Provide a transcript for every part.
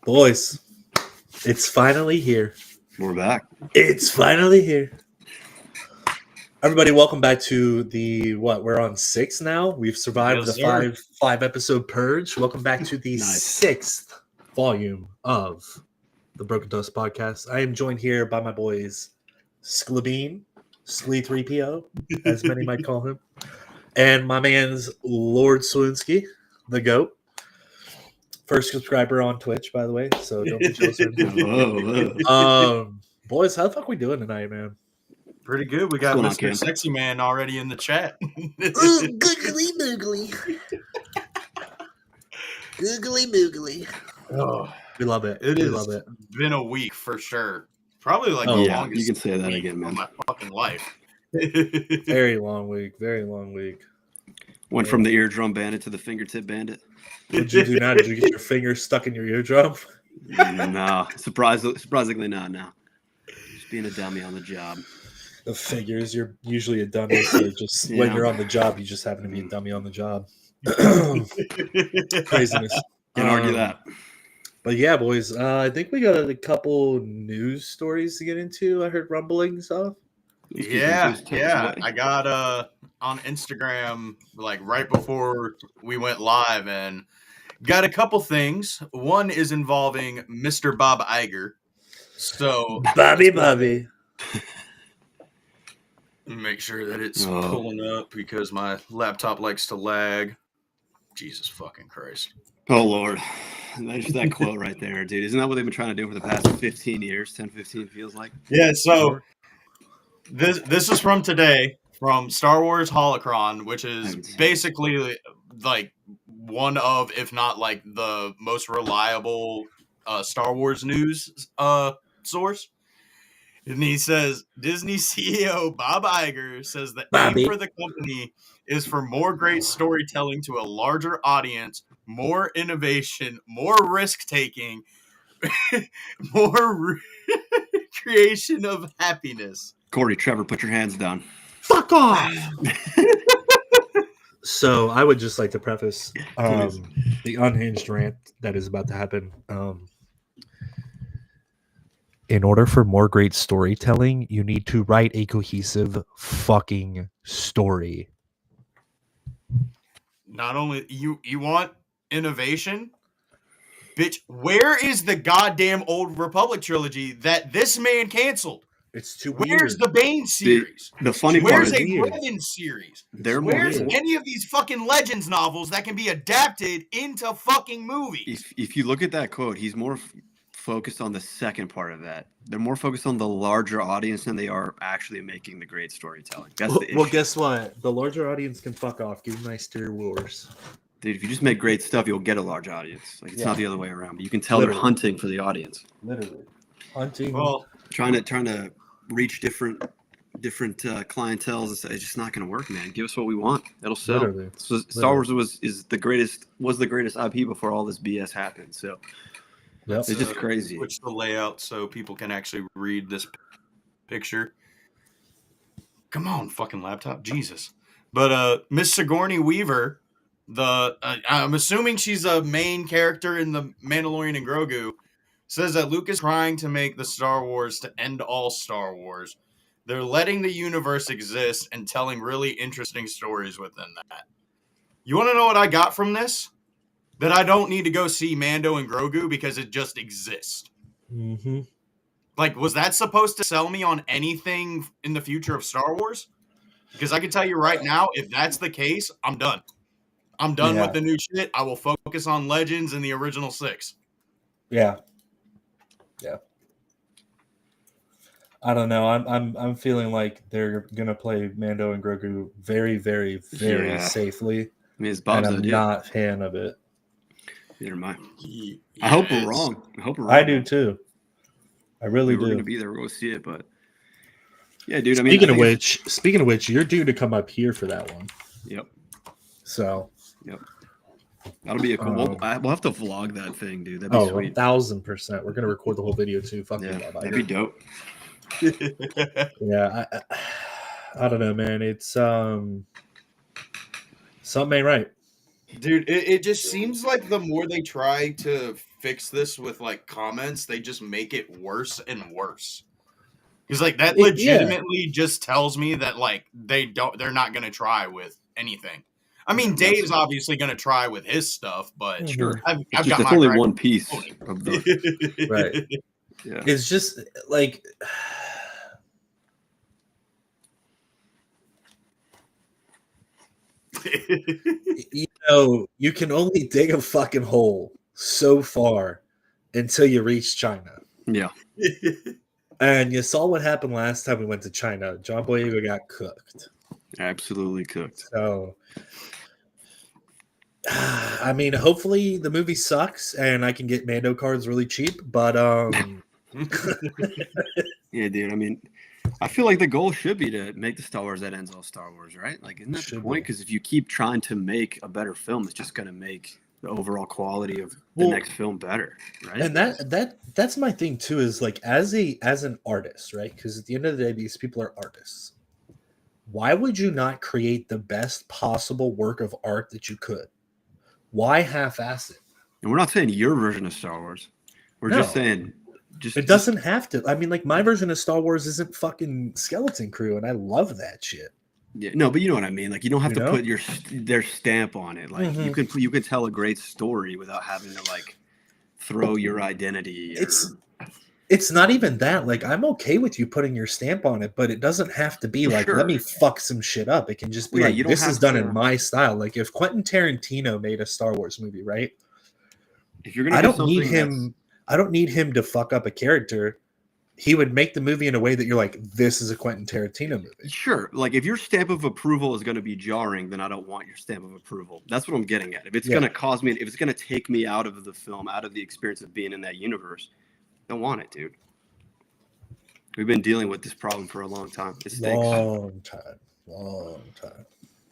Boys, it's finally here. We're back. It's finally here. Everybody, welcome back to we're on 6 now. We've survived Yes, the sir. five episode purge. Welcome back to the Nice. 6th volume of the Broken Toast podcast. I am joined here by my boys Sklabine, Slee3PO, as many might call him, and my man's Lord Swinsky, the GOAT. First subscriber on Twitch, by the way, so don't be jealous or anything. Whoa. Boys, how the fuck we doing tonight, man? Pretty good. We got What's going on, Mr. Cam? Sexy Man already in the chat. Ooh, googly moogly. Googly moogly. Oh, We love it. it We has love it. been a week for sure. Probably like Oh, the yeah, longest you can say that week again, man. of my fucking life. Very long week. Very long week. Went from the eardrum bandit to the fingertip bandit. What did you do now? Did you get your finger stuck in your eardrum? No, surprisingly not. No, just being a dummy on the job. The figures, you're usually a dummy, so just when Yeah. you're on the job, you just happen to be a dummy on the job. Craziness. Can't argue that. But yeah, boys, I think we got a couple news stories to get into. I heard rumblings of. Yeah. I got on Instagram like right before we went live and got a couple things. One is involving Mr. Bob Iger. So Bobby. make sure that it's Oh. pulling up because my laptop likes to lag. Jesus fucking Christ. Oh, Lord. That's that quote right there, dude. Isn't that what they've been trying to do for the past 15 years? 10, 15 feels like. Yeah, so this is from today, from Star Wars Holocron, which is basically like one of, if not like the most reliable Star Wars news source. And he says, Disney CEO Bob Iger says the aim for the company is for more great storytelling to a larger audience, more innovation, more risk-taking, more creation of happiness. Corey, Trevor, put your hands down. Fuck off! So I would just like to preface the unhinged rant that is about to happen. In order for more great storytelling, you need to write a cohesive fucking story. Not only you want innovation, bitch, where is the goddamn Old Republic trilogy that this man canceled? It's too Where's the Bane series? The funny part Where's is a Revan series? they're more Where's any of these fucking Legends novels that can be adapted into fucking movies? If you look at that quote, he's more focused on the second part of that. They're more focused on the larger audience than they are actually making the great storytelling. That's the issue. Well, guess what? The larger audience can fuck off. Give me my Star Wars. Dude, if you just make great stuff, you'll get a large audience. Like it's not the other way around. But you can tell Literally. they're hunting for the audience. Literally. Hunting. Well, Trying to reach different clienteles. It's just not going to work, man. Give us what we want. That'll sell. Literally. So Star Wars was the greatest IP before all this BS happened. So Yep. it's just crazy. Switch the layout so people can actually read this picture. Come on, fucking laptop, Jesus! But Miss Sigourney Weaver, I'm assuming she's a main character in the Mandalorian and Grogu, says that Luke is trying to make the Star Wars to end all Star Wars. They're letting the universe exist and telling really interesting stories within that. You want to know what I got from this? That I don't need to go see Mando and Grogu because it just exists. Mm-hmm. Like, was that supposed to sell me on anything in the future of Star Wars? Because I can tell you right now, if that's the case, I'm done. I'm done with the new shit. I will focus on Legends and the original 6. Yeah. I don't know. I'm feeling like they're gonna play Mando and Grogu very, very, very safely. I mean, it's Bob's and I'm idea. not a fan of it. Neither am I. I hope we're wrong. I do too. I really We're do. going to be there. We'll go see it, but yeah, dude. Speaking of which, you're due to come up here for that one. Yep. So. Yep. That'll be a cool. We'll have to vlog that thing, dude. That'd be sweet. 1,000%. We're gonna record the whole video too. Fuck Yeah, yeah, that'd be dope. Yeah, I don't know, man. It's something ain't right. Dude, it just seems like the more they try to fix this with like comments, they just make it worse and worse. Because like that Yeah. legitimately just tells me that like they're not gonna try with anything. I mean, Yeah, Dave's obviously gonna try with his stuff, but Sure. I've It's got that's my only gripe one with piece Tony. of the. Right. Yeah. It's just like you can only dig a fucking hole so far until you reach China. Yeah. And you saw what happened last time we went to China. John Boyega got cooked. Absolutely cooked. So, I mean, hopefully the movie sucks and I can get Mando cards really cheap. But Yeah, dude. I mean, I feel like the goal should be to make the Star Wars that ends all Star Wars, right? Like, isn't that the Should point? be. Because if you keep trying to make a better film, it's just going to make the overall quality of the Well, next film better, right? and that's my thing too. Is like as an artist, right? Because at the end of the day, these people are artists. Why would you not create the best possible work of art that you could? Why half-ass it? And we're not saying your version of Star Wars. We're No. just saying It doesn't have to. I mean, like my version of Star Wars isn't fucking Skeleton Crew, and I love that shit. Yeah, no, but you know what I mean. Like, you don't have You to know? put their stamp on it. Like, you can tell a great story without having to like throw your identity. It's not even that. Like, I'm okay with you putting your stamp on it, but it doesn't have to be like, Sure. let me fuck some shit up. It can just be Yeah, like, you don't this is have done to- in my style. Like, if Quentin Tarantino made a Star Wars movie, right? If you're gonna I do don't need something him. I don't need him to fuck up a character. He would make the movie in a way that you're like, this is a Quentin Tarantino movie. Sure. Like, if your stamp of approval is going to be jarring, then I don't want your stamp of approval. That's what I'm getting at. If it's going to cause me, if it's going to take me out of the film, out of the experience of being in that universe, I don't want it, dude. We've been dealing with this problem for a long time. It stinks. Long time.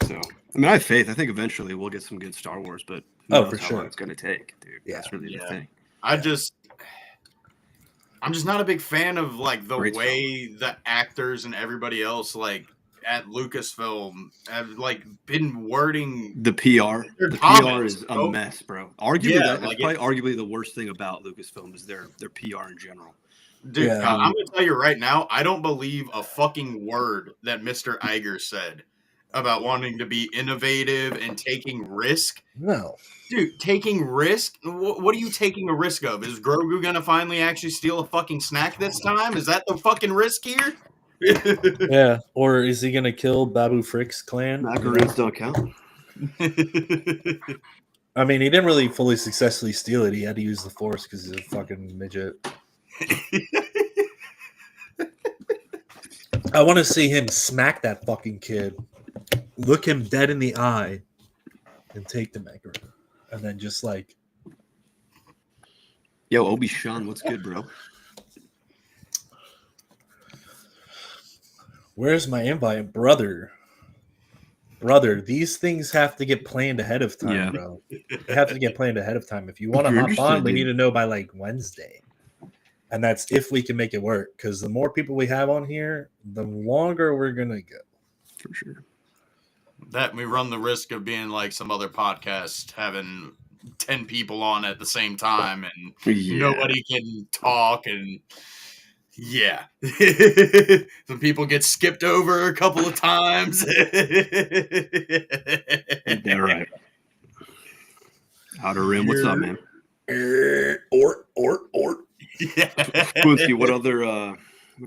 So, I mean, I have faith. I think eventually we'll get some good Star Wars, but who knows for how sure. long it's going to take, dude. Yeah. That's really the thing. I'm just not a big fan of like the Great way the actors and everybody else like at Lucasfilm have like been wording The PR. their The PR comments, is a bro. mess, bro. Arguably, Yeah, that's like probably arguably the worst thing about Lucasfilm is their PR in general. Dude, Yeah. I'm gonna tell you right now, I don't believe a fucking word that Mr. Iger said about wanting to be innovative and taking risk. No. Dude, taking risk? What are you taking a risk of? Is Grogu gonna finally actually steal a fucking snack this time? Is that the fucking risk here? Yeah. Or is he gonna kill Babu Frick's clan? Macaroons don't count. I mean, he didn't really fully successfully steal it. He had to use the Force because he's a fucking midget. I want to see him smack that fucking kid, look him dead in the eye, and take the macaron, and then just like, Yo, Obi-Wan, what's good, bro? where's my invite, brother? Brother, these things have to get planned ahead of time, bro. They have to get planned ahead of time. If you want to hop on, we need to know by like Wednesday. And that's if we can make it work. Because the more people we have on here, the longer we're going to go. For sure. That we run the risk of being like some other podcast, having 10 people on at the same time and nobody can talk. And yeah, some people get skipped over a couple of times. Yeah, right. Outer Rim, what's up, man? Or. Quincy, what's your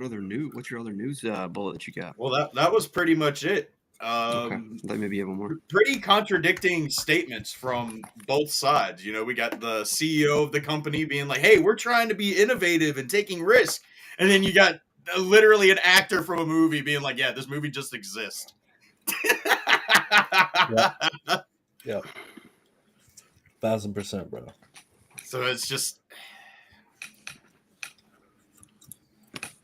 other news bullet that you got? Well, that was pretty much it. Okay. Let maybe have one more. Pretty contradicting statements from both sides. You know, we got the CEO of the company being like, "Hey, we're trying to be innovative and taking risks," and then you got literally an actor from a movie being like, "Yeah, this movie just exists." Yeah. 1,000%, bro. So it's just,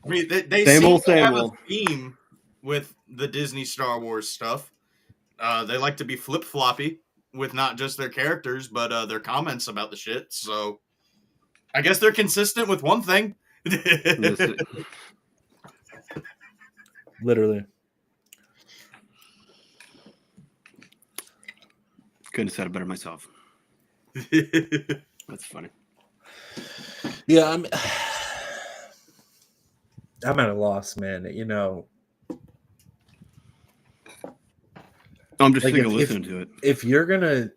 I mean, they seem to have a theme with the Disney Star Wars stuff. They like to be flip-floppy with not just their characters, but their comments about the shit. So I guess they're consistent with one thing. Literally. Couldn't have said it better myself. That's funny. Yeah, I'm at a loss, man. You know, I'm just like sick of listening to it. if you're gonna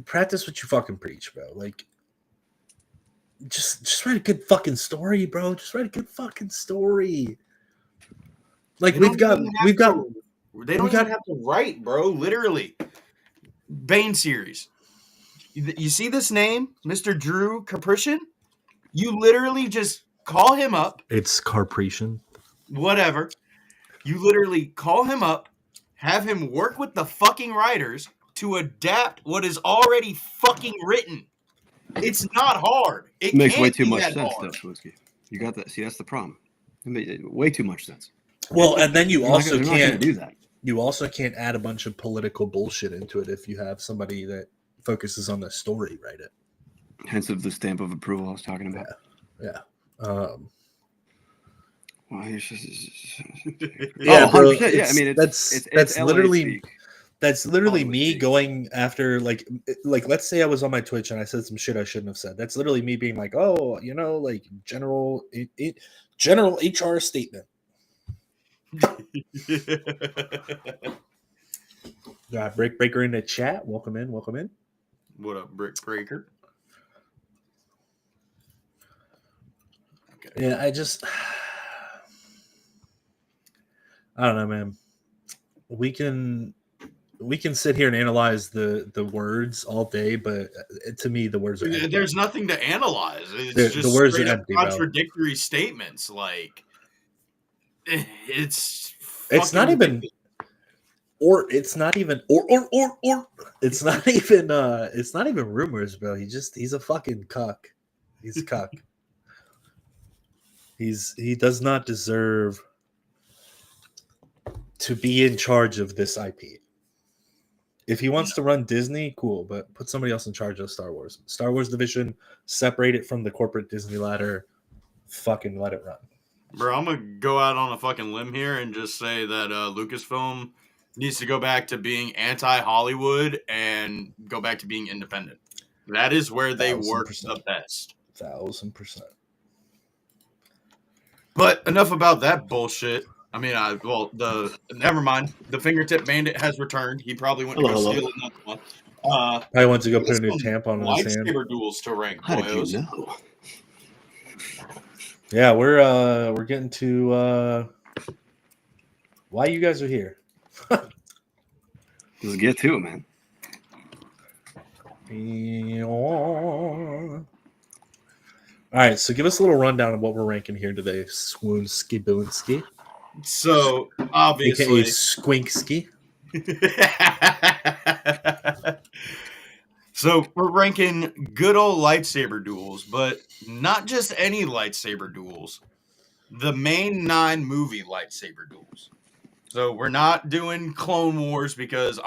practice what you fucking preach, bro, like just write a good fucking story, bro. Just write a good fucking story. Like They we've don't got even have to write, bro. Literally, Bane series. You see this name, Mr. Drew Caprician? You literally just call him up. It's Carpretian. Whatever. You literally call him up, have him work with the fucking writers to adapt what is already fucking written. It's not hard. It makes way can't too be much that sense, hard. though, Swinsky. You got that? See, that's the problem. It made way too much sense. Well, and then you They're also not gonna can't do that. you also can't add a bunch of political bullshit into it if you have somebody that focuses on the story, write it. Hence of the stamp of approval I was talking about. Yeah. Well, Yeah, bro. 100%. Yeah, I mean, it's that's LA literally speak. that's literally Hollywood me speak. going after like let's say I was on my Twitch and I said some shit I shouldn't have said. That's literally me being like, oh, you know, like general HR statement. Got Brick Breaker in the chat. Welcome in. What up, Brick Breaker? Okay. Yeah, I don't know, man. We can sit here and analyze the words all day, but to me, the words are empty. There's nothing to analyze. It's just the words straight are up empty, bro. contradictory statements. Like it's not even, or it's not even, or it's not even rumors, bro. He's a fucking cuck. He's a cuck. He does not deserve to be in charge of this IP. If he wants to run Disney, cool, but put somebody else in charge of Star Wars. Star Wars division, separate it from the corporate Disney ladder, fucking let it run. Bro, I'm gonna go out on a fucking limb here and just say that Lucasfilm needs to go back to being anti-Hollywood and go back to being independent. That is where they work the best. 1000%. But enough about that bullshit. I mean, never mind. The Fingertip Bandit has returned. He probably went to go steal another one. I went to go put a new tampon on his hand. Lightsaber duels to rank. How did you know? Yeah, we're getting to why you guys are here. Let's get to it, man. All right, so give us a little rundown of what we're ranking here today. Swoonsky Boonsky. So obviously, AKA Squinksky. So we're ranking good old lightsaber duels, but not just any lightsaber duels. The main 9 movie lightsaber duels. So we're not doing Clone Wars because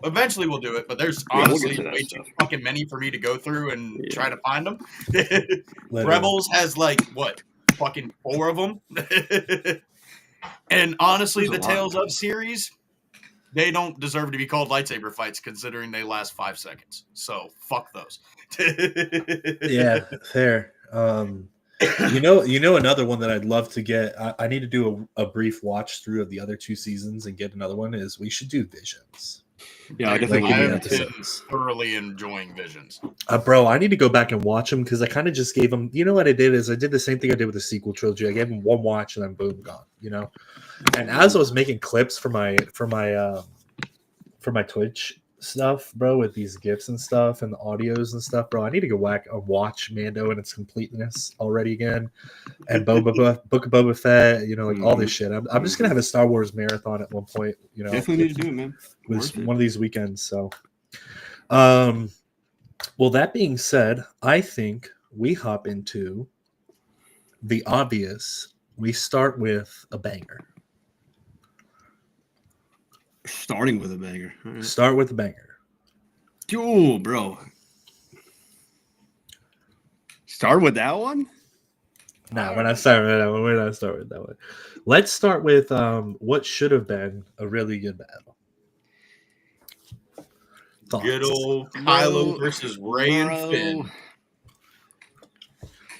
eventually we'll do it, but there's honestly way too fucking many for me to go through and try to find them. Rebels has like what, fucking 4 of them. And honestly, the Tales of series, they don't deserve to be called lightsaber fights considering they last 5 seconds. So fuck those. Yeah, fair. You know another one that I'd love to get. I need to do a brief watch through of the other 2 seasons and get another one. Is we should do Visions. Yeah, I definitely have been thoroughly enjoying Visions. Bro, I need to go back and watch them because I kind of just gave them. You know what I did is I did the same thing I did with the sequel trilogy. I gave them one watch and then boom, gone. You know, and as I was making clips for my Twitch stuff, bro, with these GIFs and stuff and the audios and stuff, bro, I need to go back and watch Mando in its completeness already again, and Book of Boba Fett, you know, like all this shit. I'm just gonna have a Star Wars marathon at one point, you know. Definitely need to do it, man. With one of these weekends. So, well, that being said, I think we hop into the obvious. We start with a banger. Starting with a banger. Right. Start with a banger. Duel, bro. Start with that one? No, we're not starting with that one. We're not starting with that one. Let's start with what should have been a really good battle. Thoughts? Good old Kylo versus Rey and Finn.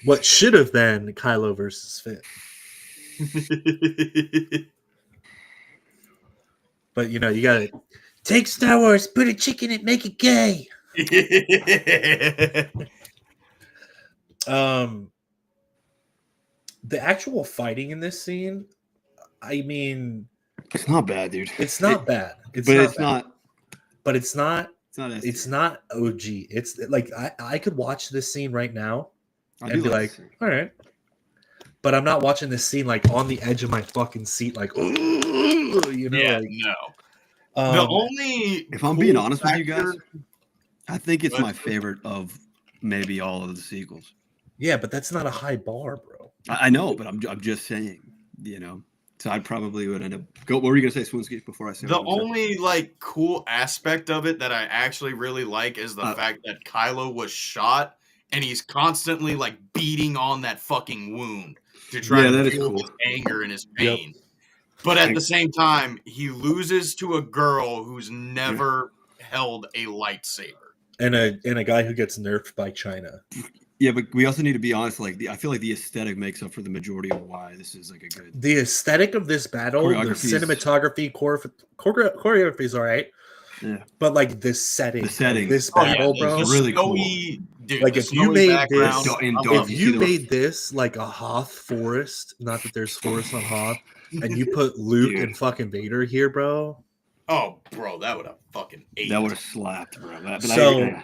what should have been Kylo versus Finn. But you gotta take Star Wars, put a chick in it, make it gay. The actual fighting in this scene, I mean, it's not bad, dude. It's not bad. But it's not. It's not OG. It's like I could watch this scene right now and be like, all right. But I'm not watching this scene like on the edge of my fucking seat, like, ooh, no. The only, if I'm being honest with you guys, I think it's my favorite of maybe all of the sequels. Yeah, but that's not a high bar, bro. I know, but I'm just saying, So I probably would end up. What were you gonna say, Swoonski? Before I say the only like cool aspect of it that I actually really like is the fact that Kylo was shot and he's constantly like beating on that fucking wound to try to feel his anger and his pain. Yep. But at the same time, he loses to a girl who's never held a lightsaber. And a guy who gets nerfed by China. Yeah, but we also need to be honest. Like, I feel like the aesthetic makes up for the majority of why this is like a good. The aesthetic of this battle, the cinematography, choreography is all right. Yeah, but like the setting of this battle, bro, is really cool. Dude, like if you made this like a Hoth forest, not that there's forest on Hoth, and you put Luke and fucking Vader here, bro. Oh, bro, that would have fucking ate. That would have slapped, bro.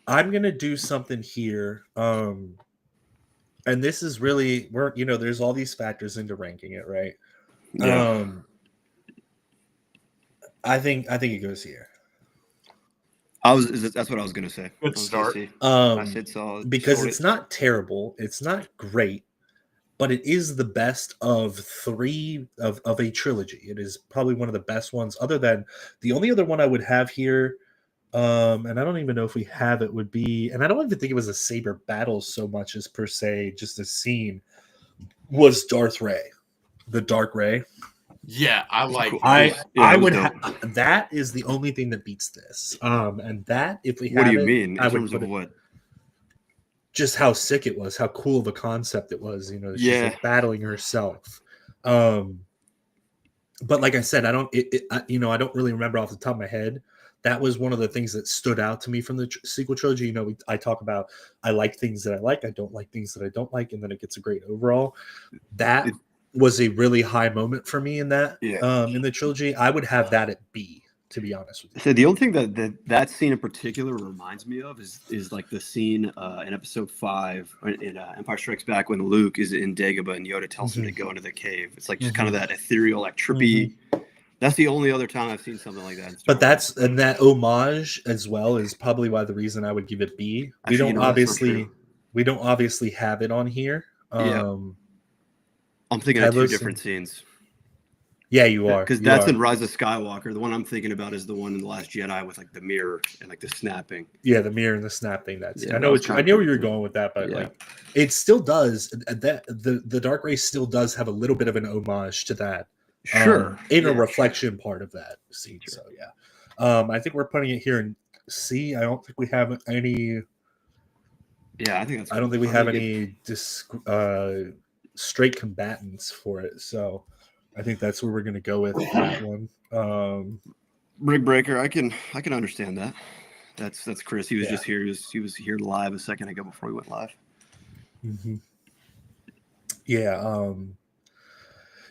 I'm gonna do something here, and this is really there's all these factors into ranking it, right? Yeah. I think it goes here. That's what I was gonna say. Good start. I said solid because it's not terrible, it's not great, but it is the best of three of a trilogy. It is probably one of the best ones. Other than the only other one I would have here. And I don't even know if we have it, would be, and I don't even think it was a saber battle so much as per se, just a scene, was Darth Ray, the Dark Ray. Yeah, I like. Cool. I would have. That is the only thing that beats this. And that if we have, what do you mean? In terms of what? Just how sick it was, how cool of a concept it was. She's like battling herself. But like I said, I don't really remember off the top of my head. That was one of the things that stood out to me from the sequel trilogy. I talk about I like things that I like, I don't like things that I don't like, and then it gets a great overall. That was a really high moment for me in that in the trilogy. I would have that at B, to be honest with you. So the only thing that scene in particular reminds me of is like the scene in Episode 5 in Empire Strikes Back when Luke is in Dagobah and Yoda tells him to go into the cave. It's like just kind of that ethereal, like trippy. That's the only other time I've seen something like that. But that homage as well is probably why the reason I would give it B. We don't obviously have it on here. I'm thinking of two different scenes. Yeah, you are. Because that's in Rise of Skywalker. The one I'm thinking about is the one in The Last Jedi with like the mirror and like the snapping. Yeah, the mirror and the snapping. I know where you're going with that, but like it still does. That the Dark Ray still does have a little bit of an homage to that. Sure. In a reflection part of that scene. Sure. So yeah. I think we're putting it here in C. I don't think we have any. Yeah, I think that's. I don't think we have any straight combatants for it. So I think that's where we're going to go with that one. Rig Breaker, I can understand that. That's Chris. He was just here. He was here live a second ago before we went live. Mm-hmm. Yeah.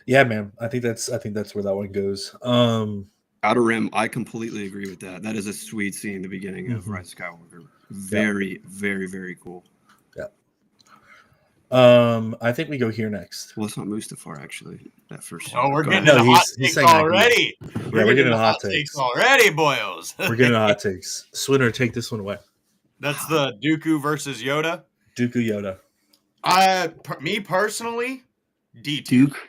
Yeah, man. I think that's where that one goes. Outer Rim, I completely agree with that. That is a sweet scene in the beginning of Rise of Skywalker. Very, very, very cool. Yeah. I think we go here next. Well, it's not Mustafar actually. That first. Oh, we're getting the hot takes already. We're getting the hot takes already, boyos. We're getting the hot takes. Swinner, take this one away. That's the Dooku versus Yoda. Dooku Yoda. Me personally, D Duke.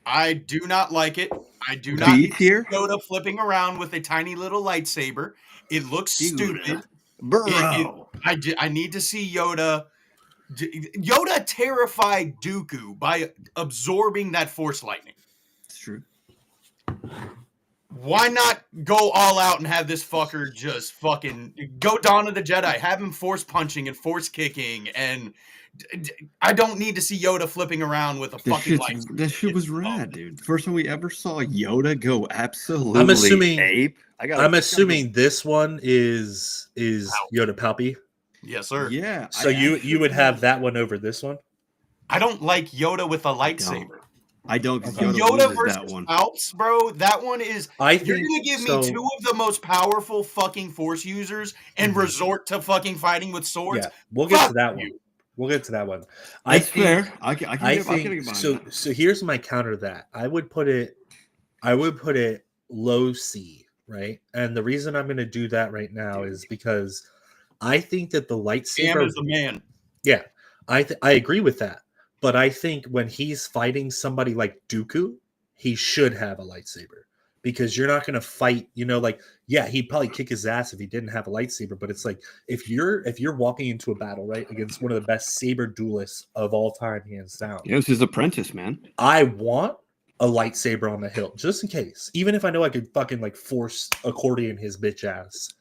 I do not like it. I do not see Yoda flipping around with a tiny little lightsaber. It looks stupid. Bro. I need to see Yoda. Yoda terrified Dooku by absorbing that Force lightning. It's true. Why not go all out and have this fucker just fucking go Dawn of the Jedi? Have him force punching and force kicking, and I don't need to see Yoda flipping around with a fucking lightsaber. That shit was rad, dude. The first time we ever saw Yoda go absolutely I'm assuming ape. I'm assuming this one is Yoda Palpy. Yes, sir. Yeah. So you would have that one over this one? I don't like Yoda with a lightsaber. I don't. Yoda versus Palps, bro. That one is. You're gonna give me two of the most powerful fucking Force users and resort to fucking fighting with swords. Yeah, we'll get to that one. We'll get to that one. That's fair. I can so here's my counter to that. I would put it low C, right? And the reason I'm going to do that right now is because I think that the lightsaber Sam is the man. Yeah, I agree with that. But I think when he's fighting somebody like Dooku, he should have a lightsaber. Because you're not going to fight, he'd probably kick his ass if he didn't have a lightsaber. But it's like if you're walking into a battle, right, against one of the best saber duelists of all time, hands down. Yeah, it's his apprentice, man. I want a lightsaber on the hilt just in case, even if I know I could fucking like force accordion his bitch ass.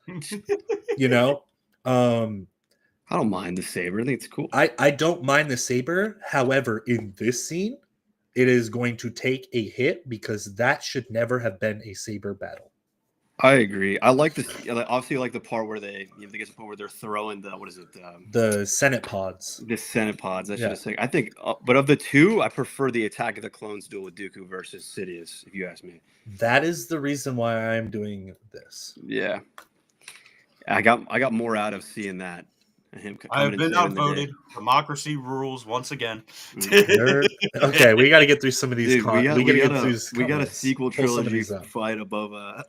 I don't mind the saber. I think it's cool. I don't mind the saber. However, in this scene, it is going to take a hit because that should never have been a saber battle. I agree. I like this. Obviously, like the part where they get to the point where they're throwing the Senate pods. The Senate pods. I should have said. I think, but of the two, I prefer the Attack of the Clones duel with Dooku versus Sidious. If you ask me, that is the reason why I'm doing this. Yeah, I got more out of seeing that. I've been outvoted. Democracy rules once again. Okay, we got to get through some of these. We got a sequel trilogy fight above a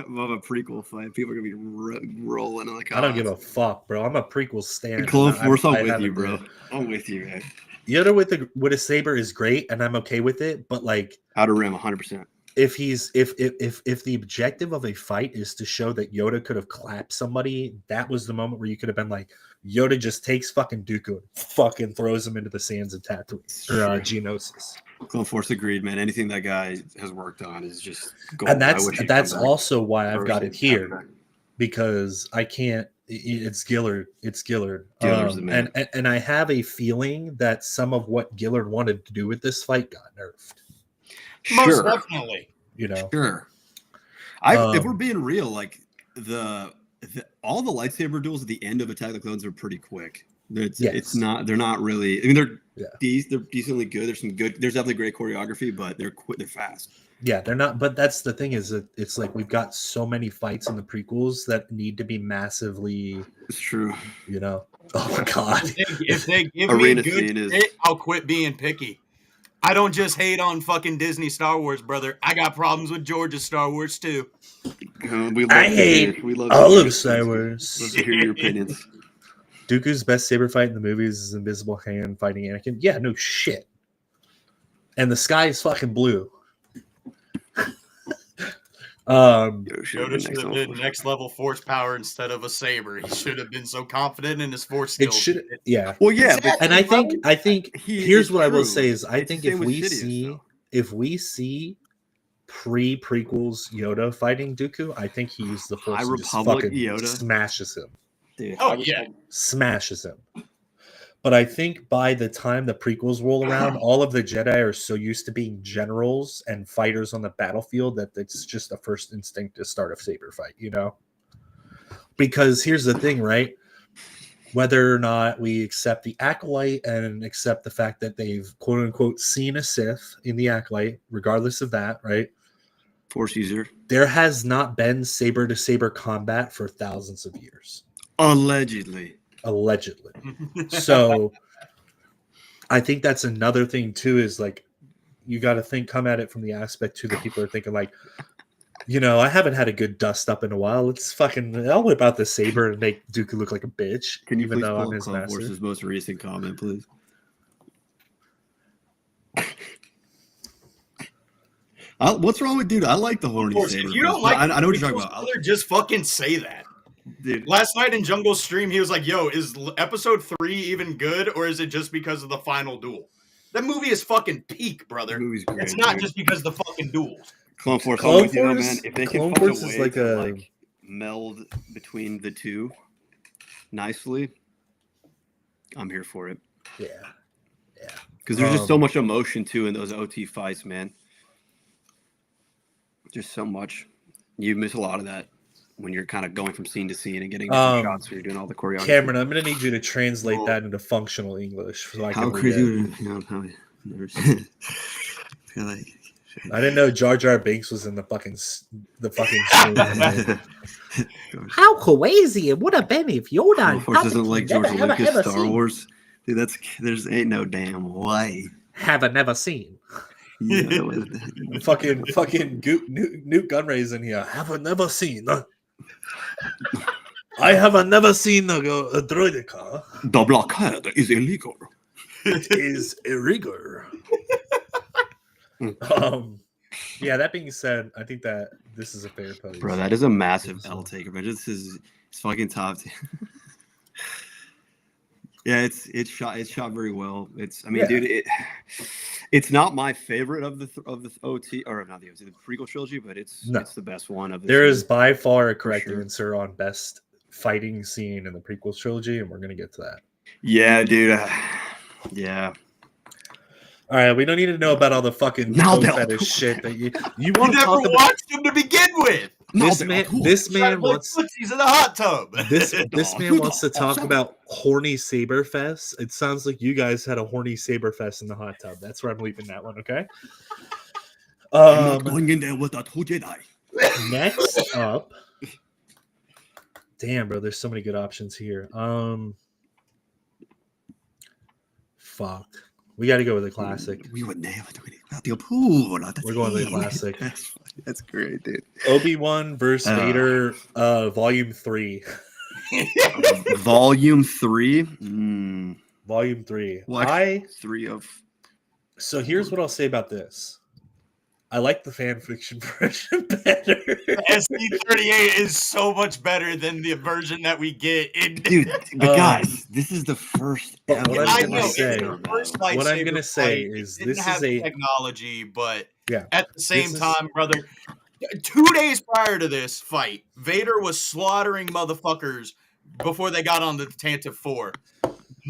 prequel fight. People are gonna be rolling on the comments. I don't give a fuck, bro. I'm a prequel stan. Clone Force, I'm with you, bro. I'm with you, man. Yoda with a saber is great, and I'm okay with it. But like Outer Rim, 100%. If the objective of a fight is to show that Yoda could have clapped somebody, that was the moment where you could have been like, Yoda just takes fucking Dooku and fucking throws him into the sands of Tatooine or Geonosis. Clone Force agreed, man. Anything that guy has worked on is just gold. And that's also why I've got it here, because I can't. It's Gillard. It's Gillard. And I have a feeling that some of what Gillard wanted to do with this fight got nerfed. Most definitely. Sure. If we're being real, like all the lightsaber duels at the end of Attack of the Clones are pretty quick. It's not. They're not really. I mean, they're decently good. There's definitely great choreography, but they're fast. Yeah, they're not. But that's the thing is that it's like we've got so many fights in the prequels that need to be massively. It's true. Oh my god. If they give me good shit, I'll quit being picky. I don't just hate on fucking Disney Star Wars, brother. I got problems with George's Star Wars too. I hate all of Star Wars. Love to hear your opinions. Dooku's best saber fight in the movies is Invisible Hand fighting Anakin. Yeah, no shit. And the sky is fucking blue. Yoda should have been next level force power instead of a saber. He should have been so confident in his force skills. It should, yeah. Well, yeah, and I think here's what I will say is I think if we see pre-prequels Yoda fighting Dooku, I think he used the force High and just Republic fucking Yoda smashes him. Dude, smashes him. But I think by the time the prequels roll around, all of the Jedi are so used to being generals and fighters on the battlefield that it's just a first instinct to start a saber fight, Because here's the thing, right? Whether or not we accept the Acolyte and accept the fact that they've quote unquote seen a Sith in the Acolyte, regardless of that, right? Force user. There has not been saber to saber combat for thousands of years. Allegedly. So I think that's another thing too, is like you got to come at it from the aspect too that people are thinking like, I haven't had a good dust up in a while. I'll whip out the saber and make Dooku look like a bitch. Can you even please though pull I'm his Clone master? Force's most recent comment, please? What's wrong with dude? I like the horny saber. If you don't like, I know what you're talking about. Just fucking say that. Dude. Last night in Jungle's stream, he was like, yo, is episode 3 even good, or is it just because of the final duel? That movie is fucking peak, brother. Movie's great, it's not just because of the fucking duels. Clone Force, I'm Clone with you, though, man. Force, If they Clone can find Force a is way like to a like meld between the two nicely, I'm here for it. yeah. Because there's just so much emotion too in those OT fights, man. Just so much. You miss a lot of that when you're kind of going from scene to scene and getting different shots. So you're doing all the choreography. Cameron, I'm gonna need you to translate that into functional English so I can How read crazy it. would you know how I never feel like I didn't know Jar Jar Binks was in the fucking stream tonight. How crazy it would have been if Yoda Clone and Force isn't like George never, Lucas ever Star seen. Wars. Dude, there's ain't no damn way. Have I never seen? Yeah, fucking Newt Gunray's in here. Have I never seen? I have never seen a droidica. the blockade is illegal. It is illegal. Yeah, that being said, I think that this is a fair pose. Bro, that is a massive L taker, but it's fucking top. Yeah, it's shot very well. Dude, it's not my favorite of the OT or not the OT, the prequel trilogy, but it's the best one of the. There is by far a correct sure. answer on best fighting scene in the prequel trilogy, and we're gonna get to that. Yeah, dude. Yeah. All right, we don't need to know about all the fucking fetish shit that you want to never talk about. watched them to begin with. This man wants footsies in the hot tub. This man wants to talk about horny saber fest. It sounds like you guys had a horny saber fest in the hot tub. That's where I'm leaving that one. Okay. I'm not going in there with a two Jedi. Next up, damn, bro, there's so many good options here. Fuck. We got to go with the classic. We would never do it without the pool. We're going with the classic. That's great, dude. Obi-Wan versus Vader, Volume 3. Volume 3? Volume 3. Well, 3 of... So here's what I'll say about this. I like the fan fiction version better. SD38 is so much better than the version that we get in. Dude, but guys, this is the first. What I'm gonna say is this have is a technology, but yeah. At the same time, brother, 2 days prior to this fight, Vader was slaughtering motherfuckers before they got on the Tantive 4,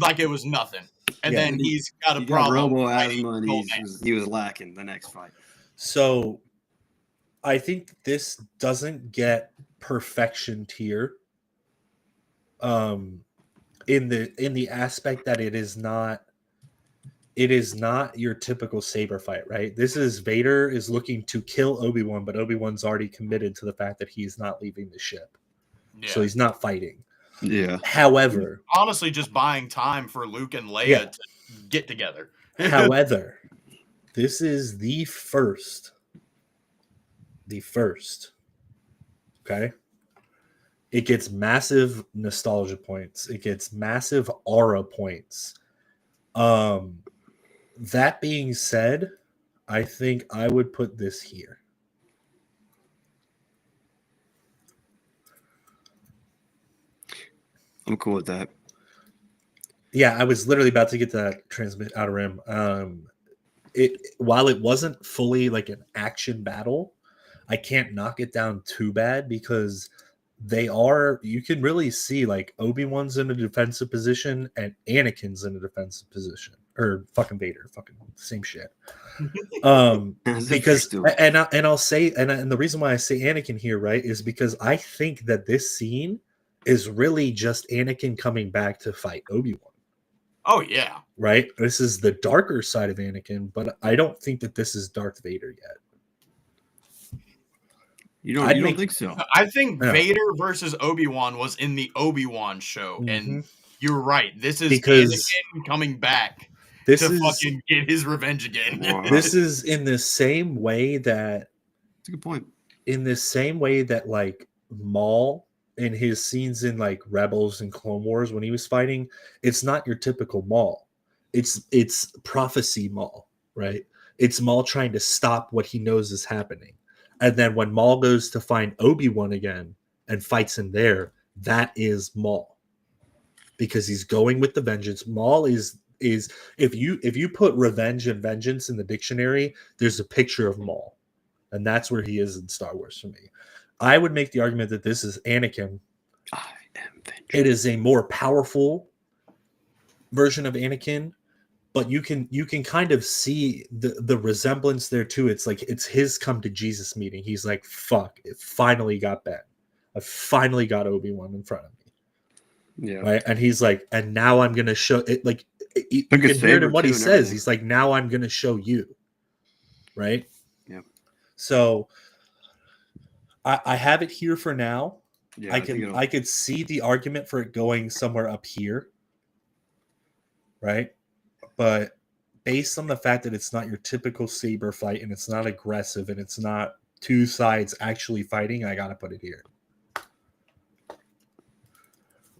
like it was nothing. And then he's got a problem. Robo asthma, and he was lacking the next fight. So, I think this doesn't get perfection tier. In the aspect that it is not your typical saber fight, right? This is Vader is looking to kill Obi-Wan, but Obi-Wan's already committed to the fact that he's not leaving the ship. Yeah. So he's not fighting. Yeah. However, honestly, just buying time for Luke and Leia to get together. However, this is the first. Okay. It gets massive nostalgia points. It gets massive aura points. That being said, I think I would put this here. I'm cool with that. Yeah, I was literally about to get that transmit out of rim. While it wasn't fully like an action battle, I can't knock it down too bad because you can really see like Obi-Wan's in a defensive position and Anakin's in a defensive position, or fucking Vader, fucking same shit. Because I'll say and the reason why I say Anakin here, right, is because I think that this scene is really just Anakin coming back to fight Obi-Wan. Oh yeah, right. This is the darker side of Anakin, but I don't think that this is Darth Vader yet. You don't think so? I think Vader versus Obi-Wan was in the Obi-Wan show, and you're right. This is Anakin coming back to fucking get his revenge again. This is in the same way that. That's a good point. In the same way that like Maul in his scenes in like Rebels and Clone Wars when he was fighting, it's not your typical Maul. It's prophecy Maul, right? It's Maul trying to stop what he knows is happening. And then when Maul goes to find Obi-Wan again and fights him there, that is Maul. Because he's going with the vengeance. Maul is if you put revenge and vengeance in the dictionary, there's a picture of Maul. And that's where he is in Star Wars for me. I would make the argument that this is Anakin. I am vengeance. It is a more powerful version of Anakin, but you can kind of see the resemblance there too. It's like it's his come to Jesus meeting. He's like, fuck, it finally got Ben. I finally got Obi-Wan in front of me. Yeah. Right. And he's like, and now I'm gonna show it. Like you can hear it in what he says. Everything. He's like, now I'm gonna show you. Right. Yeah. So I have it here for now. Yeah, I could see the argument for it going somewhere up here. Right. But based on the fact that it's not your typical saber fight and it's not aggressive and it's not two sides actually fighting, I gotta put it here.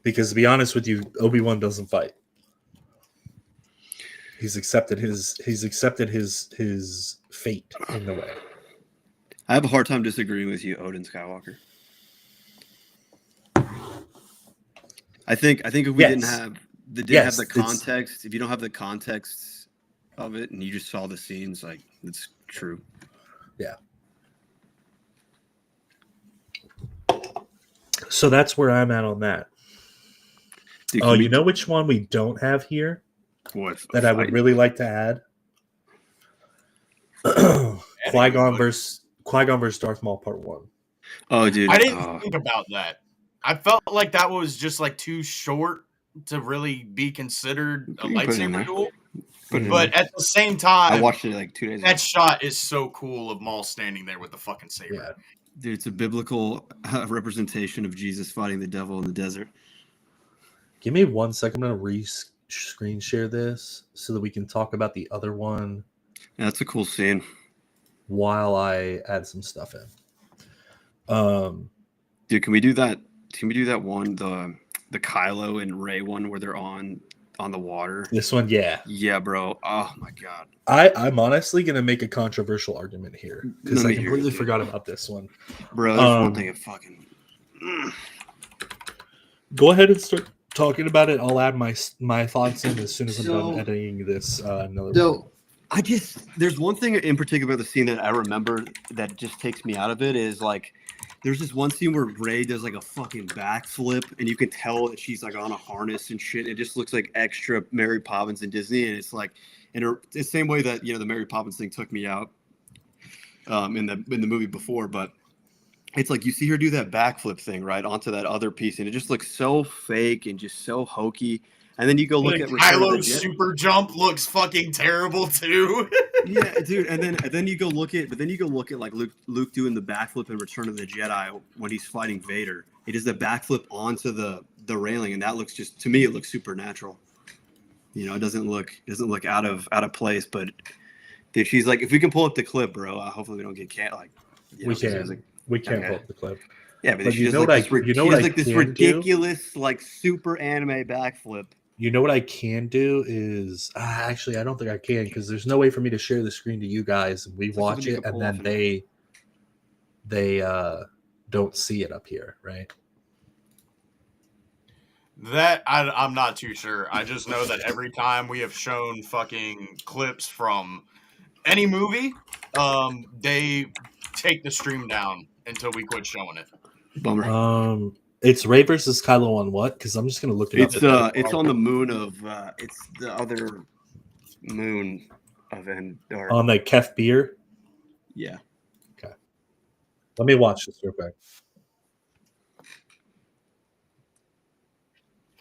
Because to be honest with you, Obi-Wan doesn't fight. He's accepted his fate in the way. I have a hard time disagreeing with you, Odin Skywalker. I think if we didn't have the context, if you don't have the context of it and you just saw the scenes, like it's true. Yeah. So that's where I'm at on that. Dude, oh, you know which one we don't have here? What that I would really like to add? Qui-Gon versus Darth Maul Part 1. Oh, dude. I didn't think about that. I felt like that was just like too short to really be considered a lightsaber duel. But at the same time, I watched it like 2 days ago. That shot is so cool of Maul standing there with the fucking saber. Yeah. Dude, it's a biblical representation of Jesus fighting the devil in the desert. Give me 1 second. I'm going to screen share this so that we can talk about the other one. Yeah, that's a cool scene. While I add some stuff in. Dude, can we do that? Can we do that one, the Kylo and Rey one where they're on the water? This one, yeah. Yeah, bro. Oh my god. I'm honestly gonna make a controversial argument here because I completely forgot about this one. Bro, there's one thing of fucking. Go ahead and start talking about it. I'll add my thoughts in as soon as I'm done editing this. There's one thing in particular about the scene that I remember that just takes me out of it is like, there's this one scene where Rey does like a fucking backflip and you can tell that she's like on a harness and shit. It just looks like extra Mary Poppins in Disney. And it's like, it's the same way that, the Mary Poppins thing took me out in the movie before, but it's like you see her do that backflip thing right onto that other piece and it just looks so fake and just so hokey. And then you go look at Kylo's super jump looks fucking terrible too. Yeah, dude. And then you go look at like Luke doing the backflip in Return of the Jedi when he's fighting Vader. He does the backflip onto the railing, and that looks just, to me, it looks supernatural. It doesn't look out of place. But dude, she's like, if we can pull up the clip, bro. Hopefully we don't get we can. We can't pull up the clip. Yeah, but she has this ridiculous, like super anime backflip. You know what I can do is actually I don't think I can because there's no way for me to share the screen to you guys and we watch it and then they don't see it up here, right? That I'm not too sure. I just know that every time we have shown fucking clips from any movie, they take the stream down until we quit showing it. Bummer. It's Rey versus Kylo on what? Because I'm just gonna look it up. It's on the moon of it's the other moon of Endor. On the Kef beer. Yeah. Okay. Let me watch this real quick.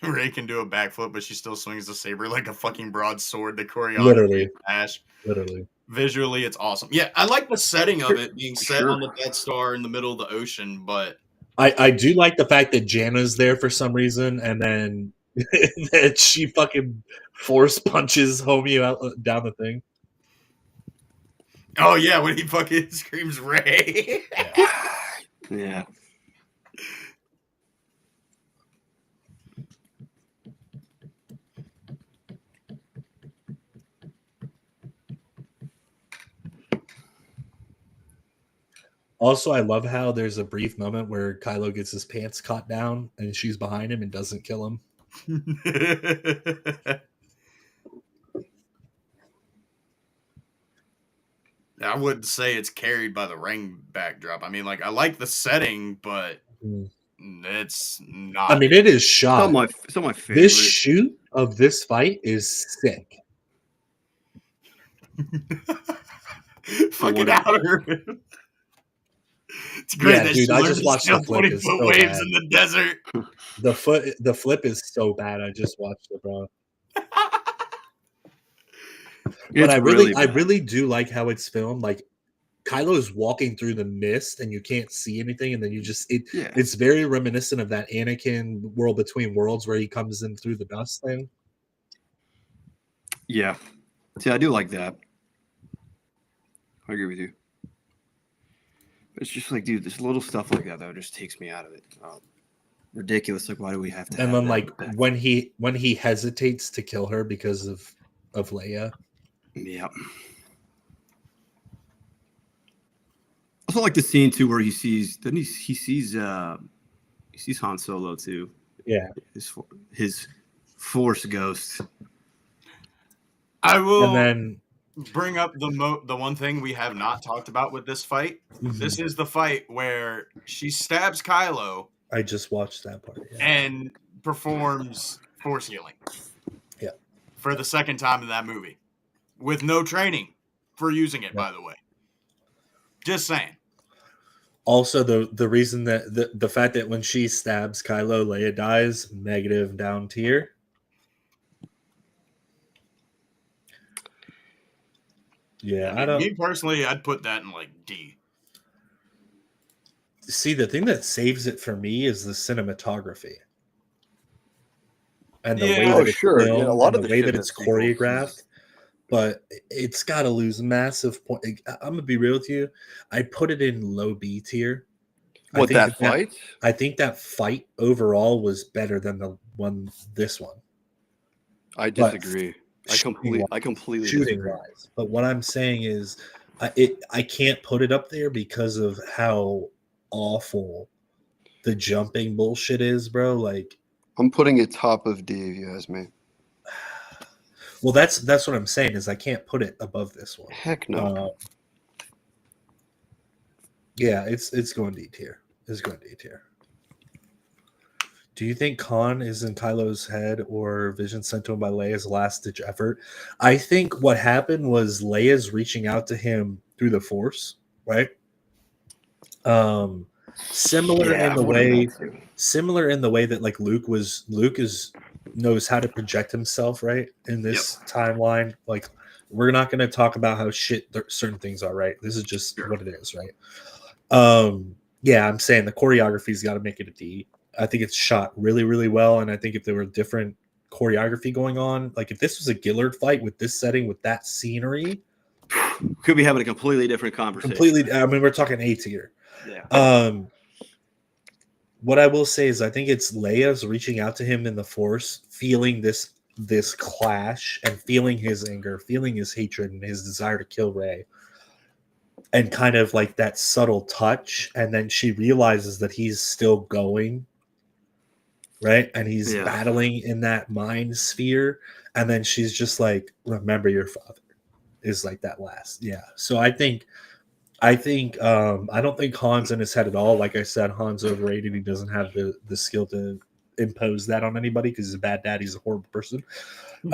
Rey can do a backflip, but she still swings the saber like a fucking broadsword. The choreography, literally, Ash. Literally. Visually, it's awesome. Yeah, I like the setting of it being set on the Death Star in the middle of the ocean, but I do like the fact that Janna's there for some reason, and then that she fucking force punches Homie out down the thing. Oh yeah, when he fucking screams Rey. Yeah. Also, I love how there's a brief moment where Kylo gets his pants caught down and she's behind him and doesn't kill him. I wouldn't say it's carried by the ring backdrop. I mean, like I like the setting, but it's not. I mean, it is shot. It's not my favorite. This shoot of this fight is sick. Fucking outer. It's great that dude. she I learned just to watched the sail flip. 20-foot It's so waves bad. in the desert. The flip is so bad. I just watched it, bro. But I really do like how it's filmed. Like Kylo is walking through the mist and you can't see anything, and then you just it's very reminiscent of that Anakin World Between Worlds where he comes in through the dust thing. Yeah. See, I do like that. I agree with you. It's just like, dude, this little stuff like that though just takes me out of it. Ridiculous. Like, why do we have to? And then like when he hesitates to kill her because of Leia. Yeah. Also like the scene too where he sees Han Solo too. Yeah. His Force ghost. I will and then bring up the one thing we have not talked about with this fight. Mm-hmm. This is the fight where she stabs Kylo. I just watched that part. Yeah. And performs Force healing. Yeah. For the second time in that movie. With no training for using it, by the way. Just saying. Also, the reason that the fact that when she stabs Kylo, Leia dies, negative down tier. Yeah, I don't. Me personally, I'd put that in like D. See, the thing that saves it for me is the cinematography and the way that it's filmed, a lot of the way that it's choreographed. But it's got to lose massive point. I'm gonna be real with you. I put it in low B tier. What, that fight? I think that fight overall was better than this one. I disagree. I completely disagree. Wise. But what I'm saying is, I can't put it up there because of how awful the jumping bullshit is, bro. Like, I'm putting it top of D if you ask me. Well, that's what I'm saying is I can't put it above this one. Heck no. Yeah, it's going D tier. It's going D tier. Do you think Khan is in Kylo's head or vision sent to him by Leia's last-ditch effort? I think what happened was Leia's reaching out to him through the Force, right? Similar in the way that like Luke knows how to project himself, right? In this timeline, like we're not going to talk about how shit certain things are, right? This is just what it is, right? Yeah, I'm saying the choreography's got to make it a D. I think it's shot really, really well, and I think if there were different choreography going on, like if this was a Gillard fight with this setting, with that scenery, could be having a completely different conversation. I mean, we're talking A tier. Yeah. What I will say is I think it's Leia's reaching out to him in the Force, feeling this clash and feeling his anger, feeling his hatred and his desire to kill Rey. And kind of like that subtle touch, and then she realizes that he's still going, right? And he's battling in that mind sphere, and then she's just like, "Remember your father," is like that last, So I don't think Han's in his head at all. Like I said, Han's overrated. He doesn't have the skill to impose that on anybody because he's a bad dad. He's a horrible person.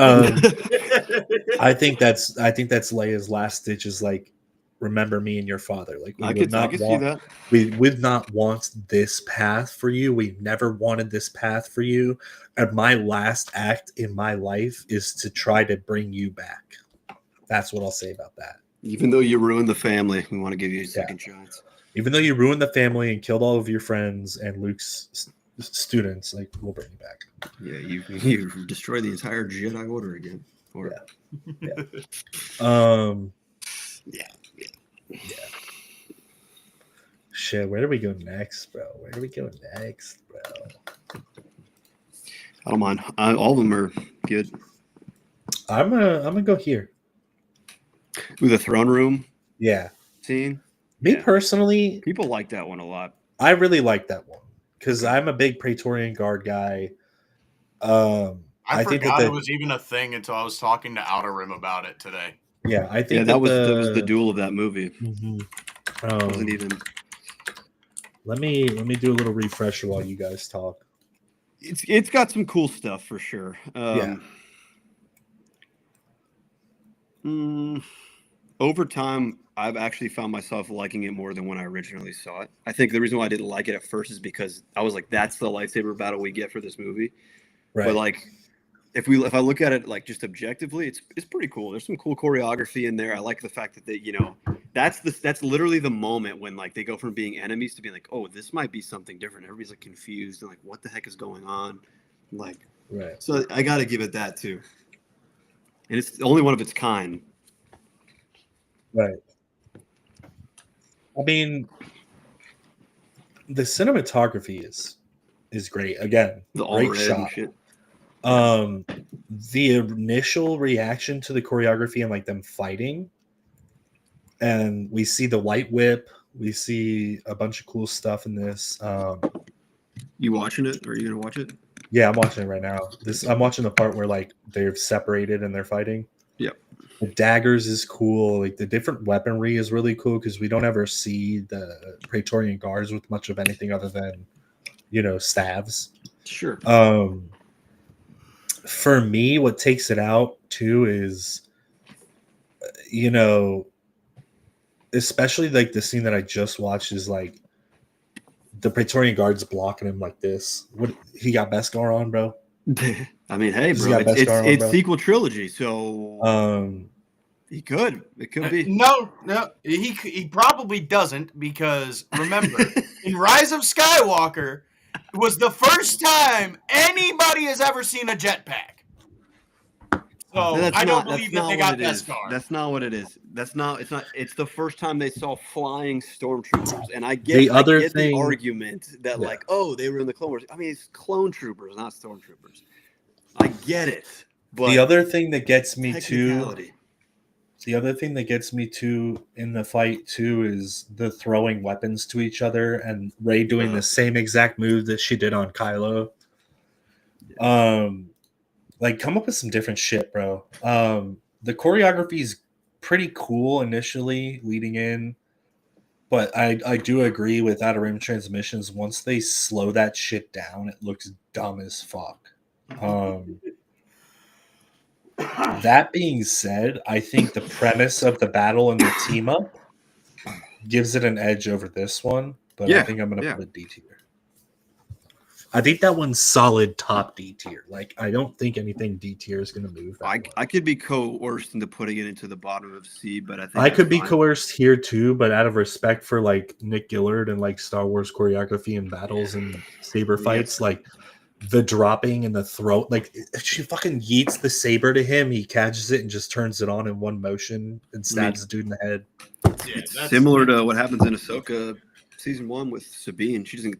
I think that's Leia's last ditch is like, remember me and your father. Like I could see that. We would not want this path for you. We never wanted this path for you. And my last act in my life is to try to bring you back. That's what I'll say about that. Even though you ruined the family, we want to give you a second chance. Even though you ruined the family and killed all of your friends and Luke's students, like we'll bring you back. Yeah, you destroyed the entire Jedi Order again. Yeah. Shit, where do we go next, bro? I don't mind. All of them are good. I'm gonna go here. With the throne room. Yeah. Scene. Me personally, people like that one a lot. I really like that one because I'm a big Praetorian Guard guy. I forgot it was even a thing until I was talking to Outer Rim about it today. Yeah, I think that was the duel of that movie. Mhm. Wasn't even. Let me do a little refresher while you guys talk. It's got some cool stuff for sure. Over time, I've actually found myself liking it more than when I originally saw it. I think the reason why I didn't like it at first is because I was like, "That's the lightsaber battle we get for this movie." Right. But like, if I look at it like just objectively, it's pretty cool. There's some cool choreography in there. I like the fact that they, that's literally the moment when like they go from being enemies to being like, "Oh, this might be something different." Everybody's like confused and like, "What the heck is going on?" Like, right. So I got to give it that too. And it's the only one of its kind. Right. I mean, the cinematography is great. Again, The all great red shot. and shit. The initial reaction to the choreography and like them fighting, and we see the white whip. We see a bunch of cool stuff in this. You watching it? Or are you gonna watch it? Yeah, I'm watching it right now. I'm watching the part where like they're separated and they're fighting. Yep. The daggers is cool. Like the different weaponry is really cool because we don't ever see the Praetorian Guards with much of anything other than, staves. Sure. For me, what takes it out too is, especially like the scene that I just watched is like the Praetorian Guards blocking him like this. What he got Beskar on, bro? I mean, hey, He's bro, got Beskar on, it's bro. sequel trilogy, so he could. It could be. No, he probably doesn't because remember, in Rise of Skywalker was the first time anybody has ever seen a jetpack. So I don't believe that they got Beskar. That's not what it is. It's not. It's the first time they saw flying stormtroopers, and I get the argument that like, oh, they were in the Clone Wars. I mean, it's clone troopers, not stormtroopers. I get it. But the other thing that gets me too. The other thing that gets me too in the fight too is the throwing weapons to each other and Rey doing the same exact move that she did on Kylo. Like come up with some different shit, bro. The choreography is pretty cool initially leading in, but I do agree with Outer Rim transmissions. Once they slow that shit down, it looks dumb as fuck. That being said, I think the premise of the battle and the team up gives it an edge over this one, but I think I'm going to put it D tier. I think that one's solid top D tier. Like, I don't think anything D tier is going to move. I could be coerced into putting it into the bottom of C, but I think I could be coerced here too, but out of respect for like Nick Gillard and like Star Wars choreography and battles and saber fights, like the dropping and the throw, like she fucking yeets the saber to him, he catches it and just turns it on in one motion and stabs the dude in the head. It's similar to what happens in Ahsoka season 1 with Sabine. She doesn't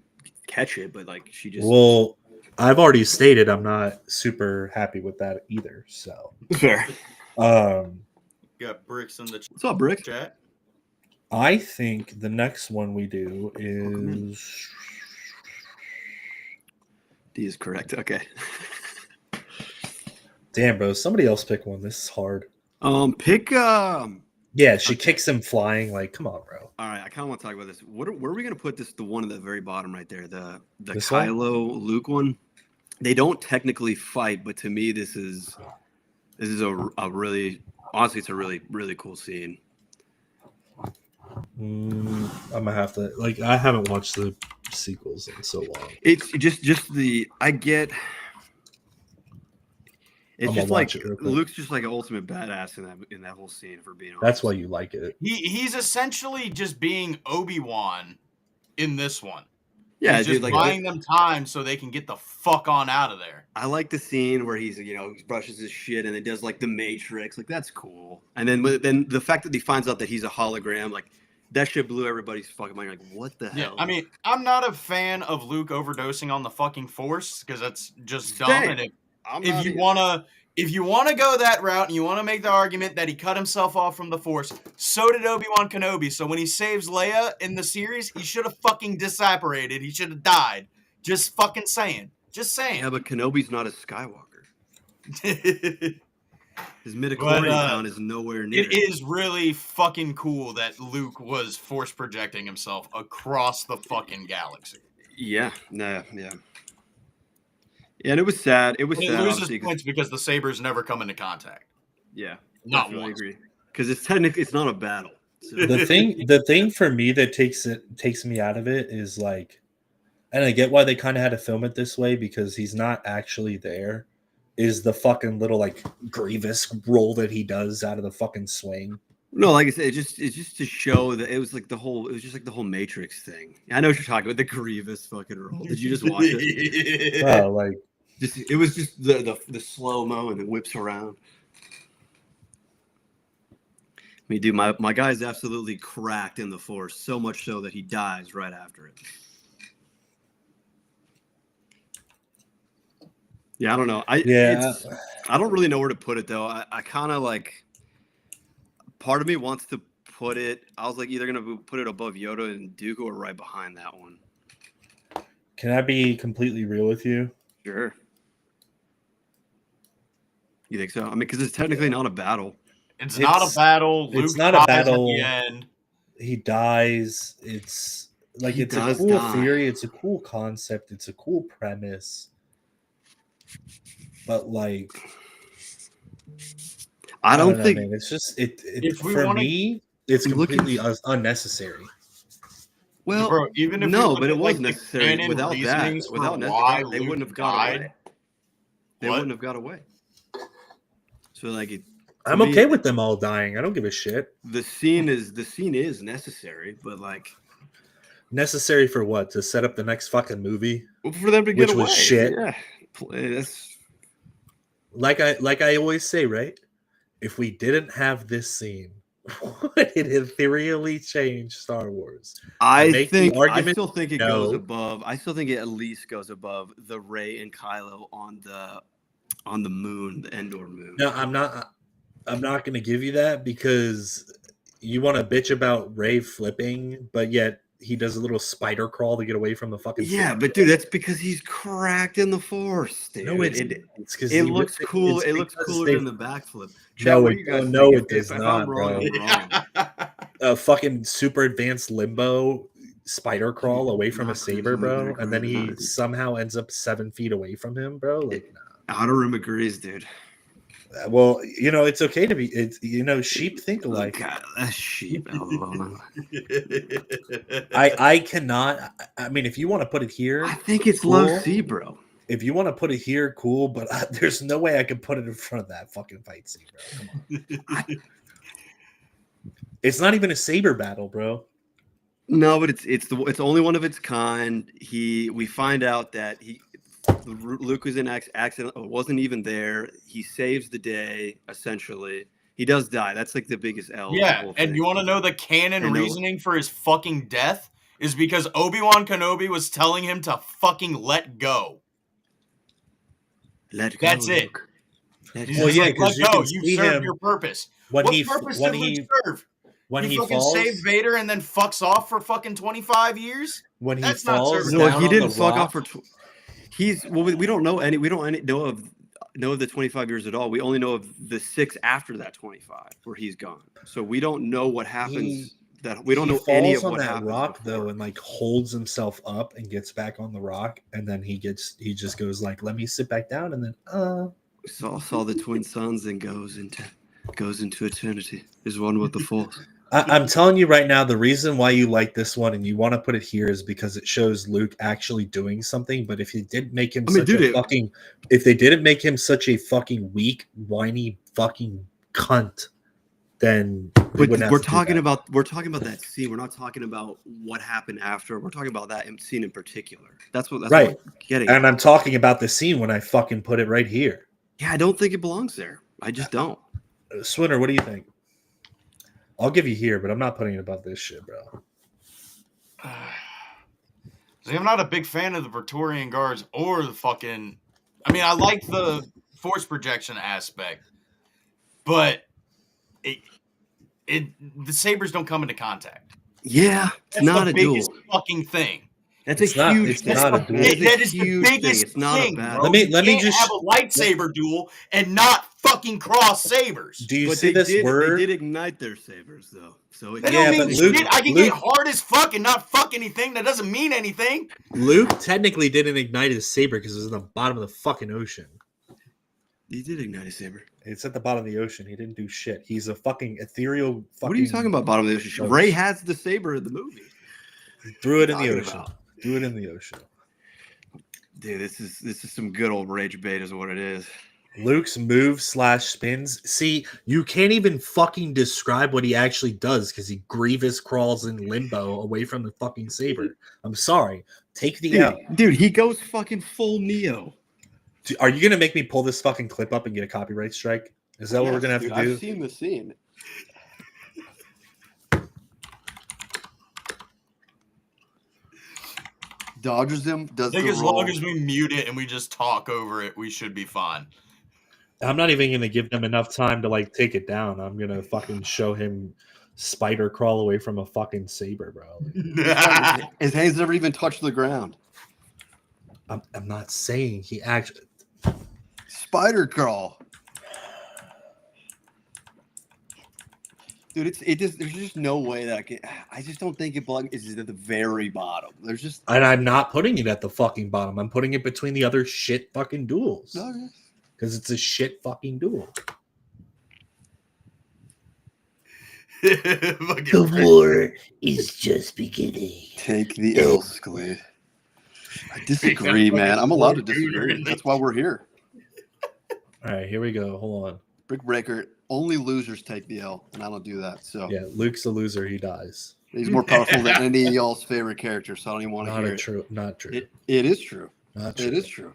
catch it, but like she just. Well, I've already stated I'm not super happy with that either. So fair. Got Bricks in the What's up, Brick? Chat. I think the next one we do is D is correct. Okay. Damn, bro. Somebody else pick one. This is hard. Pick. Yeah, she kicks him flying. Like, come on, bro. All right, I kind of want to talk about this. Where are we gonna put this? The one at the very bottom, right there. The This Kylo Luke one. They don't technically fight, but to me, this is a really, honestly, it's a really, really cool scene. I'm gonna have to, like, I haven't watched the sequels in so long. It's just the, I get. It's just like Luke's just like an ultimate badass in that whole scene, for being honest. That's why you like it. He's essentially just being Obi-Wan in this one. Yeah, he's dude, just buying them time so they can get the fuck on out of there. I like the scene where he's, he brushes his shit and it does like the Matrix. Like, that's cool. And then the fact that he finds out that he's a hologram, like, that shit blew everybody's fucking mind. Like, what the hell? I mean, I'm not a fan of Luke overdosing on the fucking Force because that's just dumb. And if you wanna go that route and you want to make the argument that he cut himself off from the Force, so did Obi-Wan Kenobi. So when he saves Leia in the series, he should have fucking disapparated. He should have died. Just fucking saying. Just saying. Yeah, but Kenobi's not a Skywalker. His midichlorian count is nowhere near. It is really fucking cool that Luke was force projecting himself across the fucking galaxy. Yeah, yeah. Yeah, and it was sad. It was sad. It loses points because the sabers never come into contact. Yeah, not really once. agree. Because it's not a battle. So. The thing for me that takes me out of it is like, and I get why they kind of had to film it this way because he's not actually there. Is the fucking little like Grievous roll that he does out of the fucking swing? No, like I said, it's just to show that it was like the whole Matrix thing. I know what you're talking about, the Grievous fucking roll. Did you just watch it? Oh, like it was just the slow mo and it whips around. I mean, dude, my guy's absolutely cracked in the Force, so much so that he dies right after it. Yeah, I don't know. I don't really know where to put it though. I kind of like. Part of me wants to put it. I was like either gonna put it above Yoda and Dooku or right behind that one. Can I be completely real with you? Sure. You think so? I mean, because it's technically not a battle. It's not a battle. Luke it's not a battle. At the end. He dies. It's like it's a cool theory. It's a cool concept. It's a cool premise. But like, I don't think man. It's just for me. It's completely unnecessary. Well, bro, even if but it was necessary. Without that, they wouldn't have got away. They wouldn't have got away. So like, I'm okay with them all dying. I don't give a shit. The scene is necessary, but like, necessary for what? To set up the next fucking movie? Well, for them to get away. Which was shit. Yeah. That's... Like I always say, right? If we didn't have this scene, would it ethereally change Star Wars? I still think it goes above. I still think it at least goes above the Rey and Kylo on the moon, the Endor moon. No, I'm not going to give you that because you want to bitch about Rey flipping, but yet he does a little spider crawl to get away from the fucking. Yeah, but dude, that's because he's cracked in the Force. Dude. No, it's it looks cool. It looks cooler than the backflip. No, it does not, bro. A fucking super advanced limbo spider crawl away from a saber, bro, and then he somehow ends up 7 feet away from him, bro. Like, Outer Rim agrees, dude. Well, it's okay to be. It's sheep think alike. Oh God, that's sheep. I cannot. I mean, if you want to put it here, I think it's cool. Low C, bro. If you want to put it here, cool. But there's no way I can put it in front of that fucking fight scene, bro. Come on. It's not even a saber battle, bro. No, but it's only one of its kind. We find out that Luke was in accident, wasn't even there. He saves the day, essentially. He does die. That's like the biggest L. Yeah, and you want to know the canon reasoning for his fucking death is because Obi-Wan Kenobi was telling him to fucking let go. Let go. That's it. Well, yeah, because let go. You served your purpose. What purpose did Luke serve? When he fucking falls, saved Vader and then fucks off for fucking 25 years. When he That's falls, no, he didn't fuck off for. We don't know any. We don't know of the 25 years at all. We only know of the 6 after that 25 where he's gone. So we don't know what happens. We don't know any of what happens. He falls on that rock though, and like holds himself up and gets back on the rock, and then he just goes like, "Let me sit back down," and then saw the twin suns and goes into eternity. Is one with the Force. I'm telling you right now, the reason why you like this one and you want to put it here is because it shows Luke actually doing something. But if you did make him if they didn't make him such a fucking weak, whiny fucking cunt, then we're talking about that scene. We're not talking about what happened after. We're talking about that scene in particular. That's what I'm getting. And I'm talking about the scene when I fucking put it right here. Yeah, I don't think it belongs there. I just don't. Swinner, what do you think? I'll give you here, but I'm not putting it above this shit, bro. See, I'm not a big fan of the Praetorian Guards or the fucking. I mean, I like the force projection aspect, but the sabers don't come into contact. Yeah, it's not a duel. Fucking thing. That's It's a not- huge it's thing. not a duel. That is the huge thing. biggest It's not thing, a bad. bro. Let me You just have a lightsaber duel and not fucking cross sabers. Do you But see this word? They did ignite their sabers though. So That Yeah, don't but mean Luke- shit. I can Luke- get hard as fuck and not fuck anything. That doesn't mean anything. Luke technically didn't ignite his saber because it was in the bottom of the fucking ocean. he did ignite a saber. It's at the bottom of the ocean. He didn't do shit. He's a fucking ethereal. What are you talking about? Bottom of the ocean. ghost. Ray has the saber in the movie. He threw it in the Talking ocean. about? Threw it in the ocean. Dude, this is some good old rage bait, is what it is. Luke's move / spins. See, you can't even fucking describe what he actually does because he Grievous crawls in limbo away from the fucking saber. I'm sorry. Take the L. Dude, he goes fucking full Neo. Are you gonna make me pull this fucking clip up and get a copyright strike? Is that what we're gonna have to do? I've seen the scene. Dodges him, does I think the as roll. long as we mute it and we just talk over it, we should be fine. I'm not even gonna give them enough time to like take it down. I'm gonna fucking show him spider crawl away from a fucking saber, bro. His hands never even touched the ground. I'm not saying he actually. Spider crawl. Dude, there's just no way that I just don't think it is at the very bottom. There's just And I'm not putting it at the fucking bottom. I'm putting it between the other shit fucking duels. Because it's a shit fucking duel. The war is just beginning. Take the L, Squid. I disagree, man. I'm allowed to disagree. That's why we're here. All right, here we go. Hold on. Brick Breaker, only losers take the L, and I don't do that. So Yeah, Luke's a loser. He dies. he's more powerful than any of y'all's favorite characters, so I don't even want to hear it. Not true. It is true. Not true. It is true.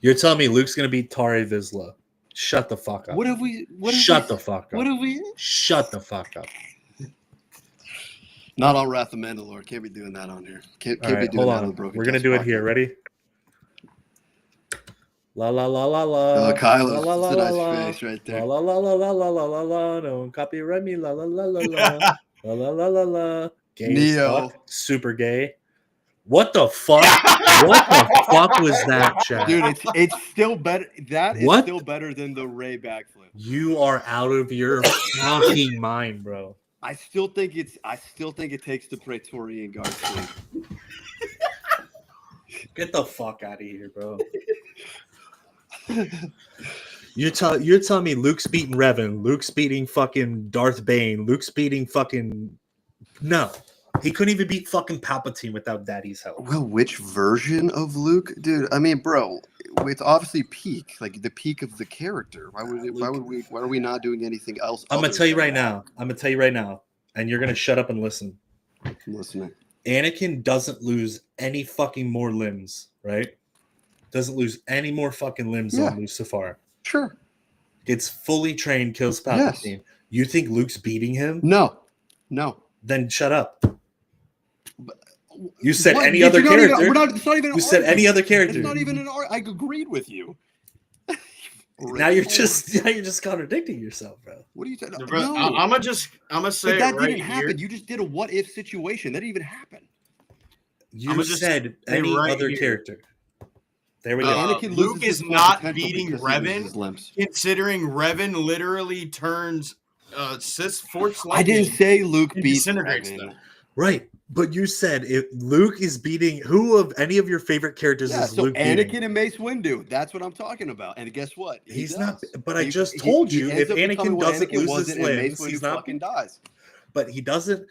You're telling me Luke's gonna beat Tare Vizsla? Shut the fuck up. What have we? Shut the fuck up. What have we? Shut the fuck up. Not on Wrath of Mandalore. Can't be doing that on here. Can't All be right, doing hold that on on. the Broken We're gonna Test do it podcast. here. Ready? La la la la la. Kylo, la, la, it's a la, nice la, face right there. La la la la la la la la la. Don't copyright me. La la la la la. La la la la la. Gay as Neo. fuck. Super gay. What the fuck? What the fuck was that, Chad? Dude, it's still better. That is What? still better than the Ray backflip. You are out of your fucking mind, bro. I still think it takes the Praetorian Guard sleep. Get the fuck out of here, bro. You're telling me Luke's beating Revan, Luke's beating fucking Darth Bane, Luke's beating fucking no. He couldn't even beat fucking Palpatine without Daddy's help. Well, which version of Luke, dude? I mean, bro, it's obviously peak, like the peak of the character. Why are we not doing anything else? I'm gonna other tell you than right that? now. I'm gonna tell you right now, and you're gonna shut up and listen. I'm listening. Anakin doesn't lose any fucking more limbs, right? Doesn't lose any more fucking limbs Yeah. on Mustafar. Sure. Gets fully trained, kills Yes. Palpatine. You think Luke's beating him? No. Then shut up. You said What? any other You're not even- character. we're not, it's not even an You said any argument. other character. It's not even an argument. I agreed with you. Now you're just contradicting yourself, bro. What are you saying? Bro, No. I'm gonna say But that it right didn't happen. here. You just did a what if situation. That didn't even happen. You I'ma just said say any right other here. character. There we go. Anakin Luke loses is his full not potential beating because he loses Revan. his limbs. Considering Revan literally turns Sith Force I didn't say Luke He beats disintegrates Revan. them. Right, but you said if Luke is beating who of any of your favorite characters Yeah, is so Luke Anakin beating? and Mace Windu. That's what I'm talking about. And guess what? He He's does. not. But I He- just he- told he you ends if up becoming Anakin what doesn't Anakin lose his wasn't, and Mace limbs, he's Windu not. fucking dies. But he doesn't.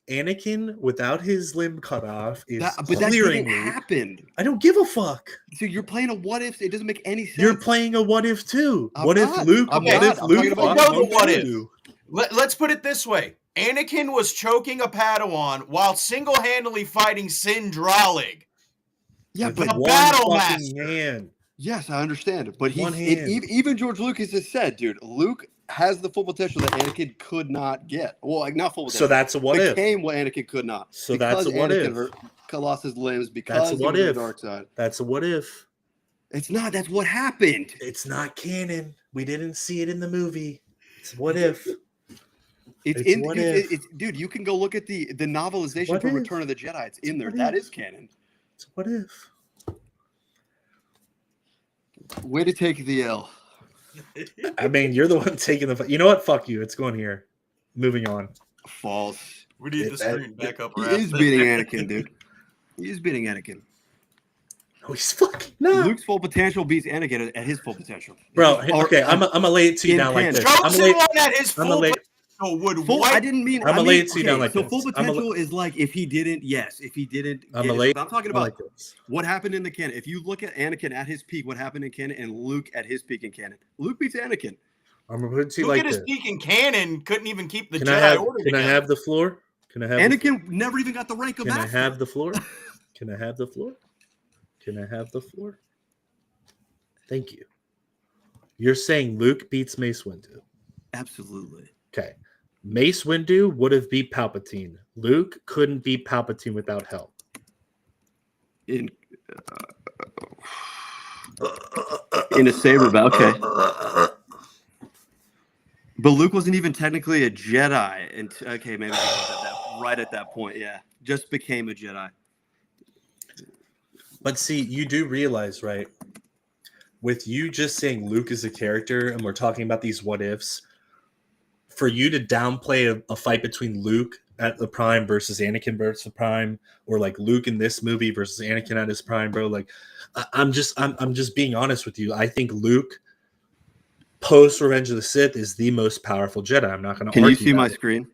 Anakin without his limb cut off is But that clearing didn't Luke. happen. I don't give a fuck. So you're playing a what if. It doesn't make any sense. You're playing a what if too. I'm what not. if Luke? I'm What not. if I'm Luke? talking about fucks know the what Windu? Let's put it this way: Anakin was choking a Padawan while single-handedly fighting Sindralig. Yeah, With but the one battle fucking master. hand. yes, I understand. But One hand. even George Lucas has said, dude, Luke has the full potential that Anakin could not get. Well, like not full potential. So that's a what if. became what Anakin could not. So that's a what Anakin if. lost his limbs because That's a he what was on if. the dark side. That's a what if. It's not. That's what happened. It's not canon. We didn't see it in the movie. It's what if. It's It's in, what dude, if. dude. You can go look at the novelization What for if. Return of the Jedi. It's in there. What That if. is canon. It's what if. Way to take the L. I mean, you're the one taking the. You know what? Fuck you. It's going here. Moving on. False. We need the screen back up. He is beating Anakin, dude. He is beating Anakin. Oh, he's fucking no. Luke's full potential beats Anakin at his full potential. Bro, okay, I'm gonna lay it to you down like this. Chosen one at his full potential would full, I didn't mean. I'm gonna lay it to you down like so this. full potential is like if he didn't. Yes, if he didn't. I'm talking about like this. What happened in the canon. If you look at Anakin at his peak, what happened in canon, and Luke at his peak in canon, Luke beats Anakin. I'm gonna put it to you Luke like at his this. peak in canon couldn't even keep the Can Jedi Order Can I together. have the floor? Can I have? Anakin never even got the rank of Can I master. have the floor? Can I have the floor? Can I have the floor? Thank you. You're saying Luke beats Mace Windu. Absolutely. Okay. Mace Windu would have beat Palpatine. Luke couldn't beat Palpatine without help. In a saber battle, okay. But Luke wasn't even technically a Jedi. And okay, maybe he was right at that point. Yeah, just became a Jedi. But see, you do realize, right? With you just saying Luke is a character, and we're talking about these what ifs, for you to downplay a fight between Luke at the prime versus Anakin versus the prime, or like Luke in this movie versus Anakin at his prime, bro. Like, I'm just being honest with you. I think Luke post Revenge of the Sith is the most powerful Jedi. I'm not going to. Can you see my screen?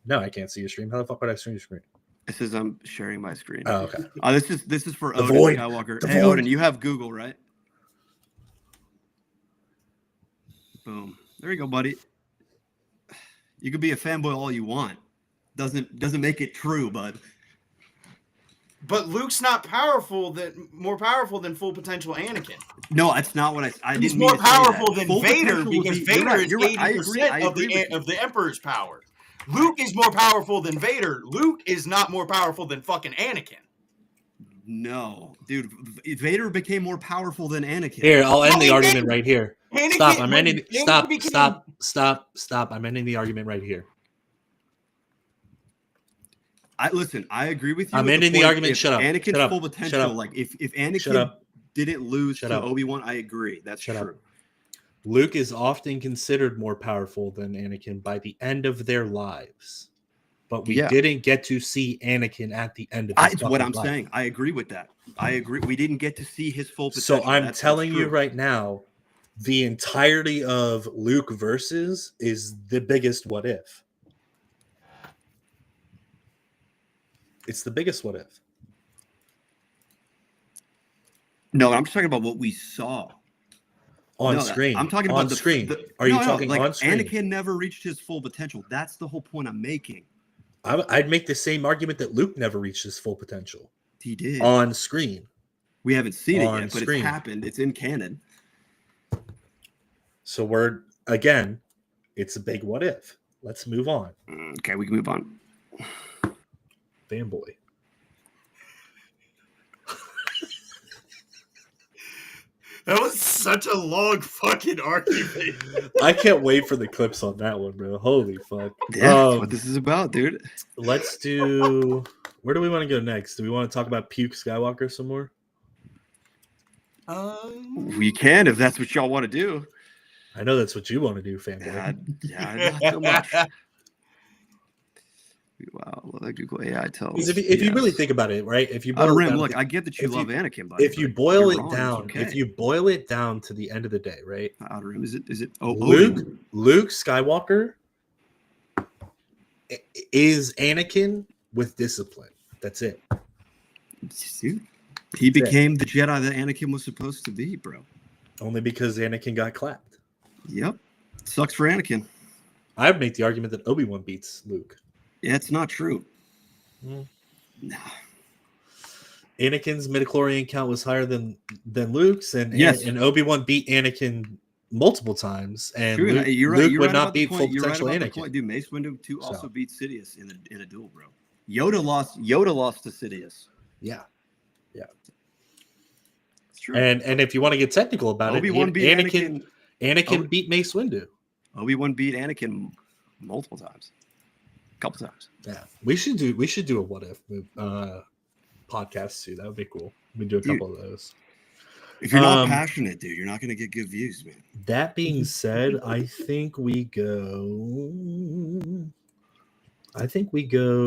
No, I can't see your screen. How the fuck would I see your screen? It says I'm sharing my screen. Oh, okay. This is for The Odin void. Skywalker. The Hey, void. Odin, you have Google, right? Boom. There you go, buddy. You can be a fanboy all you want. Doesn't make it true, bud. But Luke's not more powerful than full potential Anakin. No, that's not what I He's didn't more mean to say powerful that. than Full Vader potential would because be- Vader is you're right. 80% of the Emperor's power. Luke is more powerful than Vader. Luke is not more powerful than fucking Anakin. No, dude. Vader became more powerful than Anakin. Here, I'll end No, the he argument didn't. right here. Anakin, Stop. I'm ending. Anakin Stop. I'm ending the argument right here. Listen. I agree with you. I'm with ending the point. argument. If Shut up. Anakin's Shut up. full Shut potential. up. Like if Shut Anakin up. didn't lose Shut to up. Obi-Wan, I agree. That's Shut up. true. Luke is often considered more powerful than Anakin by the end of their lives. But we didn't get to see Anakin at the end of his It's what I'm life. saying. I agree with that. I agree. We didn't get to see his full potential. So I'm That's telling you true. right now, the entirety of Luke versus is the biggest what if. It's the biggest what if. No, I'm just talking about what we saw On screen. I'm talking on about screen. Are you talking like on screen? Anakin never reached his full potential. That's the whole point I'm making. I'd make the same argument that Luke never reached his full potential. He did. On screen. We haven't seen it On yet, but screen. it's happened. It's in canon. So it's a big what if. Let's move on. Okay, we can move on. Fanboy. That was such a long fucking argument. I can't wait for the clips on that one, bro. Holy fuck. Yeah, that's what this is about, dude. Let's do. Where do we want to go next? Do we want to talk about Puke Skywalker some more? We can if that's what y'all want to do. I know that's what you want to do, fanboy. Yeah, not so much. Wow, well, Google AI tells. If you really think about it, right? If you boil it down, look, I get that you love Anakin, but if you boil it down, to the end of the day, right? Outer Rim, is it? Luke Skywalker is Anakin with discipline. That's it. Dude, he became the Jedi that Anakin was supposed to be, bro. Only because Anakin got clapped. Yep. Sucks for Anakin. I would make the argument that Obi-Wan beats Luke. Yeah, it's not true. No. Nah. Anakin's midichlorian count was higher than Luke's, and Obi-Wan beat Anakin multiple times, and Luke would not beat full potential Anakin. Dude, Mace Windu 2 also beat Sidious in a duel, bro. Yoda lost to Sidious. Yeah. It's true. And if you want to get technical about Obi-Wan it, beat Anakin beat Mace Windu. Obi-Wan beat Anakin multiple times, a couple times. Yeah, we should do a what if podcast too. That would be cool. We do a couple of those. If you're not passionate, dude, you're not gonna get good views, man. That being said, I think we go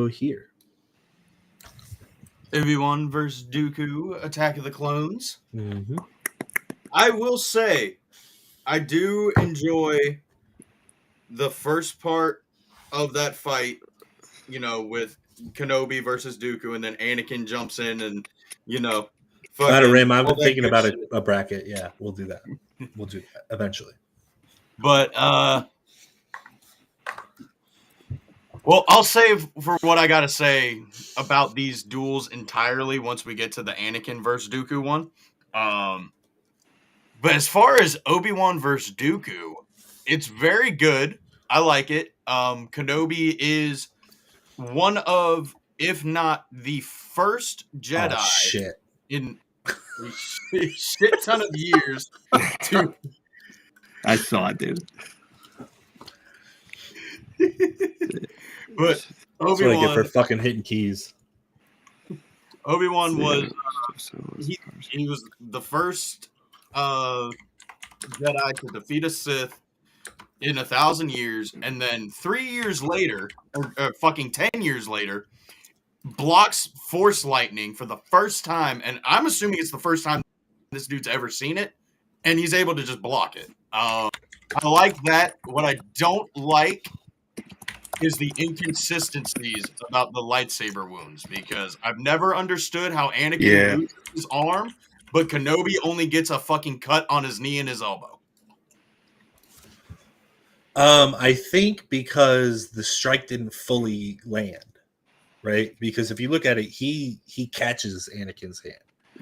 here. Obi-Wan versus Dooku, Attack of the Clones. Mm-hmm. I will say, I do enjoy the first part of that fight, you know, with Kenobi versus Dooku, and then Anakin jumps in and, you know, Out of Rim, I've all been that thinking good about shit. a bracket. Yeah, we'll do that. We'll do that eventually. But, well, I'll save for what I got to say about these duels entirely once we get to the Anakin versus Dooku one. But as far as Obi-Wan versus Dooku, it's very good. I like it. Kenobi is one of, if not the first Jedi in a shit ton of years to. I saw it, dude. But That's what I get Obi-Wan, for fucking hitting keys. Obi-Wan was he was the first Jedi to defeat a Sith in 1,000 years, and then 3 years later, or fucking 10 years later, blocks Force lightning for the first time, and I'm assuming it's the first time this dude's ever seen it, and he's able to just block it. I like that. What I don't like is the inconsistencies about the lightsaber wounds, because I've never understood how Anakin loses his arm, but Kenobi only gets a fucking cut on his knee and his elbow. I think because the strike didn't fully land, right? Because if you look at it, he catches Anakin's hand.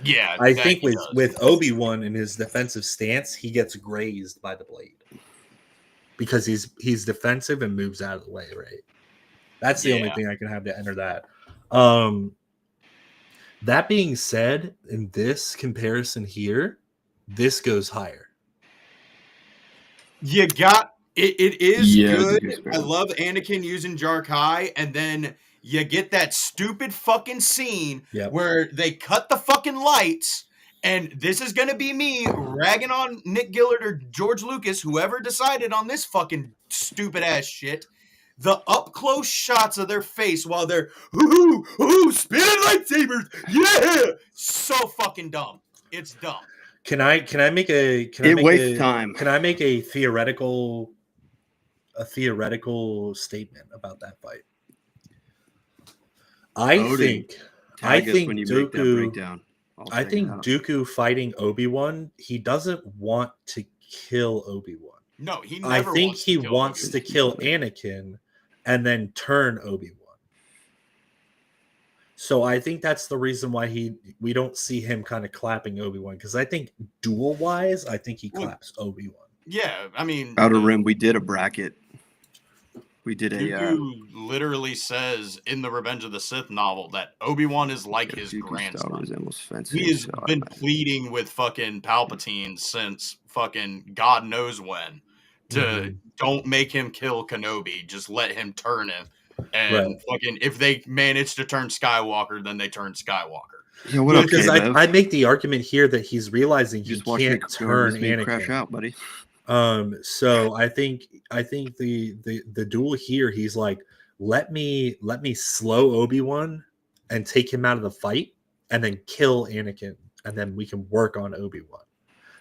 Yeah, I think with Obi-Wan in his defensive stance, he gets grazed by the blade because he's defensive and moves out of the way, right? That's the only thing I can have to enter that. That being said, in this comparison here, this goes higher. You got it. It is good. I love Anakin using Jarkai, and then you get that stupid fucking scene where they cut the fucking lights, and this is gonna be me ragging on Nick Gillard or George Lucas, whoever decided on this fucking stupid ass shit. The up close shots of their face while they're spinning lightsabers, so fucking dumb. It's dumb. Can I make a time? Can I make a theoretical statement about that fight? I think Dooku fighting Obi-Wan, he doesn't want to kill Obi-Wan. No, he never I think he wants to kill Anakin and then turn Obi-Wan. So I think that's the reason why we don't see him kind of clapping Obi-Wan, because I think duel-wise, I think he claps Obi-Wan. Yeah, I mean, Outer Rim, we did a bracket. We did Dooku literally says in the Revenge of the Sith novel that Obi-Wan is like his grandson. He has been pleading with fucking Palpatine since fucking God knows when to don't make him kill Kenobi, just let him turn him. And fucking, if they manage to turn Skywalker, then they turn Skywalker. Yeah, because I make the argument here that he's realizing he can't turn Anakin. Crash out, buddy. So I think the duel here, he's like, let me slow Obi-Wan and take him out of the fight, and then kill Anakin, and then we can work on Obi-Wan,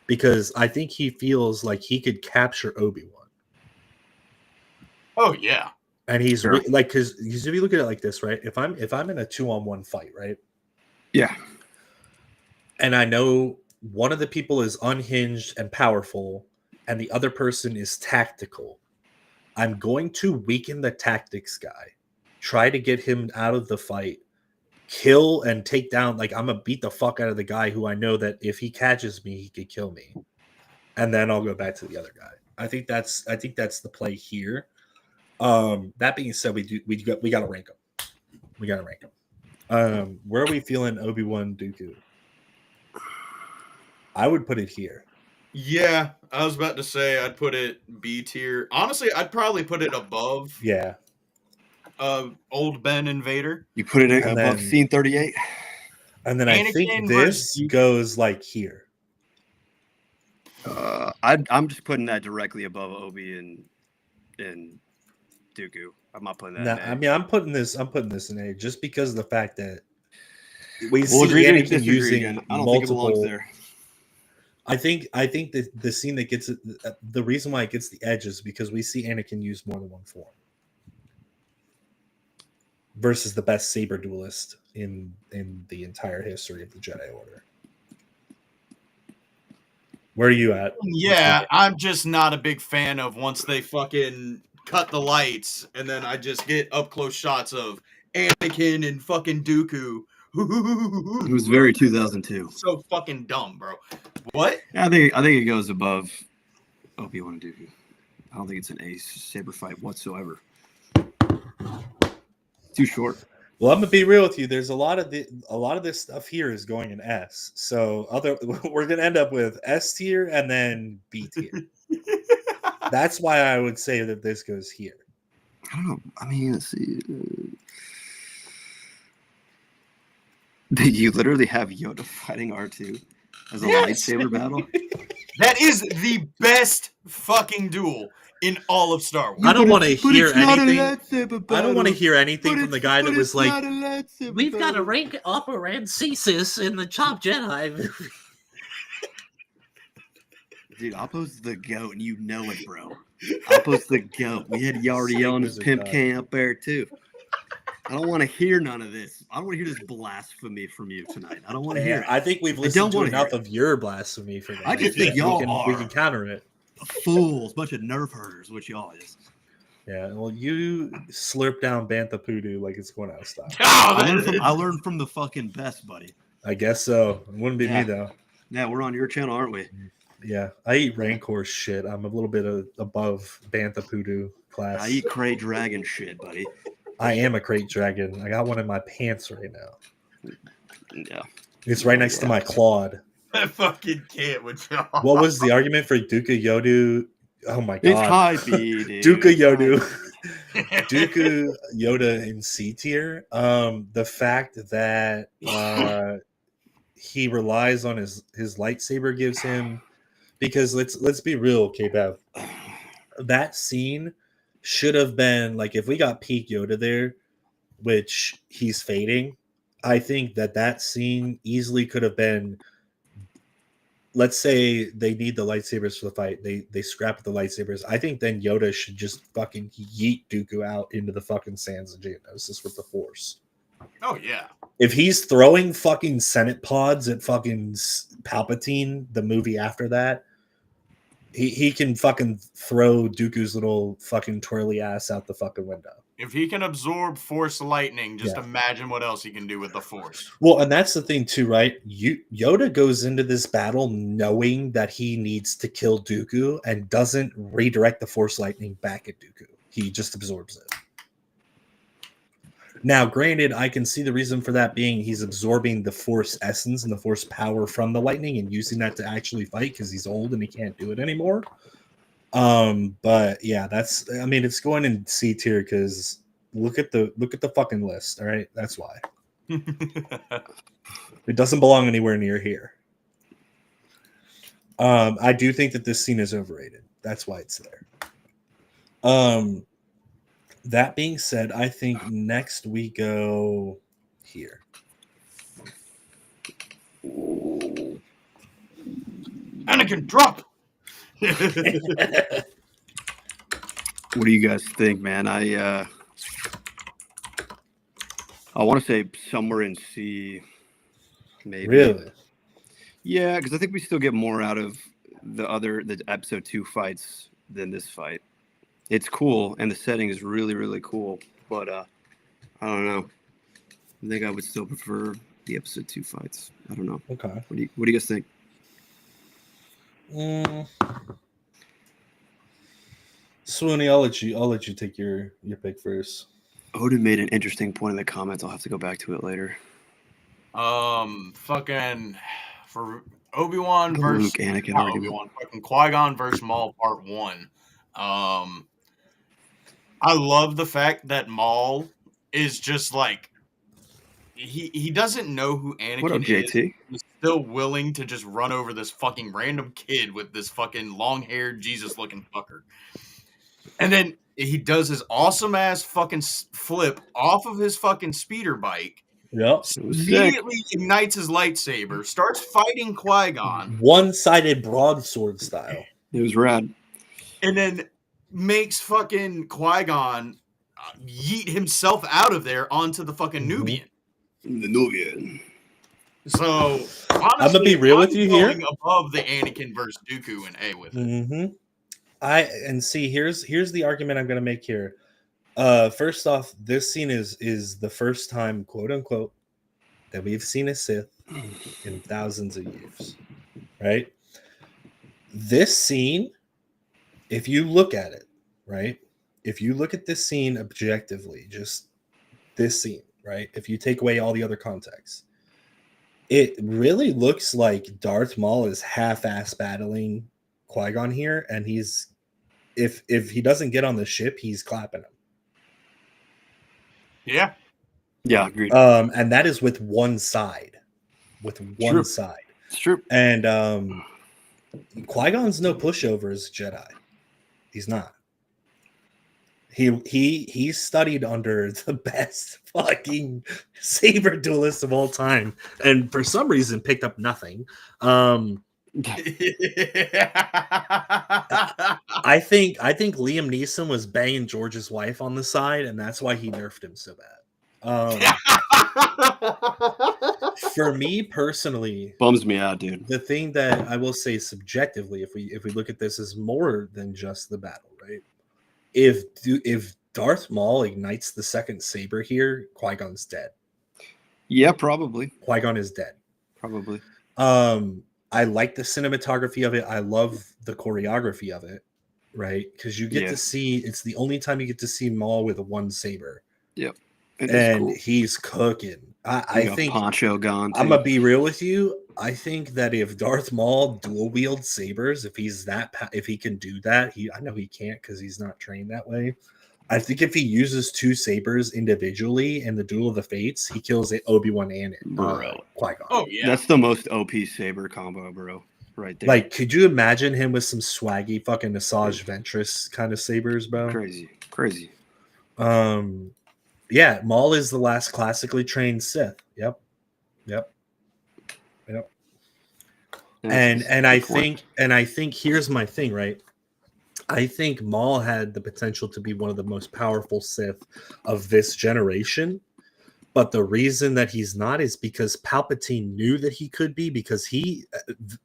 because I think he feels like he could capture Obi-Wan. Oh yeah. And he's like, because if you look at it like this, right? If I'm in a 2-on-1 fight, right? Yeah. And I know one of the people is unhinged and powerful, and the other person is tactical, I'm going to weaken the tactics guy, try to get him out of the fight, kill and take down. Like, I'm gonna beat the fuck out of the guy who I know that if he catches me, he could kill me, and then I'll go back to the other guy. I think that's the play here. That being said, we gotta rank them. We gotta rank them. Where are we feeling Obi-Wan Dooku? I would put it here. Yeah, I was about to say I'd put it B tier. Honestly, I'd probably put it above Yeah. Old Ben and Vader. You put it And above then- scene 38. And then I think Anakin this versus- goes like here. I'm just putting that directly above Obi and Dooku. I'm not putting that. Now, in A. I mean, I'm putting this in A just because of the fact that we We'll see agree to Anakin disagree using again. I don't think it belongs multiple. there. I think that the scene that gets it, the reason why it gets the edge is because we see Anakin use more than one form versus the best saber duelist in the entire history of the Jedi Order. Where are you at? Yeah, I'm just not a big fan of once they fucking cut the lights and then I just get up close shots of Anakin and fucking Dooku. It was very 2002. So fucking dumb, bro. What? I think it goes above Obi-Wan and Dooku. I don't think it's an ace saber fight whatsoever. Too short. Well, I'm gonna be real with you. There's a lot of this stuff here is going in S. So we're gonna end up with S tier and then B tier. That's why I would say that this goes here. I don't know. I mean, let's see. You literally have Yoda fighting R2 as a lightsaber battle. That is the best fucking duel in all of Star Wars. I don't want to hear anything. I don't want to hear anything from the guy that was like, We've got to rank Upper Rancisis in the Top Jedi movie. Dude, Oppo's the GOAT, and you know it, bro. Oppo's the GOAT. We had Yardy on his pimp can up there, too. I don't want to hear none of this. I don't want to hear this blasphemy from you tonight. I don't want to hear it. I think we've listened to enough of your blasphemy for that. I just think y'all we can counter it. Fools, bunch of nerf herders, which y'all is. Yeah, well, you slurp down Bantha Poodoo like it's going out of style. I learned from the fucking best, buddy. I guess so. It wouldn't be me, though. Yeah, we're on your channel, aren't we? Yeah, I eat Rancor shit. I'm a little bit above Bantha Poodoo class. I eat Krayt Dragon shit, buddy. I am a Krayt Dragon. I got one in my pants right now. Yeah. It's right next to my Claude. I fucking can't with y'all. What was the argument for Dooku Yodu? Oh my god. It's high B, dude. Dooku Yodu. Dooku Yoda in C tier. The fact that he relies on his lightsaber gives him, because let's be real, K-Bev. That scene should have been like, if we got peak Yoda there, which he's fading, I think that scene easily could have been, let's say they need the lightsabers for the fight. They scrap the lightsabers. I think then Yoda should just fucking yeet Dooku out into the fucking sands of Geonosis with the Force. Oh, yeah. If he's throwing fucking Senate pods at fucking Palpatine, the movie after that, he can fucking throw Dooku's little fucking twirly ass out the fucking window. If he can absorb Force lightning, just imagine what else he can do with the Force. Well, and that's the thing too, right? Yoda goes into this battle knowing that he needs to kill Dooku and doesn't redirect the Force lightning back at Dooku. He just absorbs it. Now, granted, I can see the reason for that being he's absorbing the Force essence and the Force power from the lightning and using that to actually fight because he's old and he can't do it anymore. But yeah, it's going in C tier because look at the fucking list. All right, that's why it doesn't belong anywhere near here. I do think that this scene is overrated. That's why it's there. That being said, I think next we go here. Anakin, drop! What do you guys think, man? I want to say somewhere in C, maybe. Really? Yeah, because I think we still get more out of the episode 2 fights than this fight. It's cool, and the setting is really, really cool. But I don't know. I think I would still prefer the episode 2 fights. I don't know. Okay. What do you guys think? Swoony, I'll let you take your pick first. Odin made an interesting point in the comments. I'll have to go back to it later. Fucking for Obi-Wan The versus Luke Anakin not argument. Obi-Wan, fucking Qui-Gon versus Maul Part 1. I love the fact that Maul is just like he doesn't know who What up, Anakin is. JT? He's still willing to just run over this fucking random kid with this fucking long-haired Jesus-looking fucker. And then he does his awesome-ass fucking flip off of his fucking speeder bike. Yep. It was sick. Immediately ignites his lightsaber, starts fighting Qui-Gon, One-sided broadsword style. It was rad. and then makes fucking Qui-Gon yeet himself out of there onto the fucking Nubian. The Nubian. So honestly, I'm gonna be real with you here. Going above the Anakin versus Dooku and A with it. Mm-hmm. Here's the argument I'm gonna make here. First off, this scene is the first time, quote unquote, that we've seen a Sith in thousands of years. Right? This scene, if you look at it, right? If you look at this scene objectively, just this scene, right? If you take away all the other context, it really looks like Darth Maul is half-ass battling Qui-Gon here, and he's if he doesn't get on the ship, he's clapping him. Yeah, agreed. And that is with one side. With one True. side. It's true. And Qui-Gon's no pushover as a Jedi. He's not. He studied under the best fucking saber duelist of all time, and for some reason picked up nothing. I think Liam Neeson was banging George's wife on the side, and that's why he nerfed him so bad. For me personally, Bums me out, dude. the thing that I will say subjectively, if we look at this, is more than just the battle, right? If Darth Maul ignites the second saber here, Qui-Gon's dead. Yeah, probably. Qui-Gon is dead. Probably. I like the cinematography of it. I love the choreography of it, right? Because you get to see, it's the only time you get to see Maul with a one saber. Yep. And cool. He's cooking. I think Poncho gone. I'm gonna be real with you. I think that if Darth Maul dual wields sabers, if he can do that, I know he can't because he's not trained that way. I think if he uses two sabers individually in the Duel of the Fates, he kills Obi-Wan and Qui-Gon. Oh yeah, that's the most OP saber combo, bro. Right there. Like, could you imagine him with some swaggy fucking Asajj Ventress kind of sabers, bro? Crazy. Yeah, Maul is the last classically trained Sith. Yep. And I think here's my thing, right? I think Maul had the potential to be one of the most powerful Sith of this generation, but the reason that he's not is because Palpatine knew that he could be, because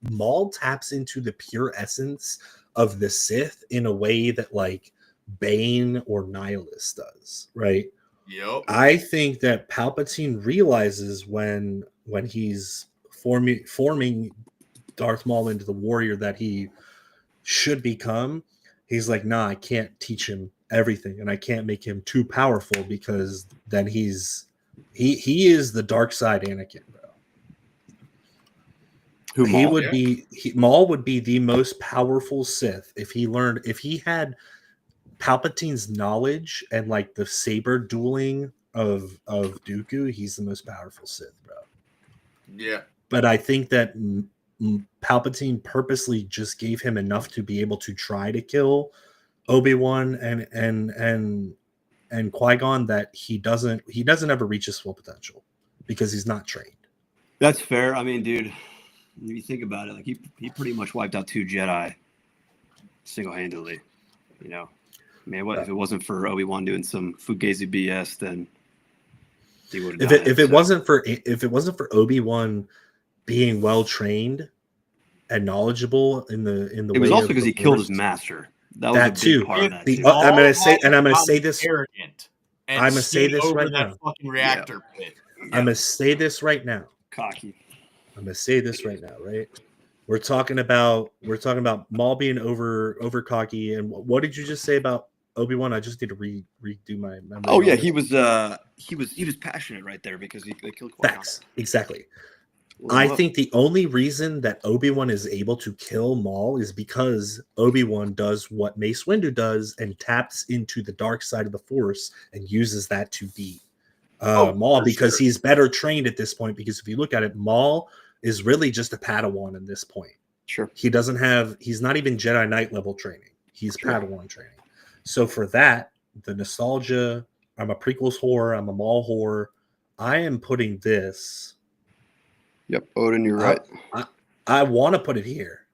Maul taps into the pure essence of the Sith in a way that like Bane or Nihilus does, right? Yep. I think that Palpatine realizes when he's forming Darth Maul into the warrior that he should become, he's like, nah, I can't teach him everything, and I can't make him too powerful, because then he is the dark side Anakin, bro. Maul would be the most powerful Sith if he had Palpatine's knowledge and like the saber dueling of Dooku. He's the most powerful Sith, bro. Yeah. But I think that Palpatine purposely just gave him enough to be able to try to kill Obi-Wan and Qui-Gon, that he doesn't ever reach his full potential because he's not trained. That's fair. I mean, dude, if you think about it, like he pretty much wiped out 2 Jedi single-handedly. You know, man, what if it wasn't for Obi-Wan doing some Fugazi BS, then he would have. If it wasn't for Obi-Wan being well trained and knowledgeable in the it was also because he killed his master. That was a big part of that too. I'm going to say this. Arrogant. I'm going to say this right now. Fucking reactor pit. I'm going to say this right now. Cocky. I'm going to say this right now, right? We're talking about Maul being over cocky, and what did you just say about Obi-Wan? I just need to redo my memory. Oh yeah, he was passionate right there because they killed Qui-Gon. Facts, exactly. I think the only reason that Obi-Wan is able to kill Maul is because Obi-Wan does what Mace Windu does and taps into the dark side of the Force and uses that to beat Maul, because he's better trained at this point. Because if you look at it, Maul is really just a Padawan at this point. Sure. He's not even Jedi Knight level training. He's Padawan training. So for that, the nostalgia, I'm a prequels whore, I'm a Maul whore. I am putting this. Yep, Odin, you're right. I want to put it here.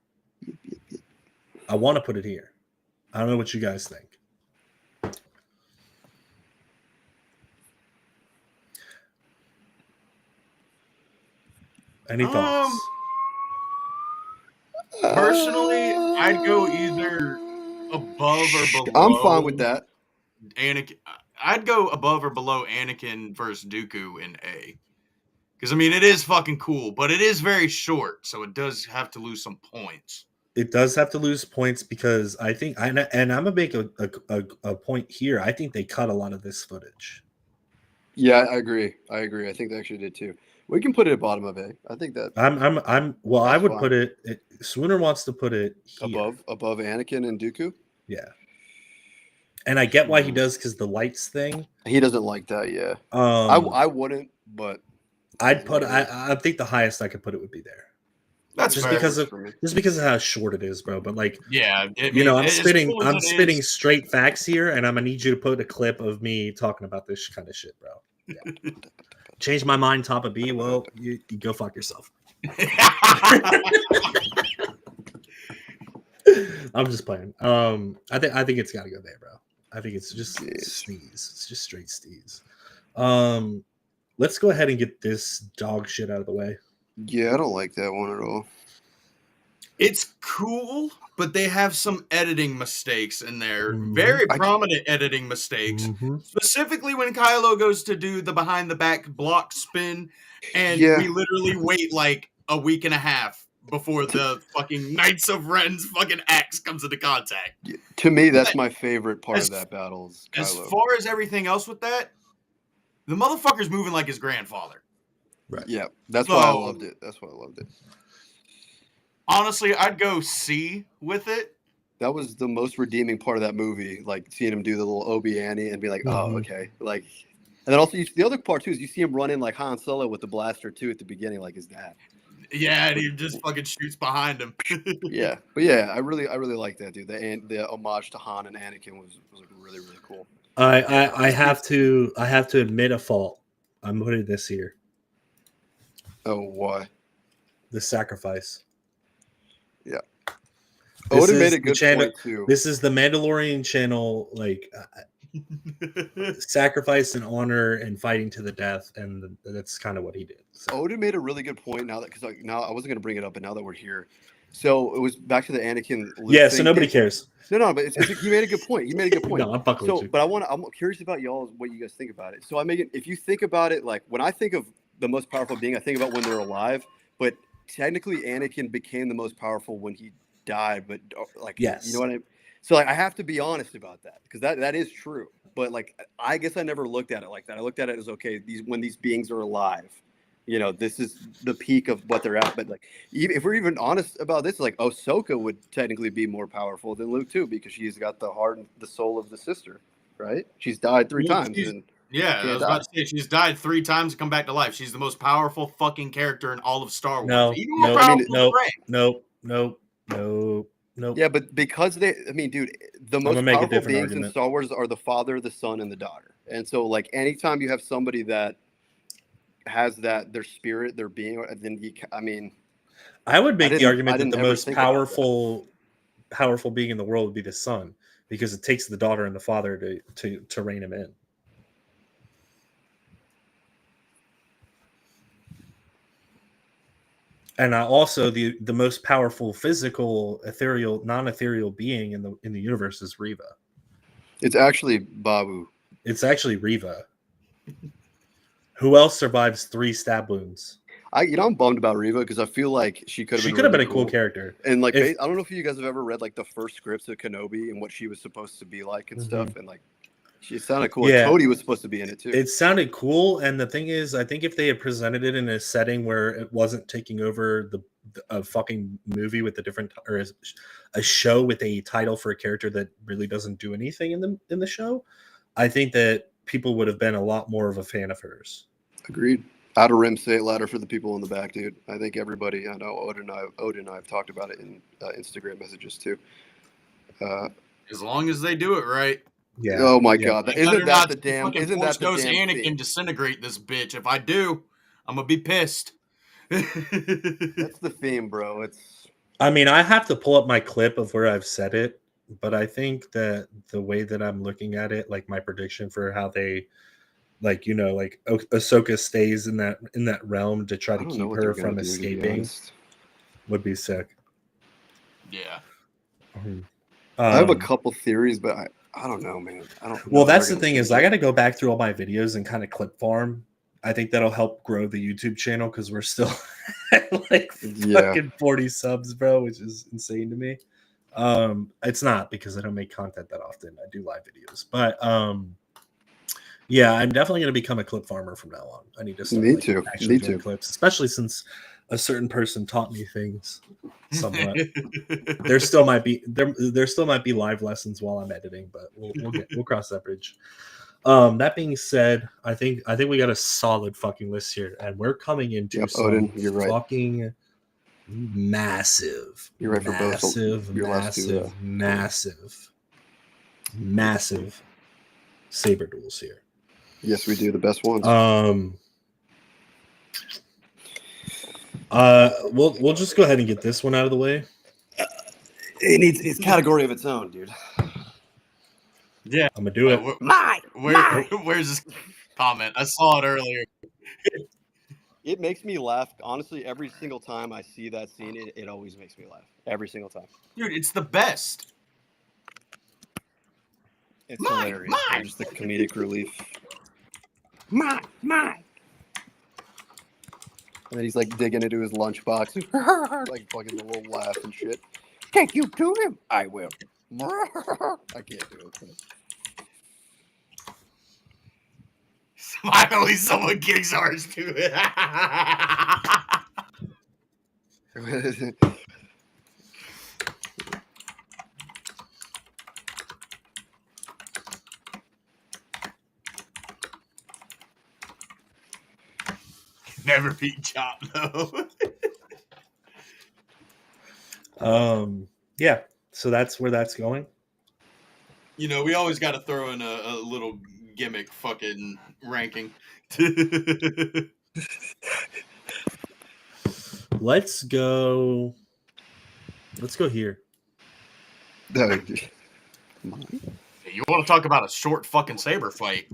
I want to put it here. I don't know what you guys think. Any thoughts? Personally, I'd go either above or below. I'm fine with that. Anakin, I'd go above or below Anakin versus Dooku in A. Because, I mean, it is fucking cool, but it is very short, so it does have to lose some points. It does have to lose points because I think, and I'm going to make a point here. I think they cut a lot of this footage. Yeah, I agree. I think they actually did too. We can put it at bottom of A. I think that I would put it. Swooner wants to put it here. above Anakin and Dooku. Yeah, and I get why he does, because the lights thing. He doesn't like that. Yeah, I wouldn't, but I'd put. I think the highest I could put it would be there. That's just fair. because of how short it is, bro. But like, yeah, I'm spitting straight facts here, and I'm gonna need you to put a clip of me talking about this kind of shit, bro. Yeah. Change my mind, top of B. Well, you go fuck yourself. I'm just playing. I think it's got to go there, bro. I think it's just steez. It's just straight steez. Let's go ahead and get this dog shit out of the way. Yeah, I don't like that one at all. It's cool, but they have some editing mistakes in there. Very prominent editing mistakes. Specifically when Kylo goes to do the behind the back block spin, and we literally wait like a week and a half before the fucking Knights of Ren's fucking axe comes into contact. To me, that's my favorite part of that battle. Is Kylo. As far as everything else with that, the motherfucker's moving like his grandfather. Right. Yeah, that's why I loved it. Honestly, I'd go C with it. That was the most redeeming part of that movie, like seeing him do the little Obi Annie and be like, "Oh, okay." Like, and then also the other part too is you see him running like Han Solo with the blaster too at the beginning, like his dad. Yeah, and he just fucking shoots behind him. Yeah, but yeah, I really like that, dude. The homage to Han and Anakin was like really cool. I have to admit a fault. I'm putting this here. Oh, why? The sacrifice. Yeah. Odin made a good point too. This is the Mandalorian channel, like sacrifice and honor and fighting to the death, and that's kind of what he did. So. Odin made a really good point. Now that now I wasn't going to bring it up, but now that we're here, so it was back to the Anakin. Yeah, so nobody cares. No, but he made a good point. He made a good point. No, I'm fucking with you. But I'm curious about y'all, what you guys think about it. So if you think about it, like when I think of the most powerful being, I think about when they're alive, but technically Anakin became the most powerful when he died, but like, yes, you know what I mean? So like, I have to be honest about that, because that is true. But like, I guess I never looked at it like that. I looked at it as, okay, when these beings are alive, this is the peak of what they're at. But like, if we're even honest about this, like Ahsoka would technically be more powerful than Luke too, because she's got the heart and the soul of the sister, right? She's died 3 times. Yeah, I was about to say, she's died 3 times to come back to life. She's the most powerful fucking character in all of Star Wars. No. Yeah, but because dude, the most powerful beings in Star Wars are the father, the son, and the daughter. And so, like, anytime you have somebody that has their spirit, their being, then I would make the argument that the most powerful being in the world would be the son, because it takes the daughter and the father to rein him in. And also the most powerful physical, ethereal, non-ethereal being in the universe is Reva. It's actually Babu. It's actually Reva. Who else survives 3 stab wounds? I'm bummed about Reva, because I feel like she could have been a cool character. And like, I don't know if you guys have ever read like the first scripts of Kenobi and what she was supposed to be like and stuff. And like, She sounded cool. Yeah. Cody was supposed to be in it too. It sounded cool, and the thing is, I think if they had presented it in a setting where it wasn't taking over a fucking movie with a different or a show with a title for a character that really doesn't do anything in the show, I think that people would have been a lot more of a fan of hers. Agreed. Outer Rim, say it louder for the people in the back, dude. I think everybody. I know Odin and I have talked about it in Instagram messages too. As long as they do it right. Yeah. Oh my God! Isn't that the Force damn Anakin thing? disintegrate this bitch? If I do, I'm gonna be pissed. That's the theme, bro. I mean, I have to pull up my clip of where I've said it, but I think that the way that I'm looking at it, like my prediction for how they, like Ahsoka stays in that realm to try to keep her from escaping, would be sick. Yeah. I have a couple theories, but I don't know, man. I don't. Well, that's the thing is, I got to go back through all my videos and kind of clip farm. I think that'll help grow the YouTube channel because we're still at like fucking 40 subs, bro, which is insane to me. It's not because I don't make content that often. I do live videos, but yeah, I'm definitely going to become a clip farmer from now on. I need to start actually doing clips, especially since a certain person taught me things somewhat. there still might be live lessons while I'm editing, but we'll cross that bridge. That being said, I think we got a solid fucking list here, and we're coming into some Odin, you're right. fucking massive. You're right for both. Massive saber duels here. Yes, we do the best ones. We'll just go ahead and get this one out of the way. It needs its category of its own, dude. Yeah, I'm gonna do it. Where's this comment? I saw it earlier. It makes me laugh. Honestly, every single time I see that scene, it always makes me laugh. Every single time. Dude, it's the best. It's hilarious. Just the comedic relief. Mine. And then he's like digging into his lunchbox, like fucking a little laugh and shit. Take you to him. I will. I can't do it. Finally, someone kicks ours to it. Never beat Chop though. Yeah. So that's where that's going. You know, we always got to throw in a little gimmick fucking ranking. Let's go here. You want to talk about a short fucking saber fight?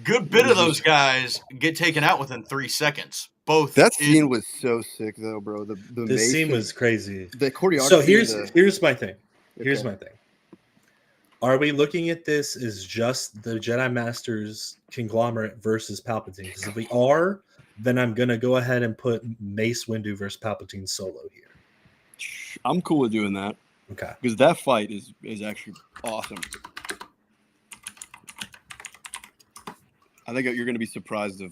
Good bit of those guys get taken out within 3 seconds. Both. That scene was so sick, though, bro. This scene was crazy. The choreography. So here's my thing. Here's my thing. Are we looking at this as just the Jedi Masters conglomerate versus Palpatine? Because if we are, then I'm gonna go ahead and put Mace Windu versus Palpatine solo here. I'm cool with doing that. Okay. Because that fight is actually awesome. I think you're gonna be surprised of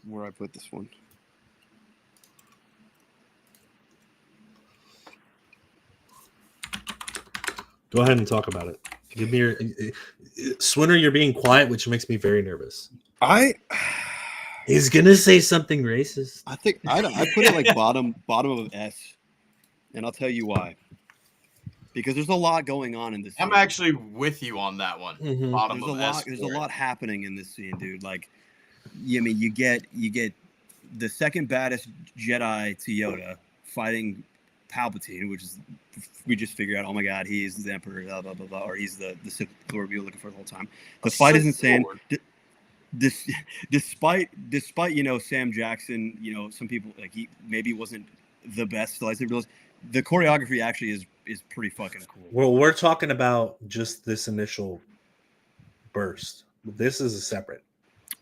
where I put this one. Go ahead and talk about it. Give me your Swinner. You're being quiet, which makes me very nervous. He's gonna say something racist. I think I put it like bottom of S, and I'll tell you why. Because there's a lot going on in this scene. I'm actually with you on that one. Mm-hmm. Bottom there's of a lot. S There's a lot happening in this scene, dude. Like, I mean, you get the second baddest Jedi Yoda fighting Palpatine, which is we just figured out. Oh my God, he's the Emperor, blah blah blah, blah, or he's the Sith Lord we were looking for the whole time. The fight is insane. Despite Sam Jackson, some people like he maybe wasn't the best lightsaber. The choreography actually is pretty fucking cool. Well, we're talking about just this initial burst. This is a separate.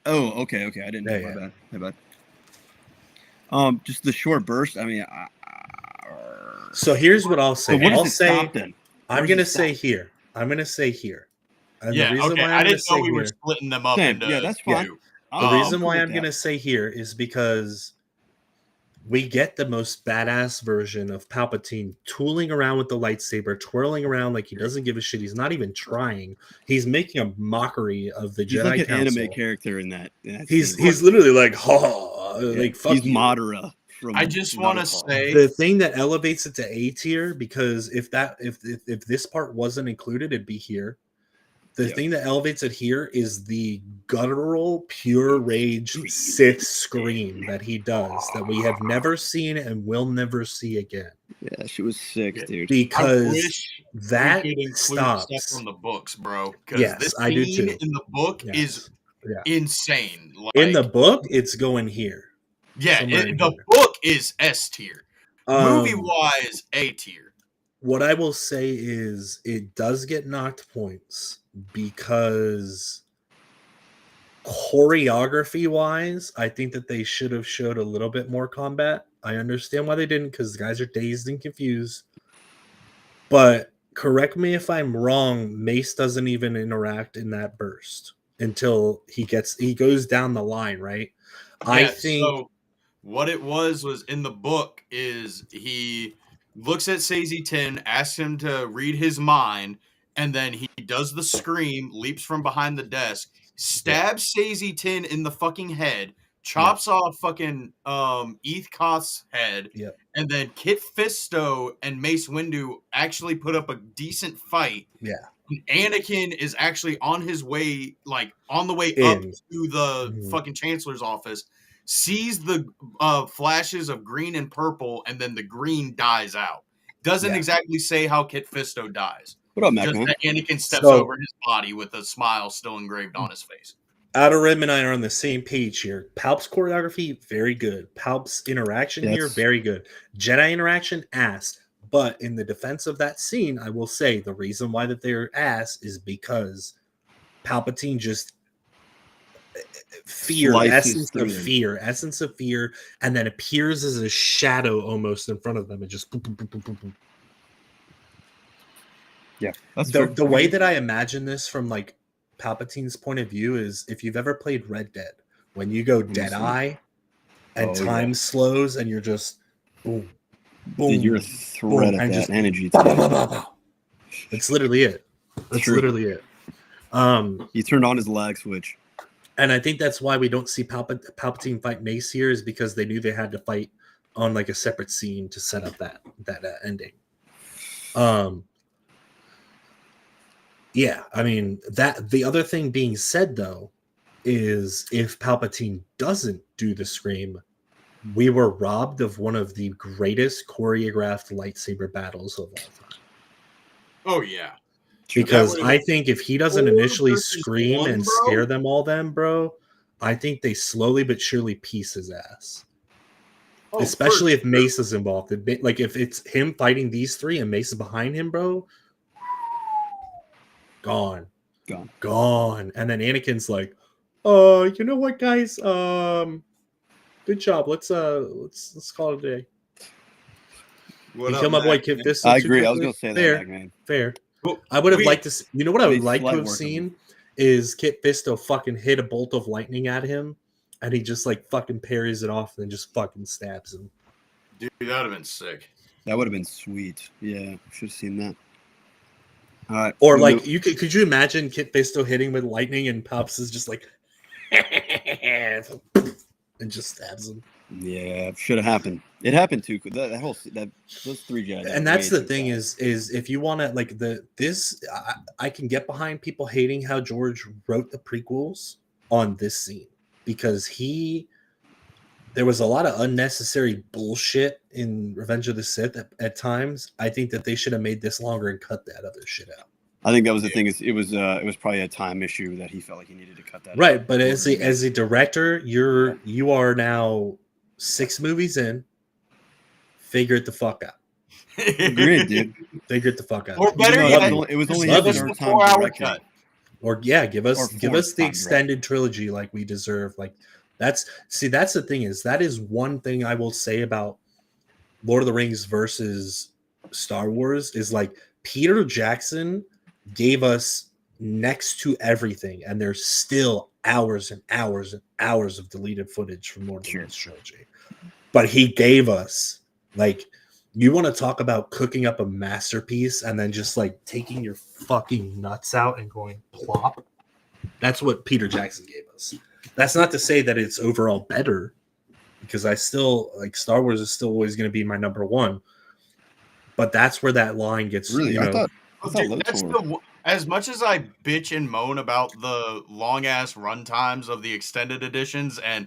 Oh, okay. I didn't know. My bad. Just the short burst. I mean, so here's what I'll say. So what does it stop then? I'm gonna say here. I'm gonna say here. And Yeah, the reason okay. why I I'm gonna didn't know say we were here, splitting them up Same. into Yeah, that's fine. two. the reason cool why with I'm that. gonna say here is because we get the most badass version of Palpatine tooling around with the lightsaber, twirling around like he doesn't give a shit. He's not even trying. He's making a mockery of the He's Jedi like an Council. anime character in that. He's literally like, ha, like fuck he's you. Madara from. I just want to Naruto. say, The thing that elevates it to A tier, because if this part wasn't included, it'd be here. The Yep. thing that elevates it here is the guttural, pure rage Sith scream that he does that we have never seen and will never see again. Yeah, she was sick, Yeah. dude. I Because wish that we could include stops. stuff from the books, bro. Because Yes, this I do scene too. in the book Yes. is Yeah. insane. Like, In the book, it's going here. yeah, somewhere in the here. book is S tier. Movie wise, A tier. What I will say is it does get knocked points because choreography wise, I think that they should have showed a little bit more combat. I understand why they didn't, because the guys are dazed and confused. But correct me if I'm wrong, Mace doesn't even interact in that burst until he goes down the line, right? I Yeah, think so what it was in the book is he looks at Sazy Tin, asks him to read his mind, and then he does the scream, leaps from behind the desk, stabs Sazy Tin in the fucking head, chops off fucking Eth Koth's head, Yep. and then Kit Fisto and Mace Windu actually put up a decent fight. Yeah. And Anakin is actually on his way, like on the way up In. to the Mhm. fucking Chancellor's office, sees the flashes of green and purple, and then the green dies out. Doesn't Yeah. exactly say how Kit Fisto dies. What up, Mac? Just Man? that Anakin steps So- over his body with a smile still engraved on his face. Outer Rim and I are on the same page here. Palp's choreography, very good. Palp's interaction here, Yes. very good. Jedi interaction, ass. But in the defense of that scene, I will say the reason why that they're ass is because Palpatine just Slices through them. essence of fear, and then appears as a shadow almost in front of them and just boom, boom, boom, boom, boom, boom. Yeah, that's The way that I imagine this from like Palpatine's point of view is if you've ever played Red Dead, when you go Deadeye and time slows and you're just boom, boom. Dude, you're a threat boom, at and that just energy. Bah, bah, bah, bah, bah. That's literally it. That's True. literally it. He turned on his lag switch. And I think that's why we don't see Palpatine fight Mace here, is because they knew they had to fight on like a separate scene to set up that ending. Yeah, I mean that. The other thing being said though is if Palpatine doesn't do the scream, we were robbed of one of the greatest choreographed lightsaber battles of all time. Oh yeah. Because I think if he doesn't initially 4 scream versus 1, and bro? scare them all, bro, I think they slowly but surely piece his ass. Oh, Especially for if Mace is involved. Like if it's him fighting these three and Mace is behind him, bro, gone. And then Anakin's like, you know what, guys? Good job. Let's call it a day. What You up, kill my boy Mac, Kit man? Fisto. I too agree. I was quickly? gonna say that, man. Fair. Well, I would have we- liked to see, you know what I would Made like to slight have work of seen is Kit Fisto fucking hit a bolt of lightning at him and he just like fucking parries it off and then just fucking stabs him. Dude, that would have been sick. That would have been sweet. Yeah, should have seen that. All right. Or like could you imagine Kit Fisto hitting with lightning and Pops is just like and just stabs him. Yeah, should have happened. It happened too. Those three Jedi. And that's the thing is if you want to like I can get behind people hating how George wrote the prequels on this scene because there was a lot of unnecessary bullshit in Revenge of the Sith at times. I think that they should have made this longer and cut that other shit out. I think that was the thing. Is it was probably a time issue that he felt like he needed to cut that. Right, out. but as a director, you are now 6 movies in. Figure it the fuck out. Agreed, dude. Figure it the fuck out. Or better Even yet, though it was only love his it. third the time 4-hour directing. cut. Or give us Or the fourth time extended trilogy like we deserve. Like that's the thing is that is one thing I will say about Lord of the Rings versus Star Wars is like Peter Jackson gave us next to everything, and there's still hours and hours and hours of deleted footage from Lord of the Rings trilogy. But he gave us, like, you want to talk about cooking up a masterpiece and then just like taking your fucking nuts out and going plop. That's what Peter Jackson gave us. That's not to say that it's overall better, because I still like Star Wars is still always going to be my number one. But that's where that line gets. Really, I thought That's as much as I bitch and moan about the long ass run times of the extended editions, and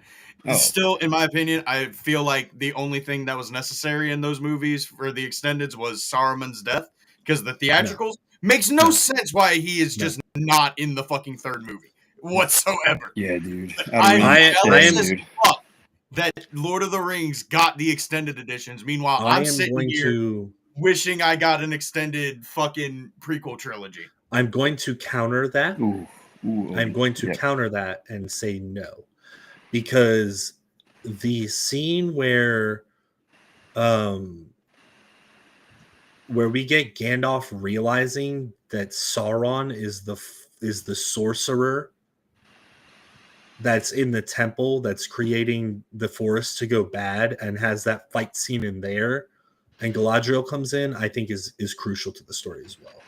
still, in my opinion, I feel like the only thing that was necessary in those movies for the extendeds was Saruman's death, because the theatricals makes no sense why he is just not in the fucking third movie whatsoever. Yeah, dude. I am as fuck that Lord of the Rings got the extended editions. Meanwhile, I'm sitting here wishing I got an extended fucking prequel trilogy. I'm going to counter that. I'm going to counter that and say no. Because the scene where we get Gandalf realizing that Sauron is the sorcerer that's in the temple that's creating the forest to go bad, and has that fight scene in there, and Galadriel comes in, I think is crucial to the story as well.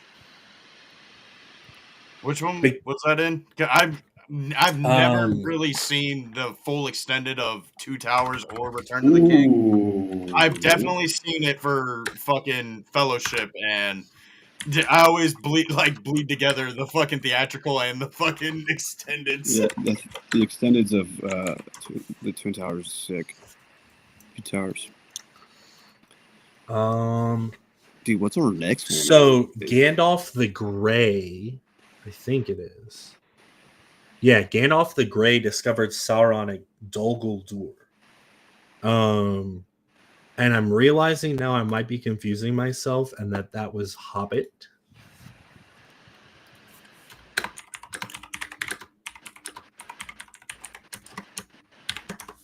Which one was that in? I've never really seen the full extended of Two Towers or Return to the King. I've definitely seen it for fucking Fellowship, and I always bleed together the fucking theatrical and the fucking extendeds. Yeah, the extendeds of the Twin Towers is sick. Two Towers. Dude, what's our next one? So Gandalf the Grey, I think it is. Yeah, Gandalf the Grey discovered Sauron at Dol Guldur. And I'm realizing now I might be confusing myself, and that was Hobbit.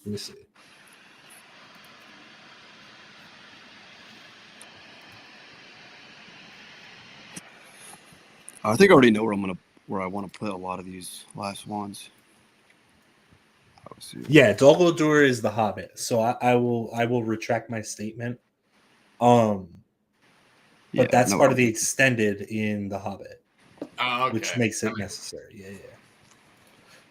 Let me see. I think I already know where I want to put a lot of these last ones. Yeah, Dol Guldur is the Hobbit, so I will retract my statement. But that's part of the extended in the Hobbit, which makes it necessary. Yeah.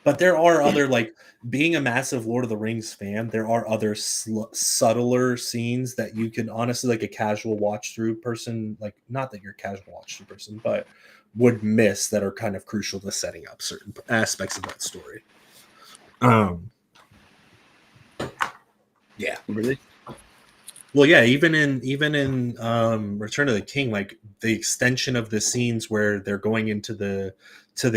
But there are other, like, being a massive Lord of the Rings fan, there are other subtler scenes that you can honestly, like a casual watch through person, like, not that you're a casual watch through person, but would miss, that are kind of crucial to setting up certain aspects of that story. Yeah. Really? Well, yeah, even in Return of the King, like the extension of the scenes where they're going into the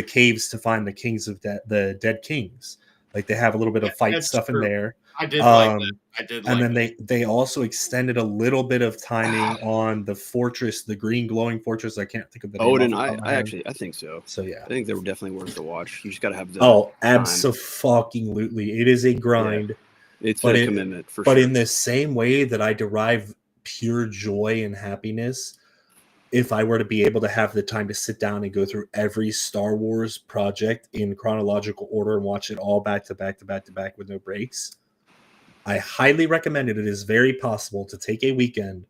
caves to find the kings of the dead kings, like they have a little bit of fight stuff in there. I did like that. And then they also extended a little bit of timing on the fortress, the green glowing fortress. I can't think of the name. Odin, I think so. So yeah, I think they were definitely worth the watch. You just got to have the abso-fucking-lutely. It is a grind. Yeah. It's a commitment for sure. But in the same way that I derive pure joy and happiness, if I were to be able to have the time to sit down and go through every Star Wars project in chronological order and watch it all back to back to back to back with no breaks, I highly recommend it. It is very possible to take a weekend,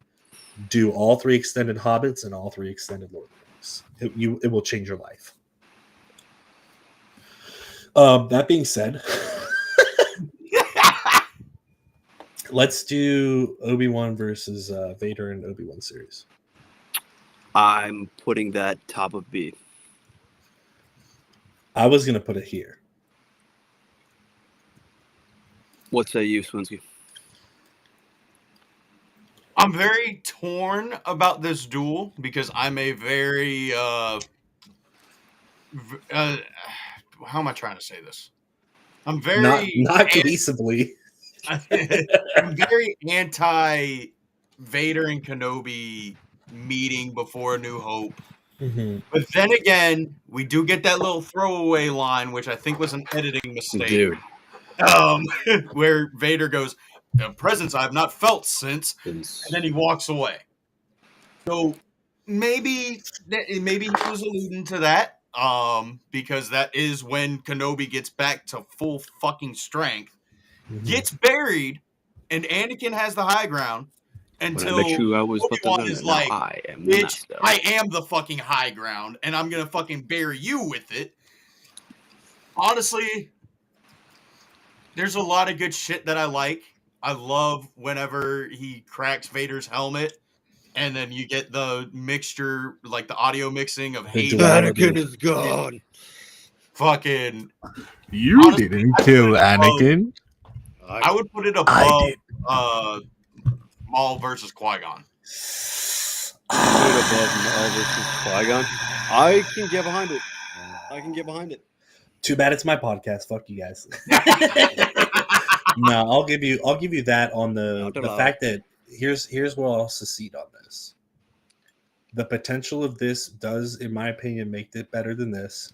do all 3 extended Hobbits and all 3 extended Lord of the Rings. It will change your life. That being said, let's do Obi-Wan versus Vader and Obi-Wan series. I'm putting that top of B. I was going to put it here. What say you, Swinsky? I'm very torn about this duel because I'm a very how am I trying to say this? I'm very not cohesively. I'm very anti Vader and Kenobi meeting before A New Hope. Mm-hmm. But then again, we do get that little throwaway line, which I think was an editing mistake. Dude. Where Vader goes, "A presence I have not felt since," and then he walks away. So maybe he was alluding to that. Because that is when Kenobi gets back to full fucking strength, gets buried, and Anakin has the high ground until I was Obi-Wan is like, I am bitch, I am the fucking high ground, and I'm gonna fucking bury you with it. Honestly, there's a lot of good shit that I like. I love whenever he cracks Vader's helmet, and then you get the mixture, like the audio mixing of Hayden. Anakin is gone. Fucking, You honestly, didn't kill Anakin. I would put it I above did. Maul versus Qui-Gon. Put it above Maul versus Qui-Gon. I can get behind it. Too bad it's my podcast. Fuck you guys. No, I'll give you that on the fact that here's where I'll secede on this. The potential of this does, in my opinion, make it better than this,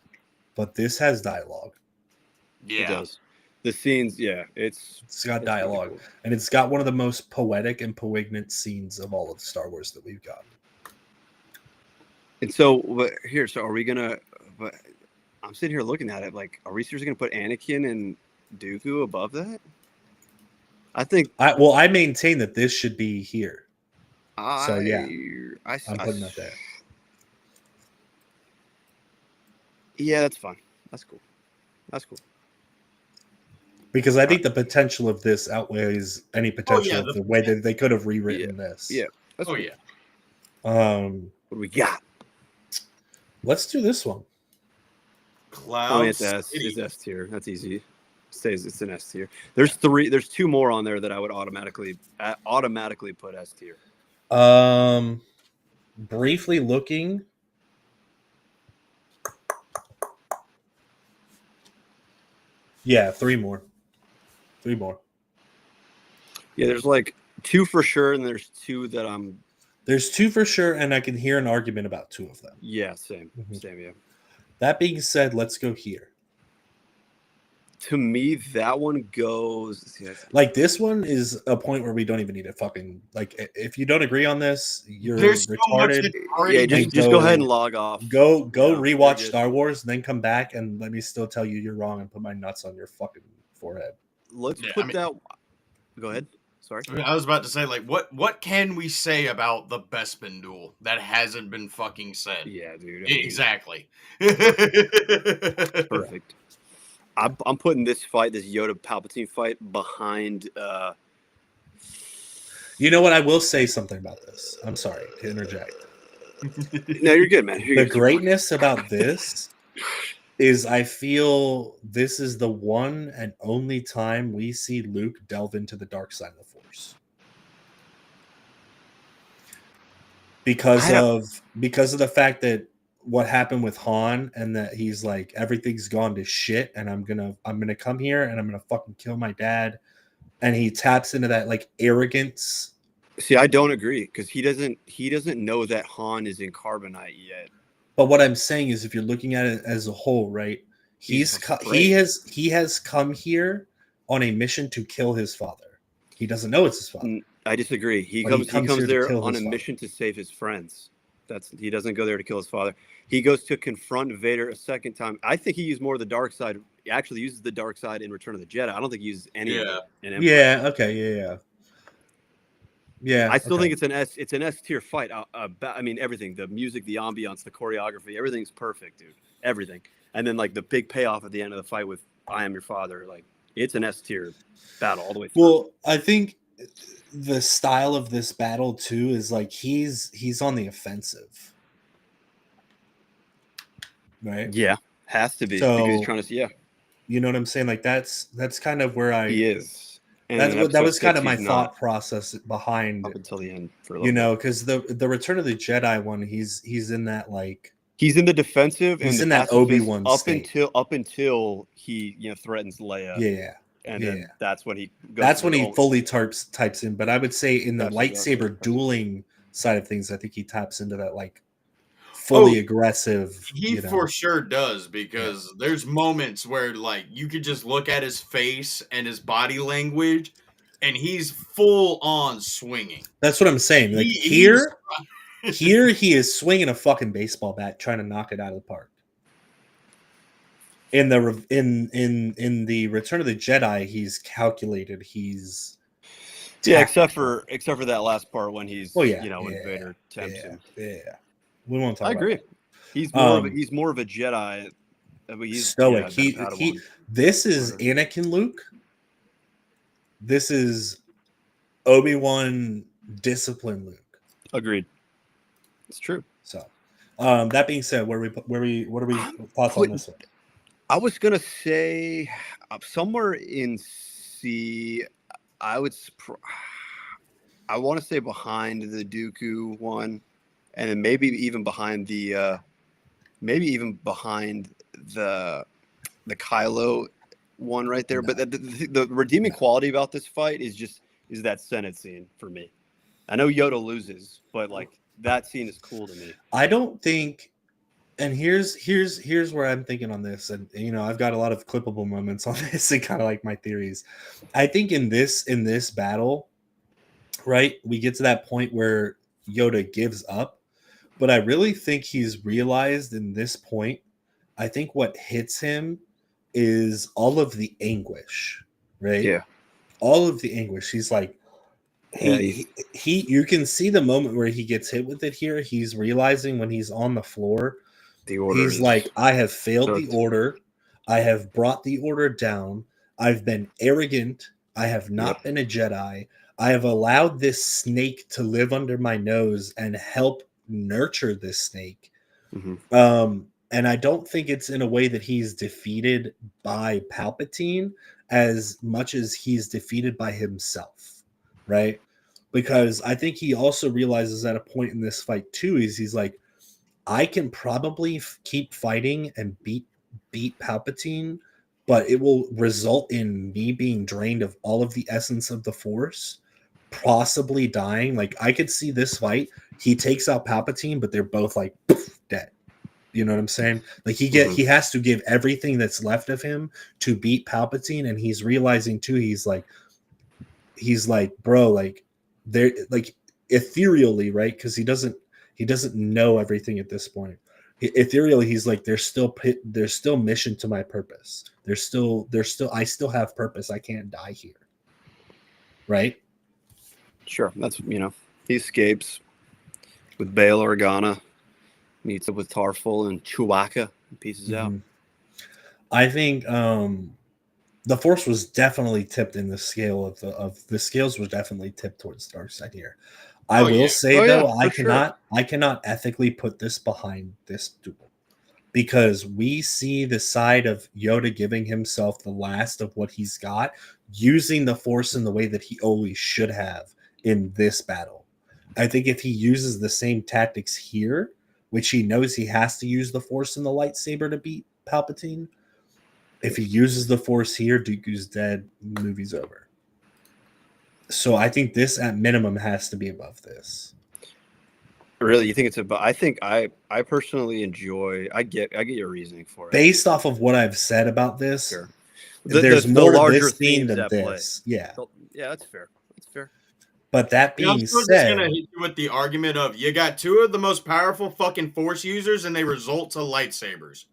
but this has dialogue. Yeah, it does. The scenes, it's got dialogue, really cool. And it's got one of the most poetic and poignant scenes of all of Star Wars that we've got. And so are we gonna? But I'm sitting here looking at it like, are we seriously gonna put Anakin and Dooku above that? I think. I maintain that this should be here. So yeah, I'm putting that there. Yeah, that's fine. That's cool. Because I think the potential of this outweighs any potential of the way that they could have rewritten this. Yeah. Cool. Yeah. What do we got? Let's do this one. Cloud it's S tier. That's easy. It says it's an S tier. There's two more on there that I would automatically put S tier. Briefly looking. Yeah, three more. Yeah, there's like two for sure, and there's two that I'm. There's two for sure, and I can hear an argument about two of them. Yeah, same, yeah. That being said, let's go here. To me, that one goes. Like, this one is a point where we don't even need to fucking, like, if you don't agree on this, you're retarded. Just go ahead and log off. Go rewatch Star Wars, and then come back and let me still tell you you're wrong and put my nuts on your fucking forehead. Let's put that. Go ahead. Sorry. I was about to say, like, what can we say about the Bespin duel that hasn't been fucking said? Yeah, dude. Exactly. Perfect. I'm putting this Yoda Palpatine fight behind. You know what? I will say something about this. I'm sorry to interject. No, you're good, man. The greatness about this is I feel this is the one and only time we see Luke delve into the dark side of the Force. Because of the fact that what happened with Han, and that he's like, everything's gone to shit, and I'm gonna come here and I'm gonna fucking kill my dad, and he taps into that like arrogance. See, I don't agree, because he doesn't know that Han is in carbonite yet. But what I'm saying is, if you're looking at it as a whole, right? He has come here on a mission to kill his father. He doesn't know it's his father. I disagree. He comes there on a mission to save his friends. He doesn't go there to kill his father. He goes to confront Vader a second time. I think he used more of the dark side. He actually uses the dark side in Return of the Jedi. I don't think he uses any of it in Empire. Yeah. Okay. Yeah. I still think it's an S tier fight. I mean, everything, the music, the ambiance, the choreography, everything's perfect, dude. Everything. And then like the big payoff at the end of the fight with "I am your father," like it's an S tier battle all the way through. Well, I think the style of this battle too is like he's on the offensive, right? Yeah, has to be, so, because he's trying to. Yeah, you know what I'm saying? Like that's kind of where he is. That was kind of my thought process behind up until the end. Because the Return of the Jedi one, he's in that like he's in the defensive. He's in that Obi-Wan up until he threatens Leia. Yeah. And then that's when he goes. That's when he fully types in. But I would say in the lightsaber dueling side of things, I think he taps into that like fully aggressive. He for sure does, because there's moments where like you could just look at his face and his body language, and he's full on swinging. That's what I'm saying. Like Here he is swinging a fucking baseball bat, trying to knock it out of the park. In the Return of the Jedi, he's calculated. He's except for that last part when he's when Vader tempts him. Yeah, we won't talk. I agree. That. He's more of a Jedi. He's stoic. This is Anakin Luke. This is Obi-Wan discipline Luke. Agreed. It's true. So, that being said, what are we thoughts on this one? I was gonna say somewhere in C. I want to say behind the Dooku one, and then maybe even behind the Kylo one right there. No. But the redeeming quality about this fight is that Senate scene for me. I know Yoda loses, but like that scene is cool to me. I don't think. And here's where I'm thinking on this, and I've got a lot of clippable moments on this and kind of like my theories. I think in this battle, right, we get to that point where Yoda gives up, but I really think he's realized in this point. I think what hits him is all of the anguish, right? Yeah, all of the anguish. He's like, he you can see the moment where he gets hit with it here. He's realizing when he's on the floor. He's like, I have failed the order. I have brought the order down. I've been arrogant. I have not been a Jedi. I have allowed this snake to live under my nose and help nurture this snake. Mm-hmm. And I don't think it's in a way that he's defeated by Palpatine as much as he's defeated by himself, right? Because I think he also realizes at a point in this fight too, he's like, I can probably keep fighting and beat Palpatine, but it will result in me being drained of all of the essence of the Force, possibly dying. Like I could see this fight. He takes out Palpatine, but they're both like poof, dead. You know what I'm saying? Like he has to give everything that's left of him to beat Palpatine, and he's realizing too. He's like, bro, like they're like ethereally, right? Because he doesn't know everything at this point. Ethereally, he's like, there's still mission to my purpose. I still have purpose. I can't die here. Right? Sure. That's, he escapes with Bail Organa, meets up with Tarful and Chewbacca, and pieces out. I think the Force was definitely tipped in the scale of the scales were definitely tipped towards the dark side here. I will say I cannot ethically put this behind this duel because we see the side of Yoda giving himself the last of what he's got, using the Force in the way that he always should have in this battle. I think if he uses the same tactics here, which he knows he has to use the Force in the lightsaber to beat Palpatine, if he uses the Force here, Dooku's dead, movie's over. So I think this at minimum has to be above this. Really, you think it's above? I think I personally enjoy. I get your reasoning for it. Based off of what I've said about this, sure. There's more to this scene than this. Yeah, that's fair. That's fair. But that being said, just gonna hit you with the argument of you got two of the most powerful fucking Force users, and they result to lightsabers.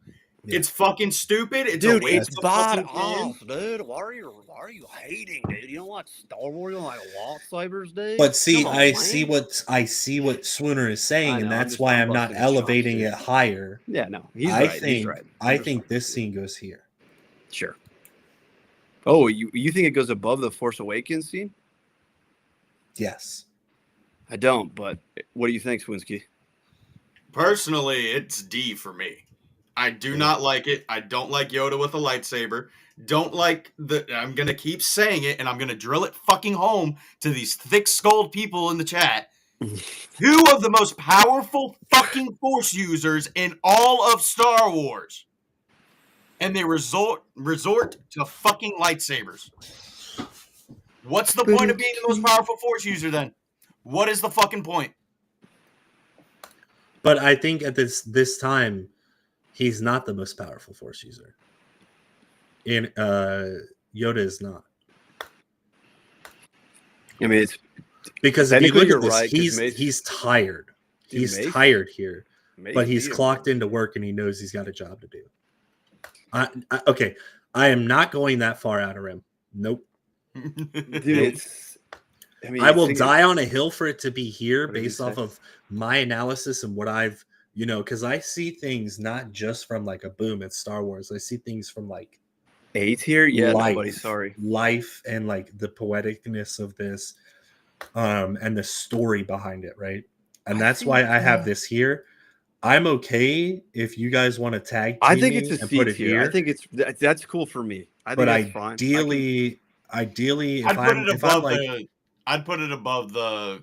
Yeah. It's fucking stupid. It's dude, a waste it's bad off, dude. Why are you hating, dude? You don't like Star Wars, you don't like lightsabers, dude. But see, I see what Swooner is saying, and that's why I'm not elevating it higher. Yeah, no, he's right. I think this scene goes here. Sure. Oh, you think it goes above the Force Awakens scene? Yes. I don't, but what do you think, Swinsky? Personally, it's D for me. I do not like it. I don't like Yoda with a lightsaber. Don't like I'm going to keep saying it, and I'm going to drill it fucking home to these thick-skulled people in the chat. Two of the most powerful fucking Force users in all of Star Wars. And they resort to fucking lightsabers. What's the point of being the most powerful Force user then? What is the fucking point? But I think at this time, he's not the most powerful Force user. And Yoda is not. I mean, it's because if you look at this, he's tired. He's Mace- tired here, Mace but he's beat him, clocked bro. into work and he knows he's got a job to do. Okay, I am not going that far out of him. Nope. Dude, Nope. I will die on a hill for it to be here What did he based off say? of my analysis and what I've, because I see things not just from like a boom, it's Star Wars. I see things from like A tier? Yeah, life, nobody's sorry. life and like the poeticness of this, and the story behind it, right? And that's why I have this here. I'm okay if you guys want to tag team I think it's me a and C put it tier. here. I think that's cool for me. I think But that's fine. ideally, I'd put it above the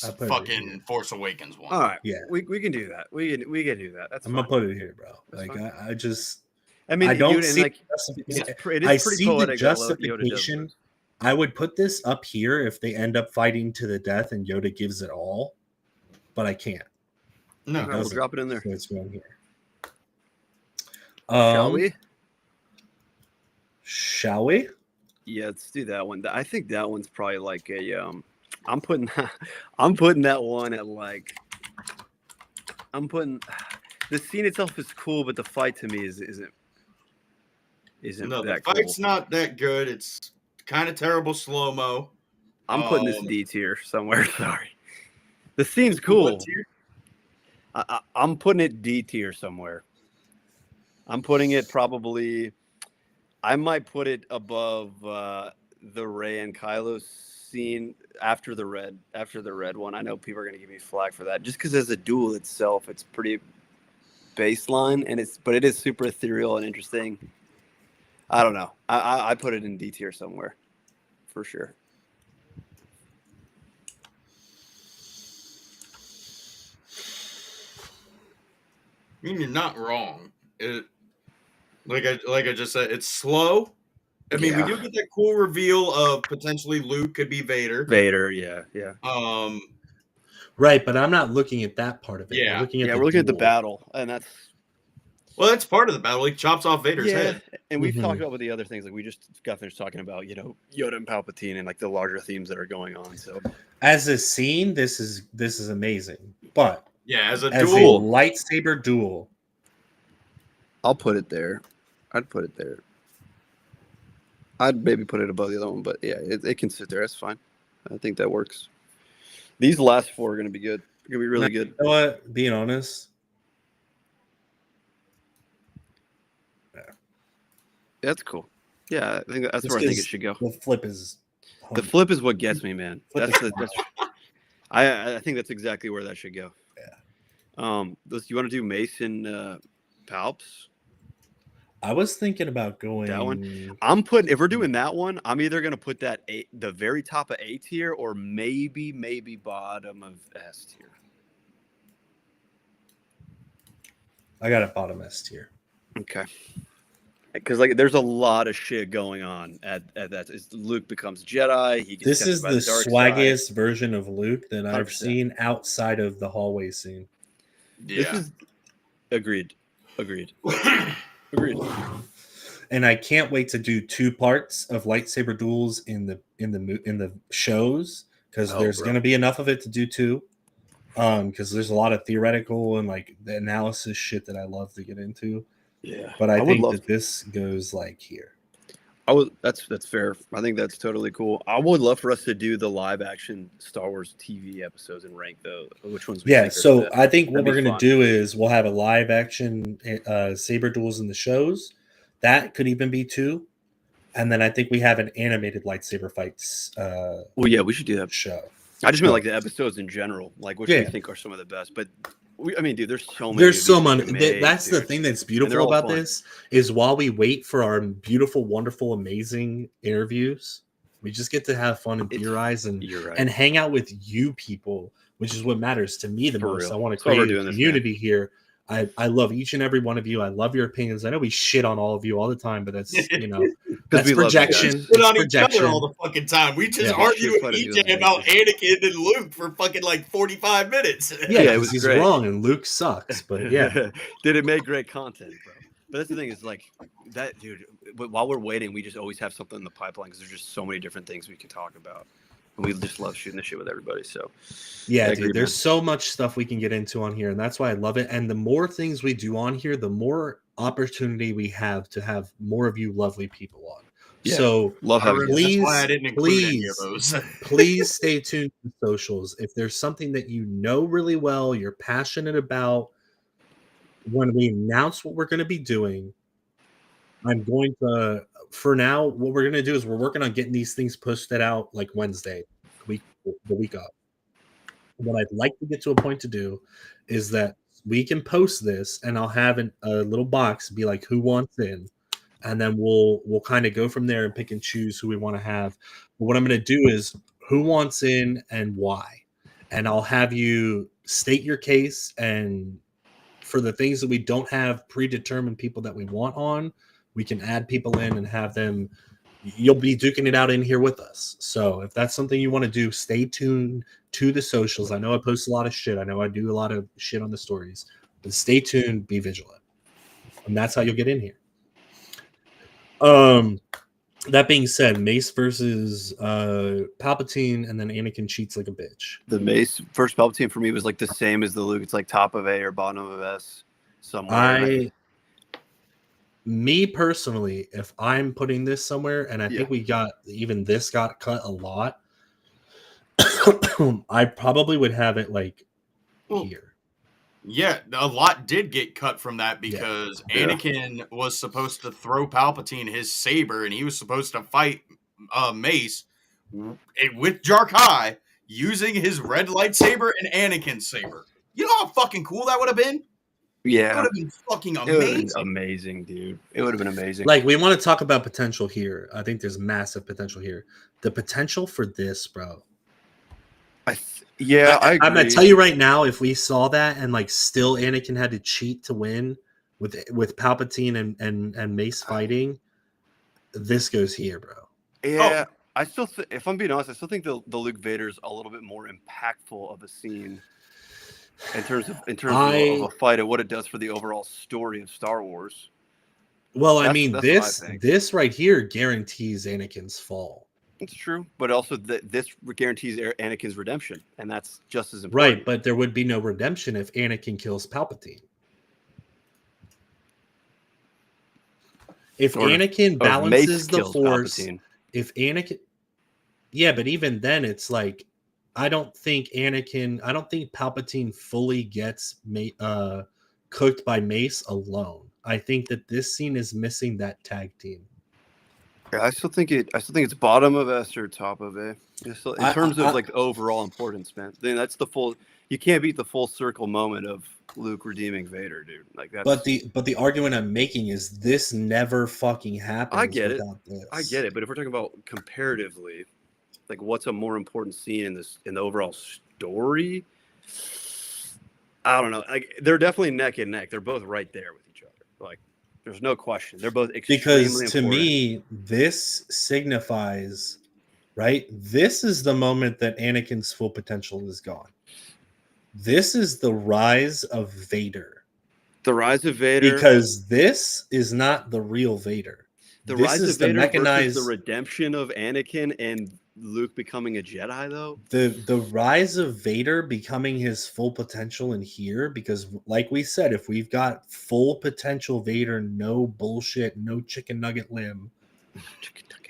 I'll put it fucking here. Force Awakens one. All right. Yeah. We can do that. We can do that. That's I'm fine. gonna put it here, bro. That's Like fine. I just I mean, I don't dude, and see like it is I pretty see the poetic that Yoda does justification. this. I would put this up here if they end up fighting to the death and Yoda gives it all, but I can't. No, All right, we'll drop it in there. So it's going here. Shall we? Shall we? Yeah, let's do that one. I think that one's probably like a I'm putting that one at like the scene itself is cool, but the fight to me isn't no, that the fight's cool. not that good. It's kind of terrible slow-mo. I'm putting this D tier somewhere. Sorry, the scene's cool. What tier? I'm putting it D tier somewhere. I'm putting it probably. I might put it above the Rey and Kylo scene after the red one. I know people are gonna give me flack for that, just because as a duel itself, it's pretty baseline, but it is super ethereal and interesting. I don't know. I put it in D tier somewhere, for sure. I mean, you're not wrong. Like I just said, it's slow. I mean, we do get that cool reveal of potentially Luke could be Vader. Yeah. Right, but I'm not looking at that part of it. Yeah. We're looking at the battle, and that's part of the battle. He chops off Vader's head. And we've talked about with the other things, like we just got finished talking about, Yoda and Palpatine and like the larger themes that are going on. So as a scene, this is amazing. But as a duel, lightsaber duel, I'll put it there. I'd put it there. I'd maybe put it above the other one, but yeah, it can sit there. That's fine. I think that works. These last four are going to be good. They're going to be really good. You know what? Being honest. That's cool. Yeah, I think that's where I think it should go. The flip is what gets me, man. I think that's exactly where that should go. Yeah. You want to do Mason Palps? I was thinking about going that one. If we're doing that one, I'm either gonna put that the very top of A tier or maybe bottom of S tier. I got a bottom S tier. Okay. Because like there's a lot of shit going on at that. Luke becomes Jedi. This is the swaggiest version of Luke that I've 100%. seen outside of the hallway scene. Yeah. This is agreed. And I can't wait to do 2 parts of lightsaber duels in the shows, because there's going to be enough of it to do 2. Because there's a lot of theoretical and like the analysis shit that I love to get into. Yeah, but I think that this goes like here. That's fair. I think that's totally cool. I would love for us to do the live action Star Wars TV episodes and rank which ones. So I think what we're gonna do is we'll have a live action saber duels in the shows. That could even be 2, and then I think we have an animated lightsaber fights. We should do that show. I just meant like the episodes in general, like which we think are some of the best. But dude, there's so many. There's so many. That's the thing that's beautiful about this is while we wait for our beautiful, wonderful, amazing interviews, we just get to have fun and theorize and hang out with you people, which is what matters to me the most. I want to create a community here. I love each and every one of you. I love your opinions. I know we shit on all of you all the time, but that's that's projection. We shit on each other all the fucking time. We just argue with EJ about Anakin and Luke for fucking like 45 minutes. Yeah, because he's wrong and Luke sucks. But yeah, did it make great content, bro? But that's the thing is like that, dude. But while we're waiting, we just always have something in the pipeline because there's just so many different things we can talk about. and we just love shooting the shit with everybody. So Yeah, I dude, agree, there's man. so much stuff we can get into on here, and that's why I love it. And the more things we do on here, the more opportunity we have to have more of you lovely people on. Yeah. So Love having you. That's why I didn't include any of please, those. please stay tuned to the socials. If there's something that you know really well, you're passionate about, when we announce what we're going to be doing, I'm going to, for now, what we're going to do is we're working on getting these things posted out like Wednesday, the week up. What I'd like to get to a point to do is that we can post this, and I'll have a little box be like, who wants in, and then we'll kind of go from there and pick and choose who we want to have. But what I'm going to do is who wants in and why, and I'll have you state your case, and for the things that we don't have predetermined people that we want on, we can add people in and have them. You'll be duking it out in here with us. So if that's something you want to do, stay tuned to the socials. I know I post a lot of shit. I know I do a lot of shit on the stories, but stay tuned, be vigilant. And that's how you'll get in here. That being said, Mace versus Palpatine, and then Anakin cheats like a bitch. The Mace first Palpatine for me was like the same as the Luke. It's like top of A or bottom of S somewhere. Me personally, if I'm putting this somewhere, and I think we got even this got cut a lot, I probably would have it like here. Yeah, a lot did get cut from that because Anakin was supposed to throw Palpatine his saber, and he was supposed to fight Mace with Jarkai using his red lightsaber and Anakin's saber. You know how fucking cool that would have been? Yeah. It would have been fucking It would have amazing. been amazing, dude. It would have been amazing. Like, we want to talk about potential here. I think there's massive potential here. The potential for this, bro. I agree. I'm gonna tell you right now, if we saw that and like still Anakin had to cheat to win with Palpatine and Mace fighting, this goes here, bro. Yeah, I still, if I'm being honest, I still think the Luke Vader's a little bit more impactful of a scene in terms of a fight and what it does for the overall story of Star Wars. Well, I mean, this right here guarantees Anakin's fall. It's true, but also this guarantees Anakin's redemption, and that's just as important. Right, but there would be no redemption if Anakin kills Palpatine. If Anakin balances the Force, if Anakin, yeah, but even then, it's like I don't think Palpatine fully gets cooked by Mace alone. I think that this scene is missing that tag team. Yeah, I still think it's bottom of S or top of A. In terms of like the overall importance, man. Then that's the full. You can't beat the full circle moment of Luke redeeming Vader, dude. Like that. But the argument I'm making is this never fucking happens. I get it. This. I get it. But if we're talking about comparatively, like what's a more important scene in the overall story? I don't know. Like they're definitely neck and neck. They're both right there with each other. Like there's no question. They're both extremely important. To me, this signifies, right? This is the moment that Anakin's full potential is gone. This is the rise of Vader. The rise of Vader. Because this is not the real Vader. The rise of Vader versus the redemption of Anakin and Luke becoming a Jedi, though. The rise of Vader becoming his full potential in here, because like we said, if we've got full potential Vader, no bullshit, no chicken nugget limb,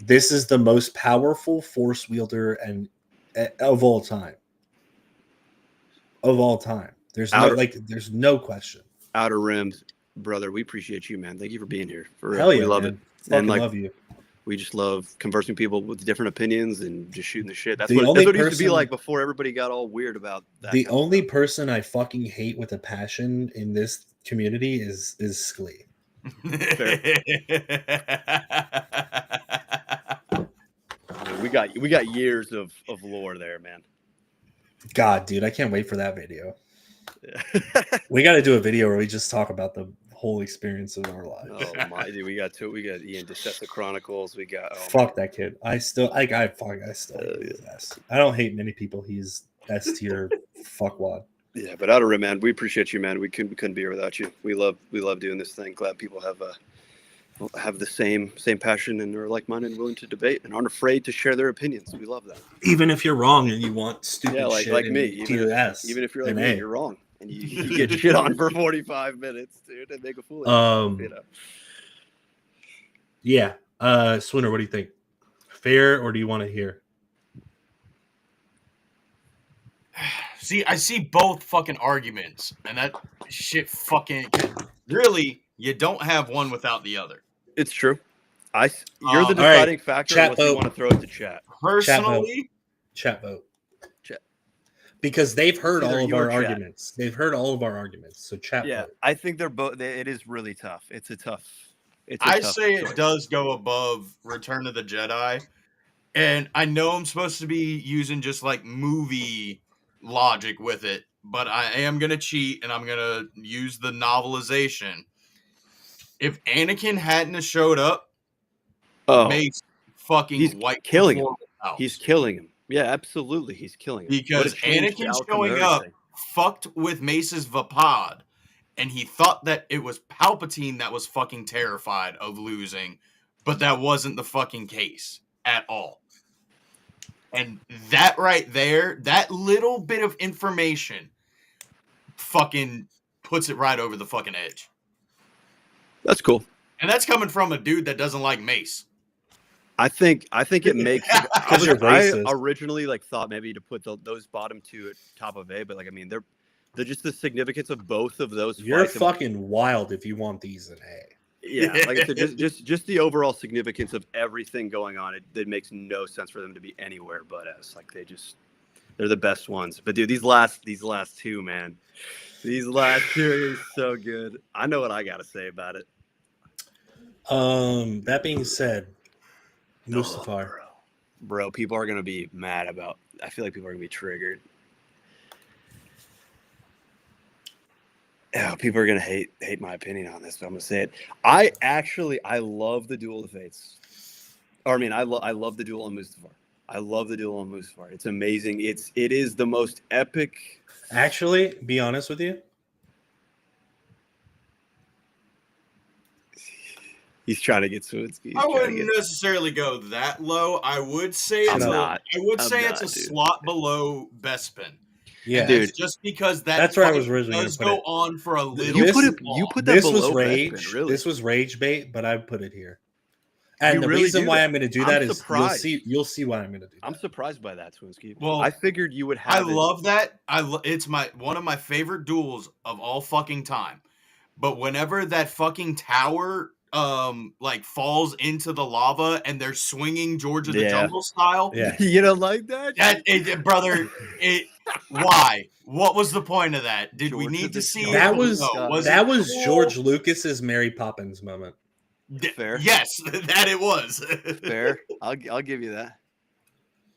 this is the most powerful Force wielder of all time. Of all time. There's no question. Outer Rims, brother, we appreciate you, man. Thank you for being here. Hell yeah, we love man. it. And love you. We just love conversing with people with different opinions and just shooting the shit. That's what it used to be like before everybody got all weird about that. The only person I fucking hate with a passion in this community is Sklee. We got years of lore there, man. God, dude, I can't wait for that video. We got to do a video where we just talk about the whole experience of our lives. Oh my, dude, we got Ian Decessa Chronicles. We got fuck that kid. I still hate his ass. I don't hate many people. He's S tier fuckwad. Yeah, but Outer Rim, man, we appreciate you, man. We couldn't be here without you. We love doing this thing. Glad people have have the same passion and are like-minded and willing to debate and aren't afraid to share their opinions. We love that. Even if you're wrong and you want stupid shit, like and me. even If you're like and me, A. you're wrong, and you get shit on for 45 minutes, dude, and make a fool of yourself, you know. Yeah. Swinner, what do you think? Fair, or do you want to hear? See, I see both fucking arguments, and that shit fucking really, you don't have one without the other. It's true. You're the All deciding factor chat unless you vote. want to throw it to chat. Personally, Chat vote. Chat. Because they've heard It's either all of you or our chat. arguments. They've heard all of our arguments. So chat vote. I think they're both. It is really tough. It's a tough. I tough say choice. it does go above Return of the Jedi. And I know I'm supposed to be using just like movie logic with it, but I am going to cheat and I'm going to use the novelization. If Anakin hadn't have showed up, Mace fucking he's wiped killing the him. floor out. He's killing him. Yeah, absolutely. He's killing him. Because Anakin showing up fucked with Mace's Vapod, and he thought that it was Palpatine that was fucking terrified of losing, but that wasn't the fucking case at all. And that right there, that little bit of information fucking puts it right over the fucking edge. That's cool. And that's coming from a dude that doesn't like Mace. I think it makes Because you're I racist. originally thought maybe to put those bottom two at top of A, but I mean they're just the significance of both of those. You're fucking wild if you want these in A. Yeah, like I said, just the overall significance of everything going on. It makes no sense for them to be anywhere but S. Like they're the best ones. But dude, these last two, man, these last two are so good. I know what I got to say about it. That being said, Mustafar. Bro, people are gonna be mad about. I feel like people are gonna be triggered. Yeah, people are gonna hate my opinion on this, but I'm gonna say it. I love the Duel of Fates. Or I mean, I love the Duel on Mustafar. I love the Duel on Mustafar. It's amazing. It is the most epic. Actually, be honest with you. He's trying to get Swinsky. I wouldn't necessarily go that low. I would say it's a slot below Bespin. Yeah, dude. It's just because that's where I was originally does going to go on for a little. You put that this below was rage. Bespin, really? This was rage bait, but I put it here. And You the really reason do why that. I'm going to do I'm that is surprised. you'll see why I'm going to do that. I'm surprised by that, Swinsky. Well, I figured you would have. I love that. It's one of my favorite duels of all fucking time. But whenever that fucking tower like falls into the lava and they're swinging George of the Jungle style, You don't like that? Why? What was the point of that? Did we need to see that? That was George Lucas's Mary Poppins moment. Fair. Yes, that it was. Fair. I'll give you that.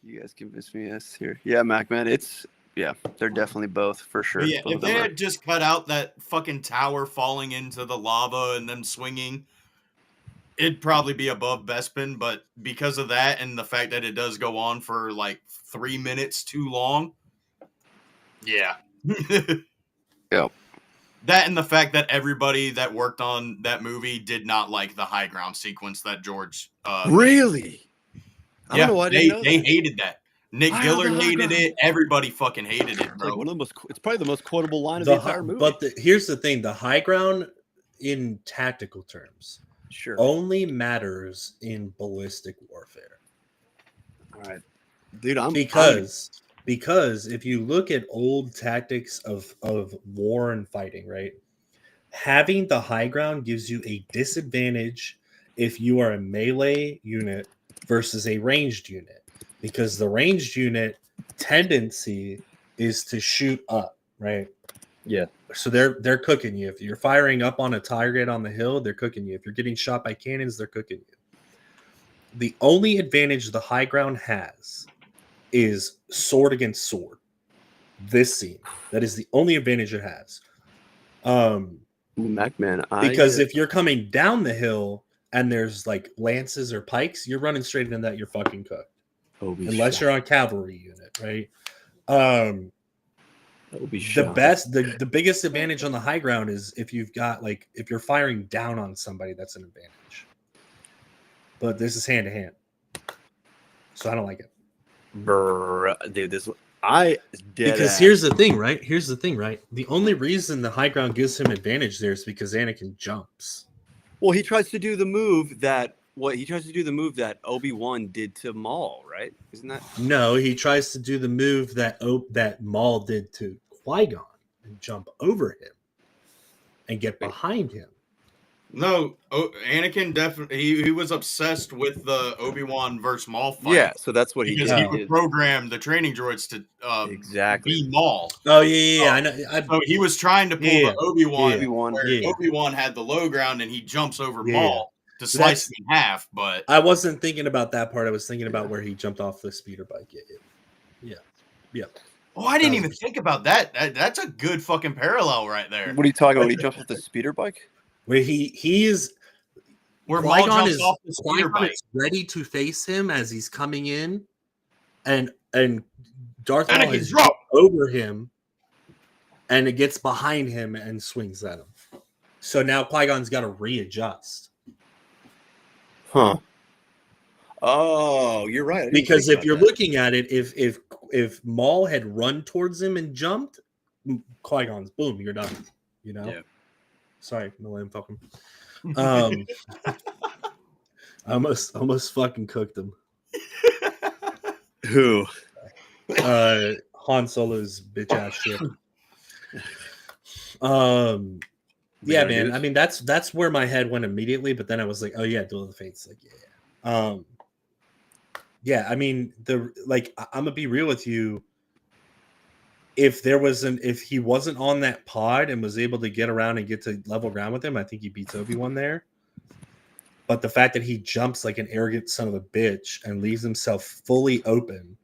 You guys convinced me. Yes, here. Yeah, Mac, man. They're definitely both for sure. But yeah, both if they had just cut out that fucking tower falling into the lava and them swinging, it'd probably be above Bespin. But because of that and the fact that it does go on for like 3 minutes too long, yeah. Yep. That and the fact that everybody that worked on that movie did not like the high ground sequence that George really? I don't know why they hated that. Nick Gillard hated it. Everybody fucking hated it, bro. Like it's probably the most quotable line of the entire movie. But here's the thing: the high ground, in tactical terms, only matters in ballistic warfare. All right, dude. Because if you look at old tactics of war and fighting, right, having the high ground gives you a disadvantage if you are a melee unit versus a ranged unit, because the ranged unit tendency is to shoot up, right? Yeah. So they're cooking you. If you're firing up on a target on the hill, they're cooking you. If you're getting shot by cannons, they're cooking you. The only advantage the high ground has is sword against sword. This scene, that is the only advantage it has. Macman, because if you're coming down the hill and there's like lances or pikes, you're running straight into that. You're fucking cooked. Unless you're on cavalry unit, right? The biggest advantage on the high ground is if you've got if you're firing down on somebody, that's an advantage. but this is hand to hand, so I don't like it. Dude, Because here's the thing, right? The only reason the high ground gives him advantage there is because Anakin jumps. Well, he tries to do the move that Obi-Wan did to Maul, right? Isn't that? No, he tries to do the move that Maul did to Qui-Gon and jump over him and get behind him. No, Anakin definitely he was obsessed with the Obi-Wan versus Maul fight. Yeah, so that's what he because did. he would program the training droids to be Maul. Oh yeah, I know. So he was trying to pull the Obi-Wan, where yeah. Obi-Wan had the low ground and he jumps over Yeah. Maul to slice him in half. But I wasn't thinking about that part. I was thinking about where he jumped off the speeder bike. Yeah. Oh, I didn't even think about that. That's a good fucking parallel right there. What are you talking about? When he jumps off the speeder bike? Where he's where Maul jumps off the Qui-Gon speeder bike, is ready to face him as he's coming in, and Darth Maul Anakin is drop over him, and it gets behind him and swings at him. So now Qui-Gon's got to readjust. Huh. Oh, you're right. Because if you're looking at it, if Maul had run towards him and jumped, Qui-Gon's boom, you're done. You know. Yeah. Sorry, Millennium Falcon. I almost fucking cooked him. Who? Han Solo's bitch ass shit. Yeah, man. I mean, that's where my head went immediately, but then I was like, oh yeah, Duel of the Fates. Like, yeah. Yeah, I mean, I'm gonna be real with you. If he wasn't on that pod and was able to get around and get to level ground with him, I think he beats Obi-Wan there. But the fact that he jumps like an arrogant son of a bitch and leaves himself fully open,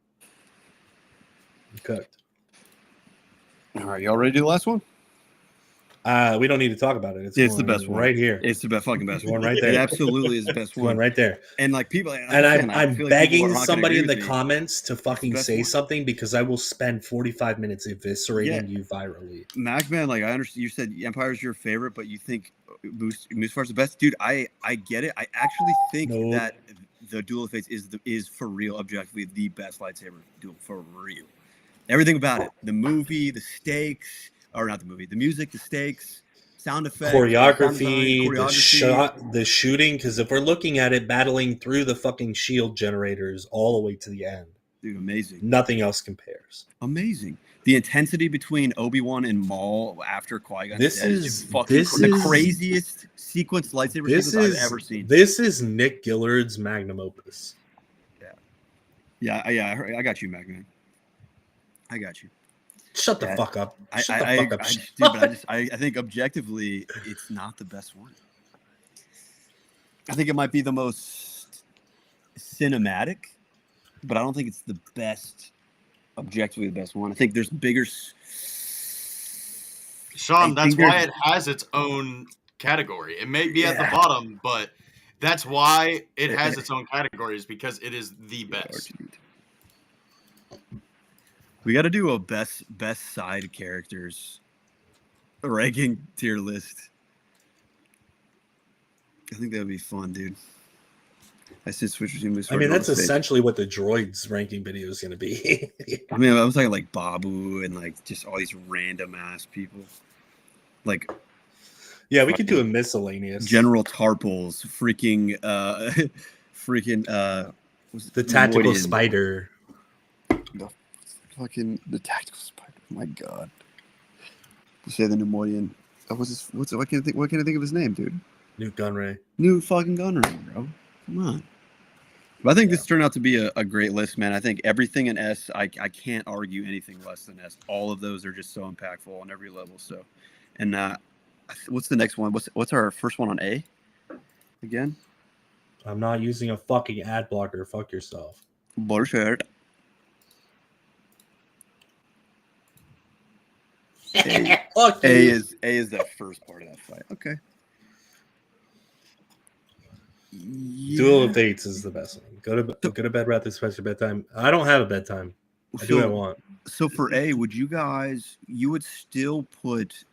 he cooked. All right, y'all ready to do the last one? We don't need to talk about it. It's the best one right here. It's the fucking best one one right there. It absolutely is the best one right there. And like people, and I'm begging somebody in the comments comments to fucking say something because I will spend 45 minutes eviscerating you virally. Macman, like I understand. You said Empire is your favorite, but you think Mustafar's the best, dude. I get it. I actually think that the Duel of Fates is for real, objectively the best lightsaber duel for real. Everything about it, the movie, the stakes. Or not the movie, the music, the stakes, sound effects, choreography, the shooting. Because if we're looking at it, battling through the fucking shield generators all the way to the end, dude, amazing. Nothing else compares. Amazing. The intensity between Obi-Wan and Maul after Qui-Gon. This is the craziest sequence lightsaber sequence I've ever seen. This is Nick Gillard's magnum opus. Yeah. I got you, Macman. I got you. Shut the fuck up. I think objectively, it's not the best one. I think it might be the most cinematic, but I don't think it's the best, objectively the best one. I think there's bigger. Sean, that's why it has its own category. It may be at the bottom, but that's why it has its own categories, because it is the best. We got to do a best side characters ranking tier list. I think that would be fun, dude. I said switch between this. I mean, that's essentially what the droids ranking video is going to be. I mean, I was talking like Babu and like just all these random ass people. Like, yeah, we could do a miscellaneous. General Tarples, freaking, the tactical spider. The tactical spider. Oh my god. You say the Nemoidian. What can I think of his name, dude? Newt Gunray. Newt fucking Gunray, bro. Come on. But I think this turned out to be a great list, man. I think everything in S, I can't argue anything less than S. All of those are just so impactful on every level. So, and what's the next one? What's our first one on A? Again? I'm not using a fucking ad blocker. Fuck yourself. Bullshit. A is the first part of that fight. Okay. Yeah. Duel of Fates is the best one. Go to bed right this special bedtime. I don't have a bedtime. I do what I want. So for A, you would still put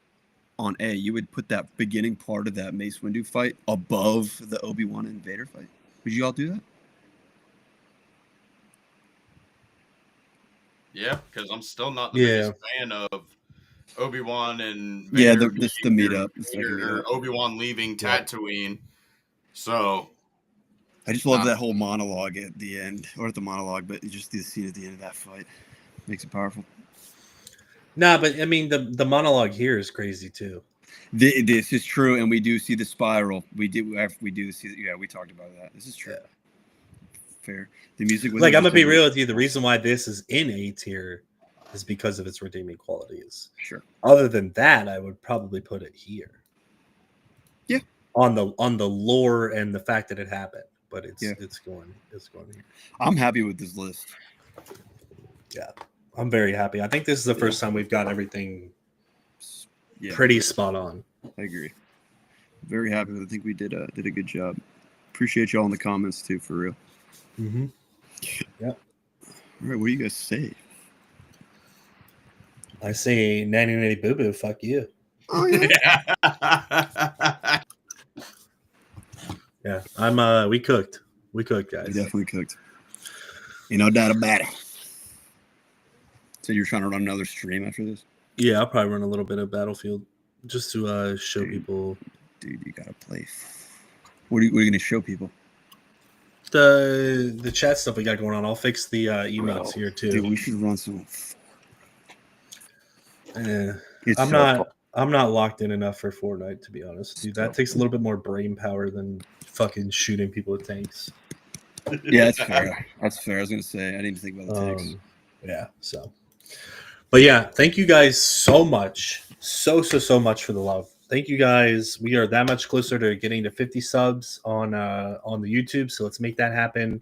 on A, you would put that beginning part of that Mace Windu fight above the Obi-Wan and Vader fight? Would you all do that? Yeah, because I'm still not the Yeah. biggest fan of Obi-Wan and Yeah, Vader the being- meetup. The second or meetup. Obi-Wan leaving Yeah. Tatooine. So I just love that whole monologue at the end, or at the monologue, but just the scene at the end of that fight makes it powerful. Nah, but I mean the monologue here is crazy too. This is true, and we do see the spiral. We do see. Yeah, we talked about that. This is true. Yeah. Fair. The music was Like, I'm gonna be real with you. The reason why this is in A tier is because of its redeeming qualities. Sure. Other than that, I would probably put it here. Yeah. On the lore and the fact that it happened, but it's going here. I'm happy with this list. Yeah, I'm very happy. I think this is the first time we've got everything Yeah, pretty spot on. I agree. Very happy with it. I think we did a good job. Appreciate y'all in the comments too, for real. Mm-hmm. Yep. All right, what do you guys say? I say nanny nanny boo boo. Fuck you. Oh yeah. Yeah, I'm. We cooked, guys. We definitely cooked. No doubt about it. So you're trying to run another stream after this? Yeah, I'll probably run a little bit of Battlefield just to show people. Dude, you gotta play. What are you gonna show people? The chat stuff we got going on. I'll fix the emotes here too. Dude, we should run some. I'm not locked in enough for Fortnite, to be honest. Dude, that takes a little bit more brain power than fucking shooting people with tanks. Yeah, that's fair. That's fair. I was gonna say I didn't think about the tanks. Yeah, so. But yeah, thank you guys so much. So much for the love. Thank you guys. We are that much closer to getting to 50 subs on the YouTube, so let's make that happen.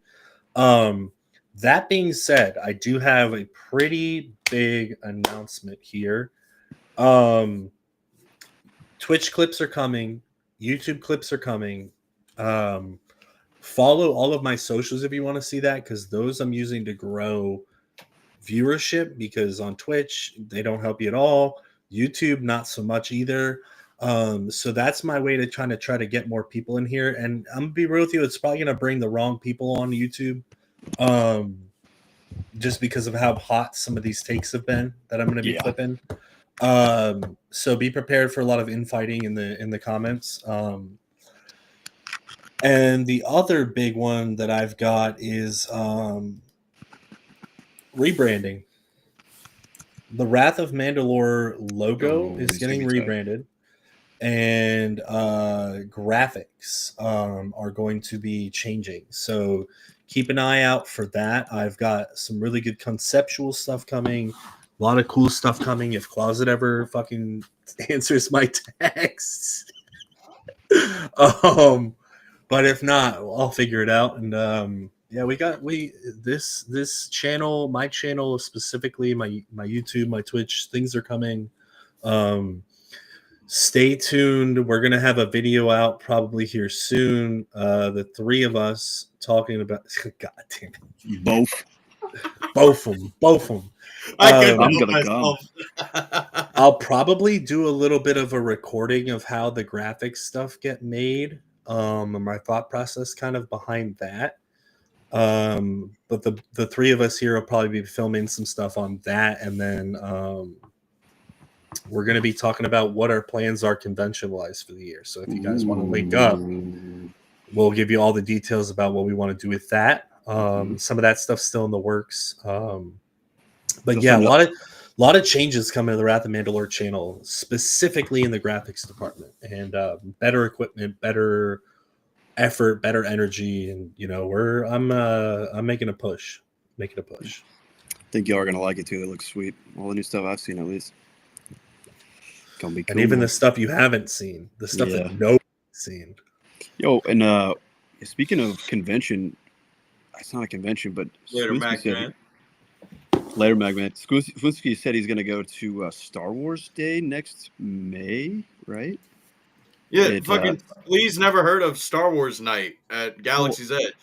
That being said, I do have a pretty big announcement here. Twitch clips are coming, YouTube clips are coming. Follow all of my socials if you want to see that, because those I'm using to grow viewership, because on Twitch they don't help you at all. YouTube not so much either. So that's my way to try to get more people in here. And I'm gonna be real with you, it's probably gonna bring the wrong people on YouTube. Just because of how hot some of these takes have been that I'm gonna be clipping. So be prepared for a lot of infighting in the comments. And the other big one that I've got is rebranding. The Wrath of Mandalore logo is getting rebranded, and graphics are going to be changing. So keep an eye out for that. I've got some really good conceptual stuff coming. A lot of cool stuff coming. If Closet ever fucking answers my texts. But if not, I'll figure it out. And this channel, my channel specifically, my YouTube, my Twitch, things are coming. Stay tuned. We're gonna have a video out probably here soon. The three of us talking about God damn it. Both of them. I'm gonna go. I'll probably do a little bit of a recording of how the graphics stuff get made. And my thought process kind of behind that. But the three of us here will probably be filming some stuff on that, and then we're going to be talking about what our plans are convention-wise for the year. So if you guys want to link up, we'll give you all the details about what we want to do with that. Some of that stuff's still in the works. But yeah, a lot of changes coming to the Wrath of Mandalore channel, specifically in the graphics department, and better equipment, better effort, better energy, and I'm making a push. I think y'all are gonna like it too. It looks sweet. All the new stuff I've seen, at least. Gonna be cool. And even the stuff you haven't seen, the stuff that nobody's seen. Yo, and speaking of convention, it's not a convention, but Later, Magman. Swinsky said he's gonna go to Star Wars Day next May, right? Yeah, Lee's never heard of Star Wars Night at Galaxy's Edge.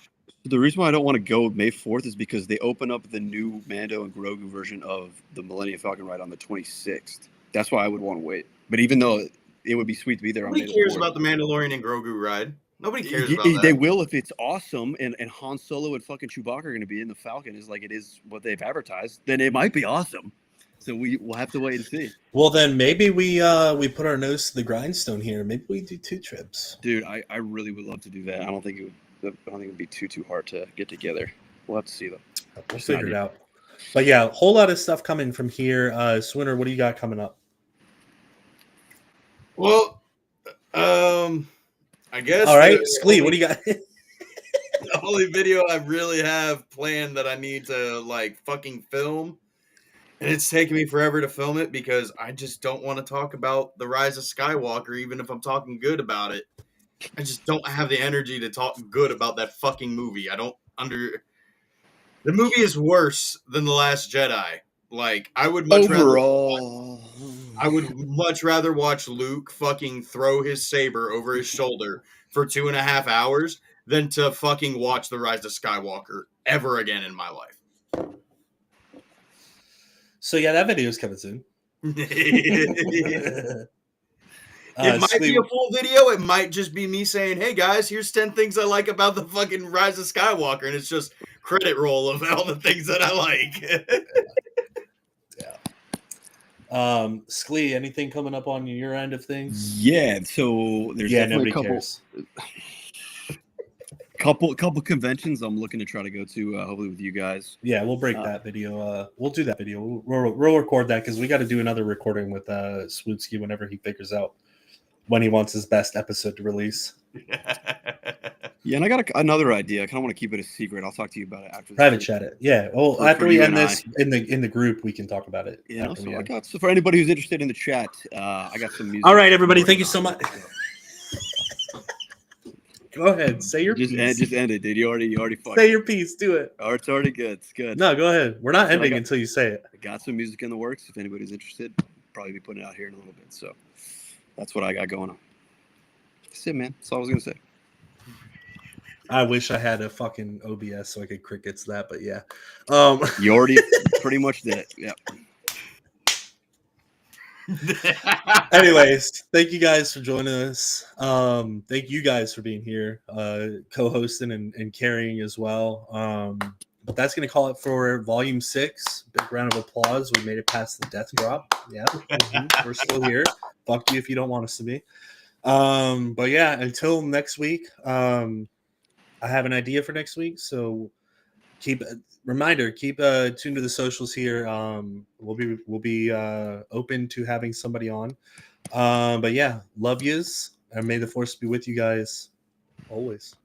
The reason why I don't want to go May 4th is because they open up the new Mando and Grogu version of the Millennium Falcon ride on the 26th. That's why I would want to wait. But even though it would be sweet to be there on May 4th. Who cares about the Mandalorian and Grogu ride? Nobody cares about that. They will if it's awesome, and Han Solo and fucking Chewbacca are going to be in the Falcon is like it is what they've advertised. Then it might be awesome. So we'll have to wait and see. Well, then maybe we put our nose to the grindstone here. Maybe we do 2 trips. Dude, I really would love to do that. I don't think it would be too hard to get together. We'll have to see though. We'll figure it out. But yeah, a whole lot of stuff coming from here. Swinner, what do you got coming up? Well, I guess. All right, Sklee, what do you got? The only video I really have planned that I need to like fucking film, and it's taking me forever to film it because I just don't want to talk about the Rise of Skywalker, even if I'm talking good about it. I just don't have the energy to talk good about that fucking movie. The movie is worse than The Last Jedi. Like, I would much rather watch Luke fucking throw his saber over his shoulder for 2.5 hours than to fucking watch The Rise of Skywalker ever again in my life. So yeah, that video is coming soon. It might be a full video. It might just be me saying, hey guys, here's 10 things I like about the fucking Rise of Skywalker. And it's just credit roll of all the things that I like. Sklee, anything coming up on your end of things? Yeah, so there's definitely a couple conventions I'm looking to try to go to, hopefully with you guys. Yeah, we'll break that video. We'll do that video. We'll record that because we got to do another recording with Swootsky whenever he figures out when he wants his best episode to release. Yeah, and I got another idea. I kind of want to keep it a secret. I'll talk to you about it after. Private chat it. Yeah. Well, after we end this in the group, we can talk about it. Yeah. So for anybody who's interested in the chat, I got some music. All right, everybody. Thank you so much. Go ahead. Say your piece. Just end it, dude. You already fucked. Say your piece. Do it. Oh, it's already good. It's good. No, go ahead. We're not ending until you say it. I got some music in the works. If anybody's interested, probably be putting it out here in a little bit. So that's what I got going on. That's it, man. That's all I was gonna say. I wish I had a fucking OBS so I could crickets that, but yeah. You already pretty much did it. Yep. Anyways, thank you guys for joining us. Thank you guys for being here, co-hosting and carrying as well. But that's gonna call it for volume 6. Big round of applause. We made it past the death drop. Yeah, we're still here. Fuck you if you don't want us to be. But yeah, until next week. I have an idea for next week, so keep tuned to the socials here. We'll be open to having somebody on. But yeah, love yous, and may the force be with you guys always.